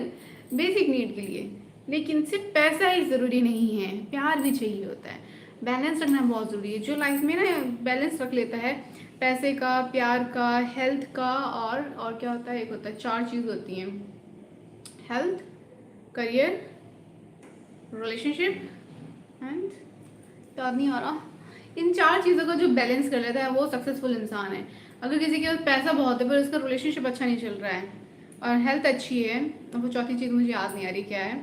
बेसिक नीड के लिए, लेकिन सिर्फ पैसा ही ज़रूरी नहीं है, प्यार भी चाहिए होता है। बैलेंस रखना बहुत ज़रूरी है। जो लाइफ में ना बैलेंस रख लेता है, पैसे का, प्यार का, हेल्थ का, और क्या होता है, एक होता है, 4 चीज़ होती हैं, हेल्थ, करियर, रिलेशनशिप एंड, याद नहीं आ रहा। इन 4 चीज़ों का जो बैलेंस कर लेता है वो सक्सेसफुल इंसान है। अगर किसी के पास पैसा बहुत है पर उसका रिलेशनशिप अच्छा नहीं चल रहा है और हेल्थ अच्छी है, और वो चौथी चीज़ मुझे याद नहीं आ रही क्या है,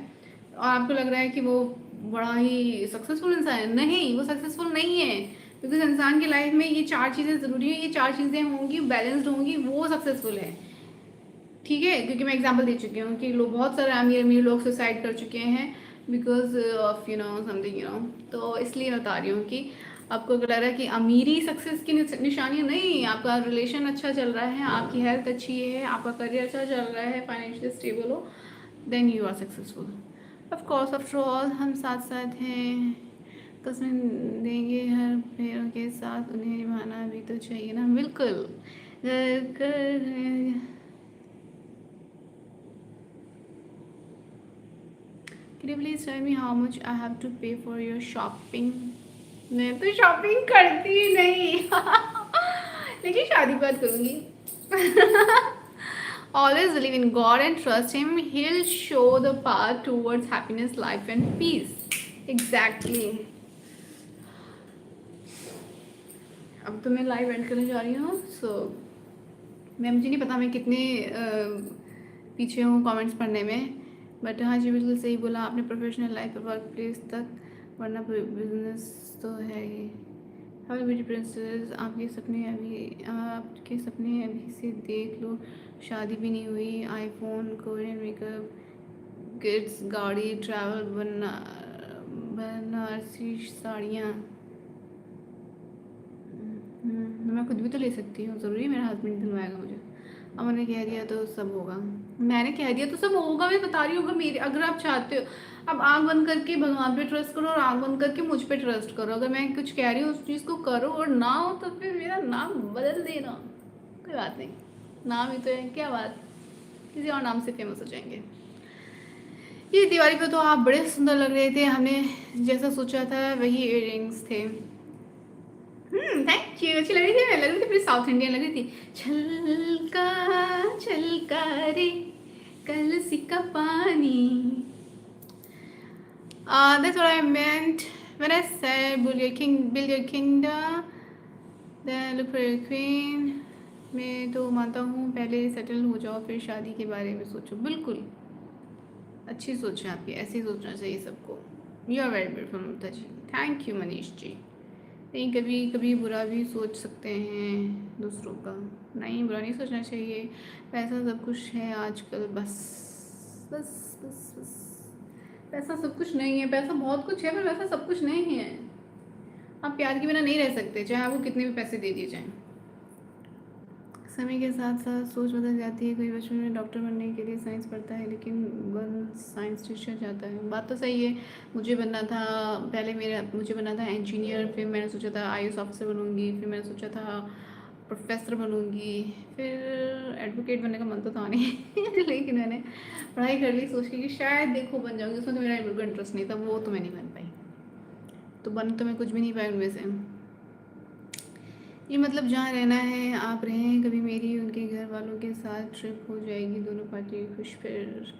और आपको लग रहा है कि वो बड़ा ही सक्सेसफुल इंसान है, नहीं, वो सक्सेसफुल नहीं है। बिकॉज इंसान की लाइफ में ये 4 चीज़ें ज़रूरी है, ये 4 चीज़ें होंगी, बैलेंस्ड होंगी, वो सक्सेसफुल है। ठीक है, क्योंकि मैं एग्जांपल दे चुकी हूँ कि लोग, बहुत सारे अमीर अमीर लोग सुसाइड कर चुके हैं बिकॉज ऑफ समथिंग तो इसलिए बता रही हूँ कि आपको अगर लग रहा है कि अमीरी सक्सेस की निशानी नहीं, आपका रिलेशन अच्छा चल रहा है, आपकी हेल्थ अच्छी है, आपका करियर अच्छा चल रहा है, फाइनेंशियली स्टेबल हो, then you are successful. Of course, after all हम साथ साथ हैं, कसम देंगे हर पैरों के साथ, उन्हें निभाना भी तो चाहिए ना। बिल्कुल। Can you please tell me how much I have to pay for your shopping? मैं तो शॉपिंग करती ही नहीं लेकिन शादी बात करूंगी Always believe in God and trust Him. He'll show the path towards happiness, life, and peace. Exactly. अब तो मैं लाइव एंड करने जा रही हूँ, मैं, मुझे नहीं पता मैं कितने पीछे हूँ कमेंट्स पढ़ने में, बट हाँ जी, बिल्कुल सही बोला आपने, प्रोफेशनल लाइफ और वर्क प्लेस तक, वरना बिजनेस तो है ही। हाउ ब्यूटी प्रिंसेस, आपके सपने अभी से देख लो, शादी भी नहीं हुई, आईफोन, कोरियन मेकअप, किड्स, गाड़ी, ट्रैवल, बनारसी साड़ियाँ। मैं खुद भी तो ले सकती हूँ, ज़रूरी मेरा हस्बैंड दिलवाएगा मुझे? अब मैंने कह दिया तो सब होगा, मैंने कह दिया तो सब होगा, मैं बता रही हूँ। मेरे, अगर आप चाहते हो, अब आँख बंद करके भगवान पे ट्रस्ट करो और आँख बंद करके मुझ पे ट्रस्ट करो। अगर मैं कुछ कह रही हूँ उस चीज़ को करो, और ना हो तो फिर मेरा नाम बदल देना, कोई बात नहीं, नाम ही तो है, क्या बात, किसी और नाम से फेमस हो जाएंगे। ये दिवाली पे तो आप बड़े सुंदर लग रहे थे, हमने जैसा सोचा था वही इयररिंग्स थे। थैंक यू, अच्छी लग रही थी, मैं लग रही थी पूरी साउथ इंडियन लग रही थी। छलका छलका रे कलसी का पानी, that's what I meant when I said build your kingdom, then look for your queen। मैं तो मानता हूँ पहले सेटल हो जाओ फिर शादी के बारे में सोचो। बिल्कुल अच्छी सोच है आपकी, ऐसे ही सोचना चाहिए सबको। You are very beautiful Mamta ji, thank you Manish ji. नहीं, कभी कभी बुरा भी सोच सकते हैं दूसरों का, नहीं, बुरा नहीं सोचना चाहिए। पैसा सब कुछ है आजकल, बस बस बस बस, पैसा सब कुछ नहीं है, पैसा बहुत कुछ है पर पैसा सब कुछ नहीं है। आप प्यार के बिना नहीं रह सकते, चाहे आपको कितने भी पैसे दे दिए जाएं। समय के साथ साथ सोच बदल जाती है। कोई बचपन में डॉक्टर बनने के लिए साइंस पढ़ता है लेकिन बन साइंस टीचर जाता है। बात तो सही है, मुझे बनना था पहले, मुझे बनना था इंजीनियर, फिर मैंने सोचा था IAS ऑफिसर बनूंगी, फिर मैंने सोचा था प्रोफेसर बनूंगी, फिर एडवोकेट बनने का मन तो था नहीं लेकिन मैंने पढ़ाई कर ली सोच के कि शायद देखो बन जाऊँगी, उसमें तो मेरा बिल्कुल इंटरेस्ट नहीं था, वो तो मैं नहीं बन पाई, तो बन तो मैं कुछ भी नहीं पाई उनमें से। ये मतलब जहाँ रहना है आप रहें, कभी मेरी उनके घर वालों के साथ ट्रिप हो जाएगी, दोनों पार्टी खुश। फिर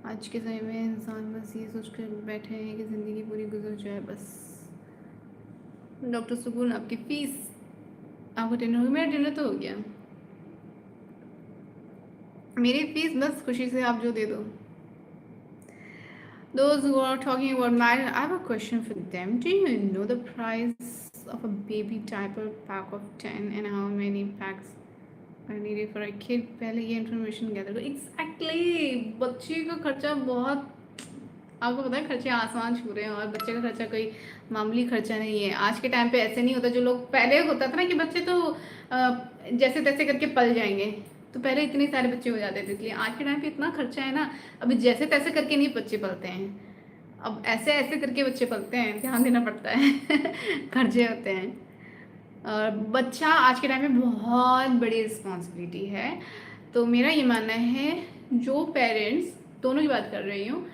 आज के समय में इंसान बस ये सोच कर बैठे हैं कि ज़िंदगी पूरी गुजर जाए बस। डॉक्टर सुकून, आपकी फ़ीस, आपका डिनर हो गया? मेरा डिनर तो हो गया, मेरी फ़ीस बस खुशी से आप जो दे दो। Those who are talking about marriage, I have a question for them. Do you know the price of a baby diaper pack of 10 and how many packs are needed for a kid? पहले ये information gather करो। Exactly, बच्चे का खर्चा बहुत आपको पता है खर्चे आसमान छू रहे हैं, और बच्चे का खर्चा कोई मामूली खर्चा नहीं है। आज के टाइम पे ऐसे नहीं होता, जो लोग पहले होता था ना कि बच्चे तो जैसे तैसे करके पल जाएंगे, तो पहले इतने सारे बच्चे हो जाते थे, इसलिए आज के टाइम पे इतना खर्चा है ना। अभी जैसे तैसे करके नहीं बच्चे पलते हैं, अब ऐसे ऐसे करके बच्चे पलते हैं, ध्यान देना पड़ता है। खर्चे होते हैं। और बच्चा आज के टाइम में बहुत बड़ी रिस्पॉन्सिबिलिटी है। तो मेरा ये मानना है, जो पेरेंट्स, दोनों की बात कर रही हूँ,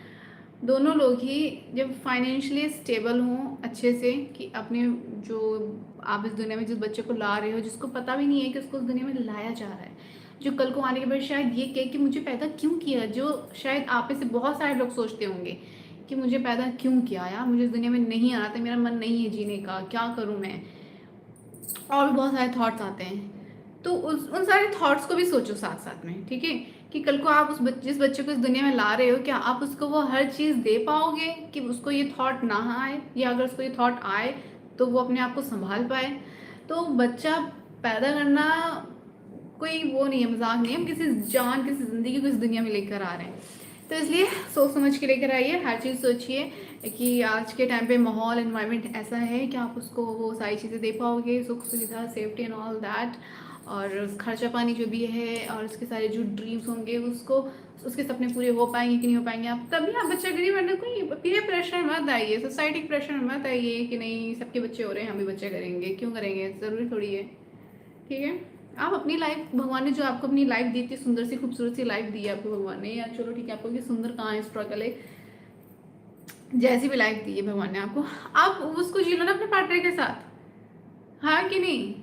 दोनों लोग ही जब फाइनेंशियली स्टेबल हों अच्छे से, कि अपने जो आप इस दुनिया में जिस बच्चे को ला रहे हो, जिसको पता भी नहीं है कि उसको उस दुनिया में लाया जा रहा है, जो कल को आने के बाद शायद ये कहे कि मुझे पैदा क्यों किया, जो शायद आप में से बहुत सारे लोग सोचते होंगे कि मुझे पैदा क्यों किया यार, मुझे इस दुनिया में नहीं आना था, मेरा मन नहीं है जीने का, क्या करूँ मैं, और भी बहुत सारे थॉट्स आते हैं। तो उन सारे थॉट्स को भी सोचो साथ साथ में, ठीक है, कि कल को आप जिस बच्चे को इस दुनिया में ला रहे हो, क्या आप उसको वो हर चीज़ दे पाओगे कि उसको ये थॉट ना आए, या अगर उसको ये थॉट आए तो वो अपने आप को संभाल पाए। तो बच्चा पैदा करना कोई वो नहीं है, मजाक नहीं है, हम किसी जान, किसी ज़िंदगी को इस दुनिया में लेकर आ रहे हैं। तो इसलिए सोच समझ के लेकर आइए, हर चीज़ सोचिए कि आज के टाइम पे माहौल एनवायरनमेंट ऐसा है कि आप उसको वो सारी चीज़ें दे पाओगे, सुख सुविधा, सेफ्टी एंड ऑल दैट, और खर्चा पानी जो भी है, और उसके सारे जो ड्रीम्स होंगे, उसको उसके सपने पूरे हो पाएंगे कि नहीं हो पाएंगे, आप तभी आप बच्चा करिए। वरना कोई पीयर प्रेशर मत आइए, सोसाइटी के प्रेशर मत आइए कि नहीं सबके बच्चे हो रहे हैं हम भी बच्चे करेंगे, क्यों करेंगे, ज़रूरी थोड़ी है। ठीक है, आप अपनी लाइफ, भगवान ने जो आपको अपनी लाइफ दी थी, सुंदर सी खूबसूरत सी लाइफ दी है आपको भगवान ने, या चलो ठीक है आपको कि सुंदर कहाँ है, स्ट्रगल है, जैसी भी लाइफ दी है भगवान ने आपको, आप उसको जी लो ना अपने पार्टनर के साथ, हाँ कि नहीं।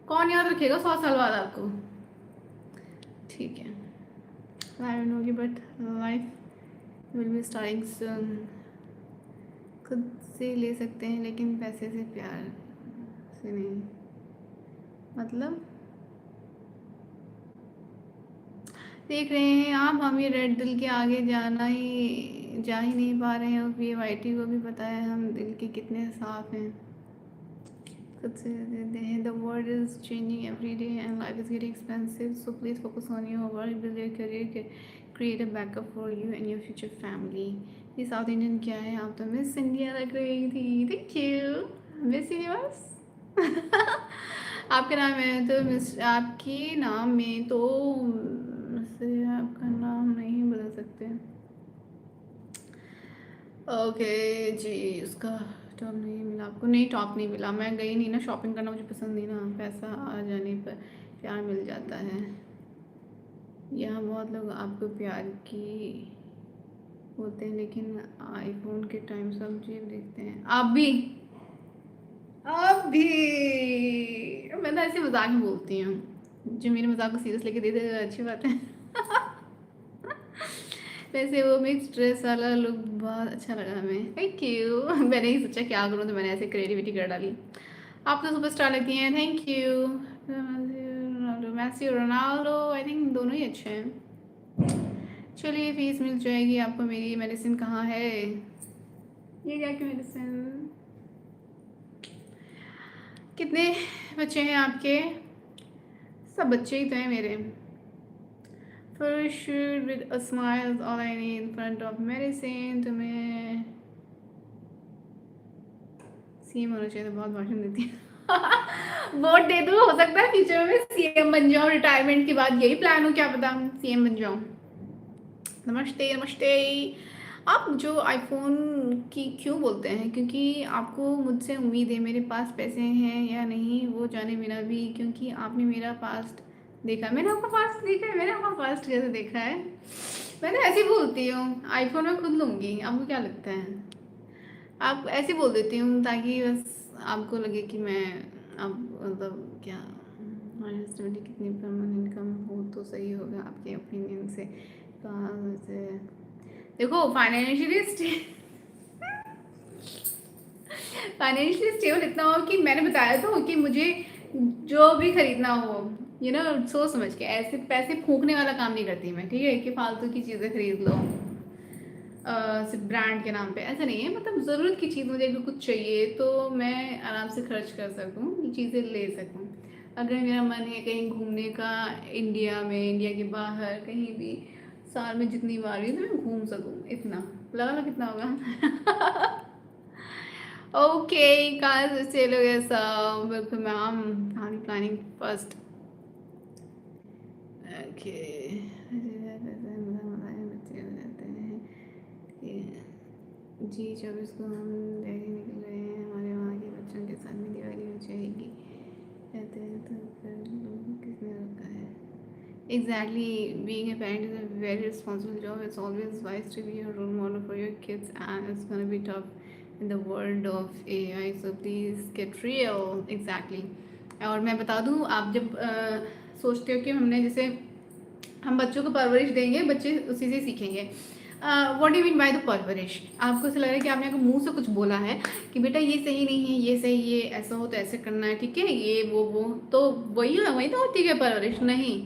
कौन याद रखेगा 100 साल बाद आपको। ठीक है, लाइफ होगी, but life will be starting soon. खुद से ले सकते हैं लेकिन पैसे से प्यार से नहीं, मतलब देख रहे हैं आप, हम ये रेड दिल के आगे जा ही नहीं पा रहे हैं, और वीआईटी को भी पता है हम दिल के कितने साफ हैं, खुद से देते हैं। The world is changing every day and life is getting expensive, so please focus on your work, build your career, create a backup for you and your future family. ये साउथ इंडियन क्या है, आप तो miss India लग रही थी, thank you miss universe. आपका नाम है तो मिस, आपके नाम में तो से आपका नाम नहीं बदल सकते। ओके जी, उसका टॉप नहीं मिला आपको, नहीं टॉप नहीं मिला, मैं गई नहीं ना, शॉपिंग करना मुझे पसंद नहीं ना, पैसा आ जाने पर प्यार मिल जाता है। यहाँ बहुत लोग आपको प्यार की होते हैं, लेकिन आईफोन के टाइम सब चीज देखते हैं। आप भी मैं तो ऐसे मजाक में बोलती हूँ, जो मेरे मजाक को सीरियस लेके दे दे अच्छी बात है। वैसे वो मिक्स ड्रेस वाला लुक बहुत अच्छा लगा हमें, थैंक यू। मैंने ही सोचा क्या करूँ, तो मैंने ऐसे क्रिएटिविटी कर डाली। आप तो सुपरस्टार लगती हैं, thank you. Messi Ronaldo, I think दोनों ही अच्छे हैं। चलिए फीस मिल जाएगी आपको, मेरी मेडिसिन कहाँ है, ये क्या की मेडिसिन। कितने बच्चे हैं आपके, सब बच्चे ही तो हैं मेरे। First shoot with a smile is all I need in front of medicine। तुम्हें सीएम होना चाहिए, तो बहुत भाषण देती है। वोट दे दो, हो सकता है फ्यूचर में सीएम बन जाऊँ, रिटायरमेंट के बाद यही प्लान हो, क्या पता सीएम बन जाऊँ। नमस्ते नमस्ते। आप जो आईफोन की क्यों बोलते हैं, क्योंकि आपको मुझसे उम्मीद है मेरे पास पैसे हैं या नहीं वो जाने बिना भी, क्योंकि आपने मेरा पास्ट देखा, मैंने आपका पास्ट देखा है, मैंने आपका पास्ट कैसे देखा है, मैं तो ऐसे ही बोलती हूँ, आईफोन में खुद लूँगी, आपको क्या लगता है। आप ऐसे बोल देती हूँ ताकि बस आपको लगे कि मैं, अब मतलब क्या, हमारी कितनी परमानेंट इनकम हो तो सही होगा आपके ओपिनियन से, कहाँ से। देखो फाइनेंशियली स्टेबल इतना हो कि मैंने बताया तो कि मुझे जो भी खरीदना हो, सोच समझ के, ऐसे पैसे फूकने वाला काम नहीं करती मैं, ठीक है, कि फालतू की चीज़ें खरीद लो सिर्फ ब्रांड के नाम पे, ऐसा नहीं है, मतलब ज़रूरत की चीज़ मुझे अगर कुछ चाहिए तो मैं आराम से खर्च कर सकूँ, चीज़ें ले सकूँ। अगर मेरा मन है कहीं घूमने का, इंडिया में, इंडिया के बाहर कहीं भी, साल में जितनी बार भी तो मैं घूम सकूँ, इतना लगा लो कितना होगा। ओके guys, चलो सब बिल्कुल मैम, कहानी प्लानिंग फर्स्ट। ओके, बच्चे हो जाते हैं जी 24 को हम दिल्ली निकल रहे हैं, हमारे वहाँ के बच्चों के साथ में दिवाली हो जाएगी, कहते हैं तो फिर लोग किसने रोका है। Exactly, being a parent is a very responsible job. It's always wise to be a role model for your kids, and it's gonna be tough in the world of AI. So please get real. Exactly. और मैं बता दूँ, आप जब सोचते हो कि हमने जैसे हम बच्चों को परवरिश देंगे, बच्चे उसी से सीखेंगे। What do mean by the परवरिश? आपको ऐसा लग रहा है कि आपने अगर मुंह से कुछ बोला है कि बेटा ये सही नहीं है, ये सही है, ऐसा हो तो ऐसे करना है, ठीक है, ये वो तो वही तो होती है परवरिश। नहीं,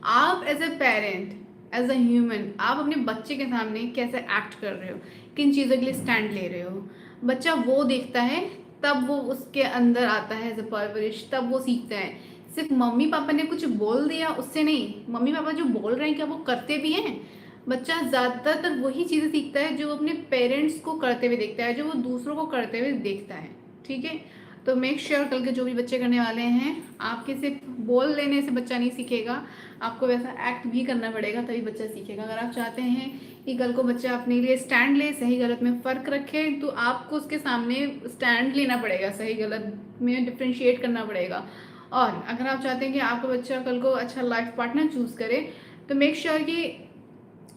आप as a parent, as a human, आप अपने बच्चे के सामने कैसे एक्ट कर रहे हो, किन चीज़ों के लिए स्टैंड ले रहे हो, बच्चा वो देखता है, तब वो उसके अंदर आता है एज ए परवरिश, तब वो सीखता है। सिर्फ मम्मी पापा ने कुछ बोल दिया उससे नहीं, मम्मी पापा जो बोल रहे हैं क्या वो करते भी हैं? बच्चा ज़्यादातर वही चीज़ें सीखता है जो अपने पेरेंट्स को करते हुए देखता है, जो वो दूसरों को करते हुए देखता है, ठीक है। तो मेक श्योर कल के जो भी बच्चे करने वाले हैं, आपके सिर्फ बोल लेने से बच्चा नहीं सीखेगा, आपको वैसा एक्ट भी करना पड़ेगा, तभी बच्चा सीखेगा। अगर आप चाहते हैं कि कल को बच्चा अपने लिए स्टैंड ले, सही गलत में फ़र्क रखे, तो आपको उसके सामने स्टैंड लेना पड़ेगा, सही गलत में डिफ्रेंशिएट करना पड़ेगा। और अगर आप चाहते हैं कि आपका बच्चा कल को अच्छा लाइफ पार्टनर चूज़ करे, तो मेक श्योर कि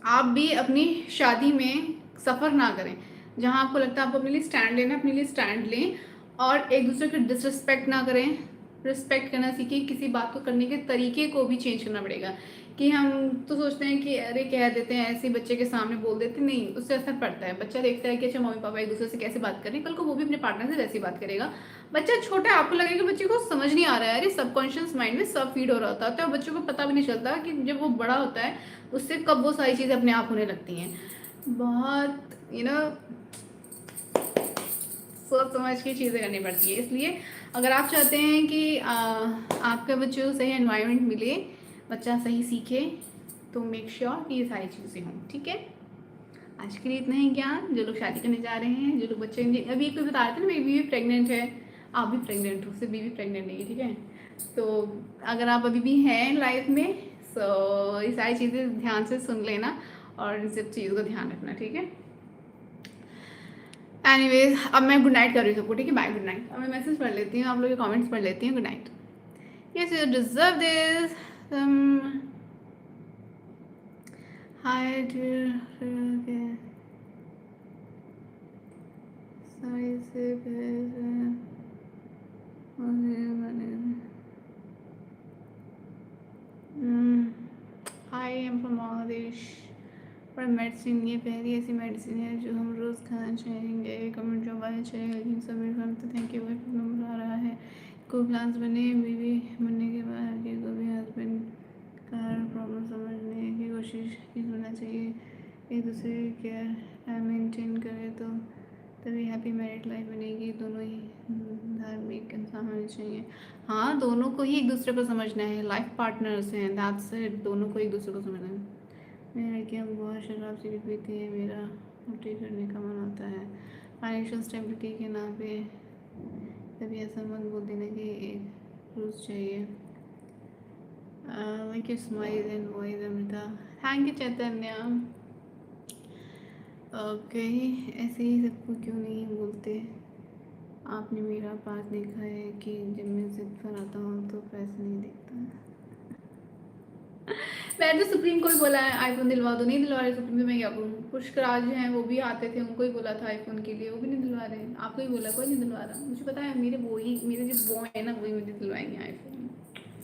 आप भी अपनी शादी में सफ़र ना करें, जहां आपको लगता है आपको अपने लिए स्टैंड लेना, अपने लिए स्टैंड लें, और एक दूसरे को डिसरिस्पेक्ट ना करें, रिस्पेक्ट करना सीखिए। किसी बात को करने के तरीके को भी चेंज करना पड़ेगा। कि हम तो सोचते हैं कि अरे कह देते हैं ऐसे, बच्चे के सामने बोल देते, नहीं, उससे असर पड़ता है। बच्चा देखता है कि अच्छा मम्मी पापा एक दूसरे से कैसे बात करें, कल को वो भी अपने पार्टनर से वैसी बात करेगा। बच्चा छोटा है, आपको लगेगा बच्चे को समझ नहीं आ रहा है, अरे सबकॉन्शियस माइंड में सब फीड हो रहा होता है, और बच्चों को पता भी नहीं चलता कि जब वो बड़ा होता है उससे कब वो सारी चीज़ें अपने आप होने लगती हैं। बहुत सोच समझ के चीज़ें करनी पड़ती है। इसलिए अगर आप चाहते हैं कि आपके बच्चों को सही एनवायरनमेंट मिले, बच्चा सही सीखे, तो मेक श्योर कि ये सारी चीज़ें हों, ठीक है। आज के लिए इतना ही ज्ञान। जो लोग शादी करने जा रहे हैं, जो लोग बच्चे, अभी कोई बता रहे थे ना मेरी बीवी प्रेग्नेंट है, आप भी प्रेग्नेंट हो, सिर्फ बीवी प्रेग्नेंट नहीं है, ठीक है। तो अगर आप अभी भी हैं लाइफ में, सो ये सारी चीज़ें ध्यान से सुन लेना और इन सब चीज़ों का ध्यान रखना, ठीक है। एनीवेज, अब मैं गुड नाइट कर रही हूँ सबको, ठीक है, बाय, गुड नाइट। अब मैं मैसेज पढ़ लेती हूँ, आप लोग के कमेंट्स पढ़ लेती हूँ। Good night. Yes, you deserve this. Hi I am from Bangladesh. पर मेडिसिन, ये पहली ऐसी मेडिसिन है जो हम रोज़ खाना चाहेंगे। कमेंट जो आना चाहिए, लेकिन सबमिट करना, तो थैंक यू। नंबर आ रहा है, कोई प्लान्स बने बीवी बनने के बाद कि कोई हस्बैंड का प्रॉब्लम समझने की कोशिश की होना चाहिए, एक दूसरे की केयर मेंटेन करें, तो तभी हैप्पी मैरिड लाइफ बनेगी। दोनों ही धार्मिक इंसान होने चाहिए। हाँ, दोनों को ही एक दूसरे को समझना है, लाइफ पार्टनर्स हैं, दैट्स इट, दोनों को एक दूसरे को समझना है। मेरी लड़कियाँ बहुत शराब सिगरेट पीती है, मेरा नौकरी करने का मन होता है फाइनेंशियल स्टेबिलिटी के नाम पे, तभी ऐसा मत बोल देना कि एक रूल्स चाहिए। Like you smile and voice Amrita, thank you Chaitanya. Okay, ऐसे ही सबको क्यों नहीं बोलते? आपने मेरा पास देखा है कि जब मैं जिद पर आता हूँ तो पैसे नहीं देखता। मैंने तो सुप्रीम को भी बोला है आईफोन दिलवा दो, नहीं दिलवा रहे सुप्रीम में, मैं क्या करूँ। पुष्कराज हैं, वो भी आते थे, उनको ही बोला था आईफोन के लिए, वो भी नहीं दिलवा रहे। आपको ही बोला, कोई नहीं दिलवा रहा। मुझे पता है मेरे जो वो है ना, वही मुझे दिलवाएंगे आईफोन,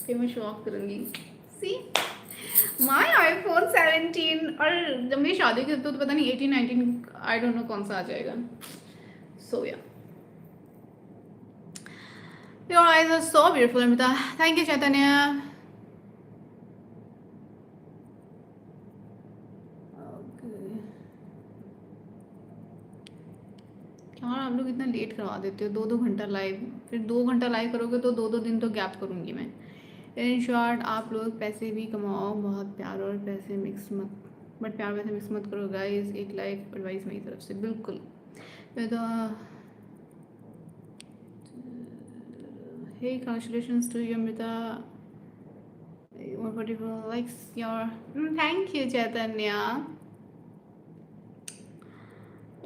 फिर मैं शो ऑफ करूँगी। सी माई आईफोन 17, और जब मेरी शादी की तो पता नहीं 18 19 आई डोंट नो कौन सा आ जाएगा। So yeah your eyes are so beautiful Amita, thank you Chaitanya. और आप लोग इतना लेट करवा देते हो, 2 घंटा लाइव, फिर 2 घंटा लाइव करोगे तो 2 दिन तो गैप करूँगी मैं। इन शॉर्ट, आप लोग पैसे भी कमाओ, बहुत प्यार और पैसे मिक्स मत बट प्यार वैसे मिक्स मत करो गाइस, एक लाइफ एडवाइस मेरी तरफ से बिल्कुल। तो hey, congratulations to you Amrita, 144 likes your thank you Chaitanya.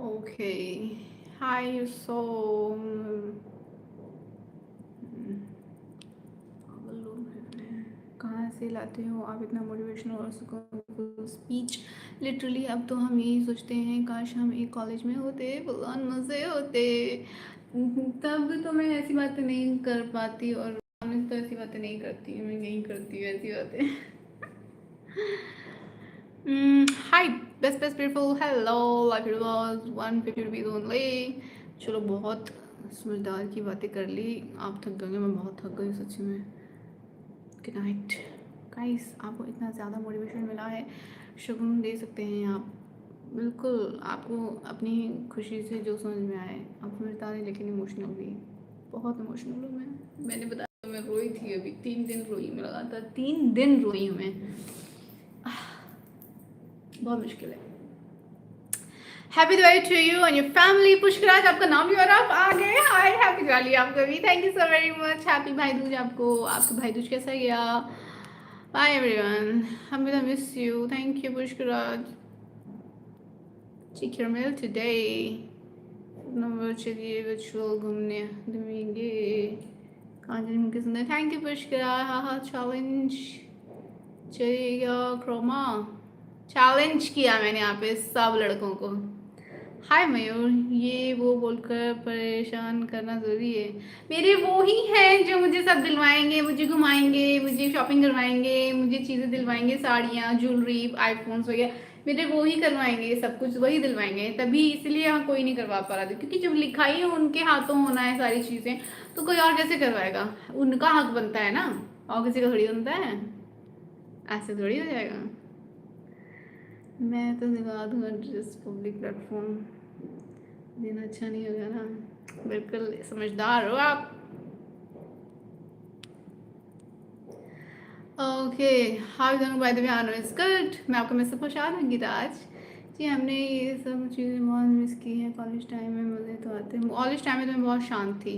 Okay, hi so कहाँ से लाते हो आप इतना मोटिवेशन और स्पीच? लिटरली अब तो हम यही सोचते हैं काश हम एक कॉलेज में होते, बहुत मज़े होते। तब तो मैं ऐसी बातें नहीं कर पाती और मैं तो ऐसी बातें नहीं करती, मैं नहीं करती ऐसी बातें। Hi best best beautiful, hello life it was 150 rupees only. चलो बहुत समझदार की बातें कर ली, आप थक गए, मैं बहुत थक गई सच्ची में। गुड नाइट गाइस, आपको इतना ज़्यादा मोटिवेशन मिला है, शुक्र दे सकते हैं आप बिल्कुल। आपको अपनी खुशी से जो समझ में आए आप समझता रहे, लेकिन इमोशनल भी बहुत इमोशनल हूँ मैंने बताया मैं रोई थी अभी, 3 दिन रोई मैं लगातार, 3 दिन रोई हूँ मैं, बहुत मुश्किल है। Happy Diwali to you and your family. Pushkaraj आपका नाम भी और आप आ गए, हाय हैप्पी दिवाली आपका भी, thank you so very much. Happy Bhai Dooj आपको, आपका भाई दूज कैसा गया? बाय एवरीवन, हम will miss you, thank you Pushkaraj. Check your mail today. Number चलिए वर्चुअल घूमने घूमेंगे, कहाँ जाने किस सुंदर, थैंक यू पुष्कराज। हाँ हाँ चैलेंज चलिएगा, क्रोमा चैलेंज किया मैंने यहाँ पे सब लड़कों को। हाय मयूर, ये वो बोलकर परेशान करना ज़रूरी है? मेरे वो ही हैं जो मुझे सब दिलवाएंगे, मुझे घुमाएंगे, मुझे शॉपिंग करवाएंगे, मुझे चीज़ें दिलवाएंगे, साड़ियाँ ज्वेलरी आईफोन्स वगैरह, मेरे वो ही करवाएंगे, सब कुछ वही दिलवाएंगे। तभी इसलिए यहाँ कोई नहीं करवा पा रहा था, क्योंकि जब लिखाई है उनके हाथों होना है सारी चीज़ें, तो कोई और कैसे करवाएगा? उनका हक बनता है ना, और किसी का थोड़ी बनता है, ऐसे थोड़ी हो जाएगा। मैं तो दिखा दूँगा ड्रेस, पब्लिक प्लेटफॉर्म देना अच्छा नहीं होगा ना, बिल्कुल समझदार हो आप। Okay, how is by the way, आनो इज गुड। मैं आपको मैसेज पहुंचा दूंगी आज जी। हमने ये सब चीज़ें बहुत मिस की हैं, कॉलेज टाइम में मज़े तो आते हैं, कॉलेज टाइम में तो मैं बहुत शांत थी।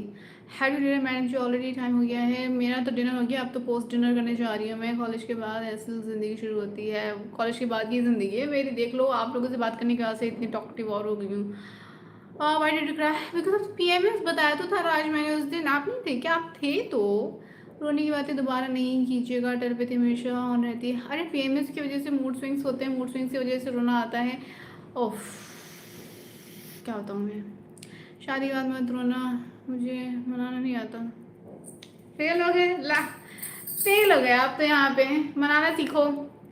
Have dinner madam ji? Already time हो गया है, मेरा तो डिनर हो गया, अब तो पोस्ट डिनर करने जा रही हूँ मैं। कॉलेज के बाद ऐसी ज़िंदगी शुरू होती है, कॉलेज के बाद की ज़िंदगी है मेरी, देख लो। आप लोगों से बात करने के बाद से इतनी टॉकटिव और हो गई हूँ। Why did you cry? Because PMS बताया तो था राज मैंने उस दिन, आप नहीं थे क्या? आप थे तो। रोने की बातें दोबारा नहीं कीजिएगा, टेलीपैथी हमेशा ऑन रहती है। अरे पीएमएस की वजह से मूड स्विंग्स होते हैं, मूड स्विंग्स की वजह से रोना आता है। ओफ, क्या बताऊँ मैं। शादी के बाद मत रोना, मुझे मनाना नहीं आता। फेल हो गए ला, फेल हो गए आप तो। यहाँ पे मनाना सीखो,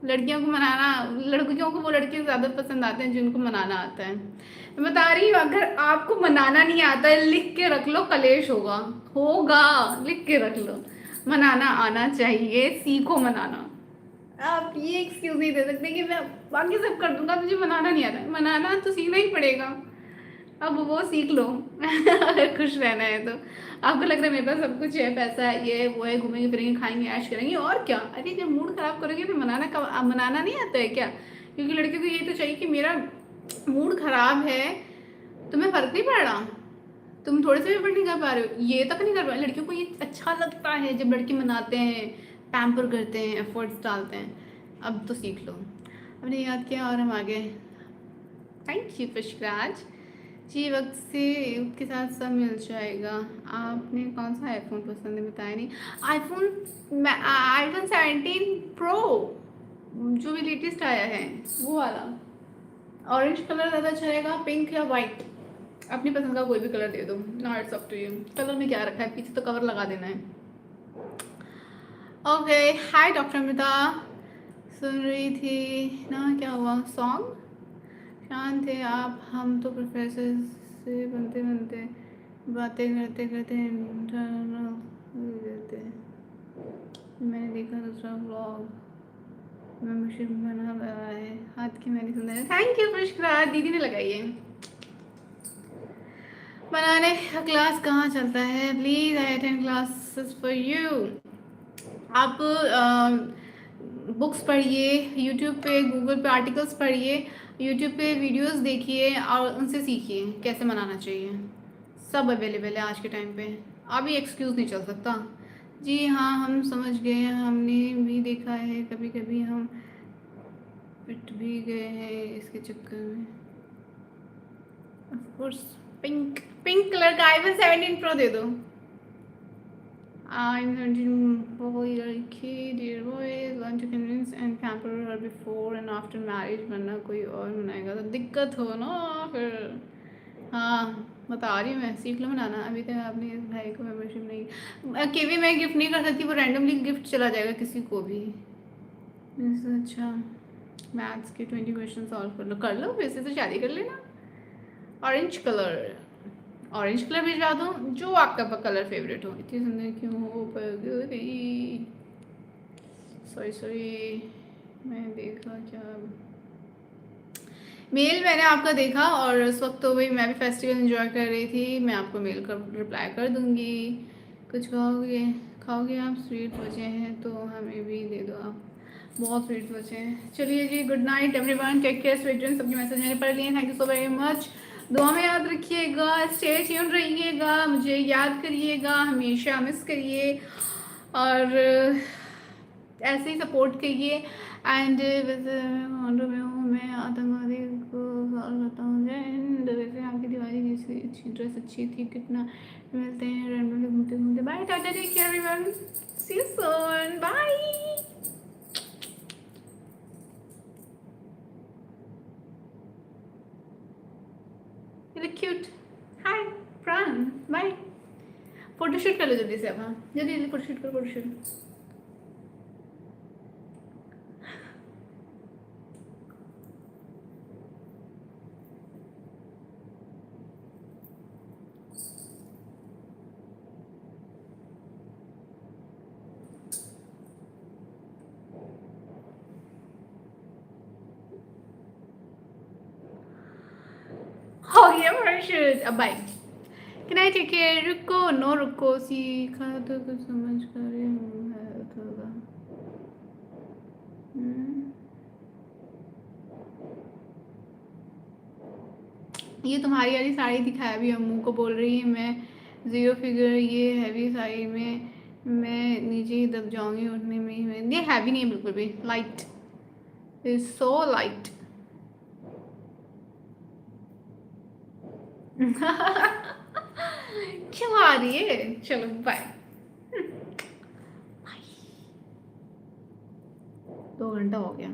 लड़कियों को मनाना, लड़कियों को वो लड़के ज़्यादा पसंद आते हैं जिनको मनाना आता है। मैं बता रही हूँ, अगर आपको मनाना नहीं आता है, लिख के रख लो, कलेश होगा, होगा, लिख के रख लो। मनाना आना चाहिए, सीखो मनाना। आप ये एक्सक्यूज नहीं दे सकते कि मैं बाकी सब कर दूंगा, मुझे मनाना नहीं आता। मनाना तो सीखना ही पड़ेगा, अब वो सीख लो। अगर खुश रहना है तो। आपको लग रहा है मेरे पास सब कुछ है, पैसा है, ये है, वो है, घूमेंगे फिरेंगे खाएंगे ऐश करेंगे, और क्या? अरे जब मूड खराब करोगे तो मनाना नहीं आता है क्या? क्योंकि लड़के को ये तो चाहिए कि मेरा मूड खराब है, तुम्हें फर्क नहीं पड़ रहा, तुम थोड़े से भी एफर्ट नहीं कर पा रहे हो, ये तक नहीं कर पा रहे। लड़कियों को ये अच्छा लगता है जब लड़के मनाते हैं, पैम्पर करते हैं, एफर्ट्स डालते हैं। अब तो सीख लो। हमने याद किया और हम आगे। थैंक यू पुष्कराज जी। वक्त से के साथ सब मिल जाएगा। आपने कौन सा आईफोन पसंद है बताया नहीं? आईफोन, आईफोन 17 प्रो जो भी लेटेस्ट आया है वो वाला। ऑरेंज कलर ज़्यादा अच्छा रहेगा, पिंक या वाइट? अपनी पसंद का कोई भी कलर दे दो, ना it's up to you. Colour में क्या रखा है, पीछे तो कवर लगा देना है। ओके, हाय डॉक्टर अमृता, सुन रही थी ना, क्या हुआ? सॉन्ग शांत थे आप, हम तो प्रोफेसर से बनते बनते बातें करते करते रहते। मैंने देखा दूसरा ब्लॉग, मेंबरशिप बना लगा है, हाथ की मेहंदी सुंदर है। थैंक यू पुष्करा, दीदी ने लगाई है। बनाने का क्लास कहाँ चलता है? Please I attend classes for you. आप बुक्स पढ़िए, यूट्यूब पे गूगल पे आर्टिकल्स पढ़िए, यूट्यूब पे वीडियोस देखिए और उनसे सीखिए कैसे मनाना चाहिए। सब अवेलेबल है आज के टाइम पे, अभी एक्सक्यूज़ नहीं चल सकता। जी हाँ, हम समझ गए, हमने भी देखा है, कभी कभी हम पिट भी गए हैं इसके चक्कर में। Of course pink, pink colour का iPhone 17 Pro दे दो। I'm 17 boy लड़की, dear boys want to convince and pamper her before and after marriage, वरना कोई और मनाएगा तो दिक्कत हो ना फिर। हाँ बता रही हूँ मैं, सीख लो बनाना। अभी तक आपने इस भाई को मेंबरशिप नहीं, केवी मैं गिफ्ट नहीं कर सकती, वो रैंडमली गिफ्ट चला जाएगा किसी को भी। अच्छा मैथ्स के 20 क्वेश्चन सॉल्व कर लो वैसे तो शादी कर लेना। ऑरेंज कलर, ऑरेंज कलर भिजवा दूँ, जो आपका कलर फेवरेट हो। इतनी सुंदर क्यों हो गई, सॉरी सॉरी, मैं देखा क्या मेल मैंने आपका देखा, और उस वक्त तो भाई मैं भी फेस्टिवल एंजॉय कर रही थी। मैं आपको मेल कर रिप्लाई कर दूंगी। कुछ खाओगे, खाओगे आप? स्वीट बचे हैं तो हमें भी दे दो आप, बहुत स्वीट बचे हैं। चलिए जी, good night everyone, take care, sweet dreams. सबके मैसेज मैंने पढ़ लिए, thank you so very much. दुआ में याद रखिएगा, स्टे ट्यून रहिएगा, मुझे याद करिएगा, हमेशा मिस करिए और ऐसे ही सपोर्ट करिए। एंड वैसे में हूँ मैं, आतंकवादी को सॉल्व करता हूँ। वैसे आपकी दिवाली जैसी अच्छी ड्रेस अच्छी थी, कितना मिलते हैं रैंडमली घूमते घूमते। Bye, tata, take care everyone, see you soon, bye. You look cute. Hi, Pran. Bye. Photoshoot कर लो जल्दी से अब। हाँ जल्दी जल्दी फोटोशूट करो, फोटोशूट। हो गया फोटोशूट, अब bye. Can I take care? रुको, नो रुको, सीखा तो कुछ समझ कर है होगा। ये तुम्हारी वाली साड़ी दिखाया भी अम्मू को, बोल रही है मैं जीरो फिगर, ये हैवी साड़ी में मैं नीचे ही दब जाऊंगी उठने में ही। ये हैवी नहीं है बिल्कुल भी, लाइट, इज सो लाइट। क्यों आ रही है? चलो बाय। 2 घंटा हो गया।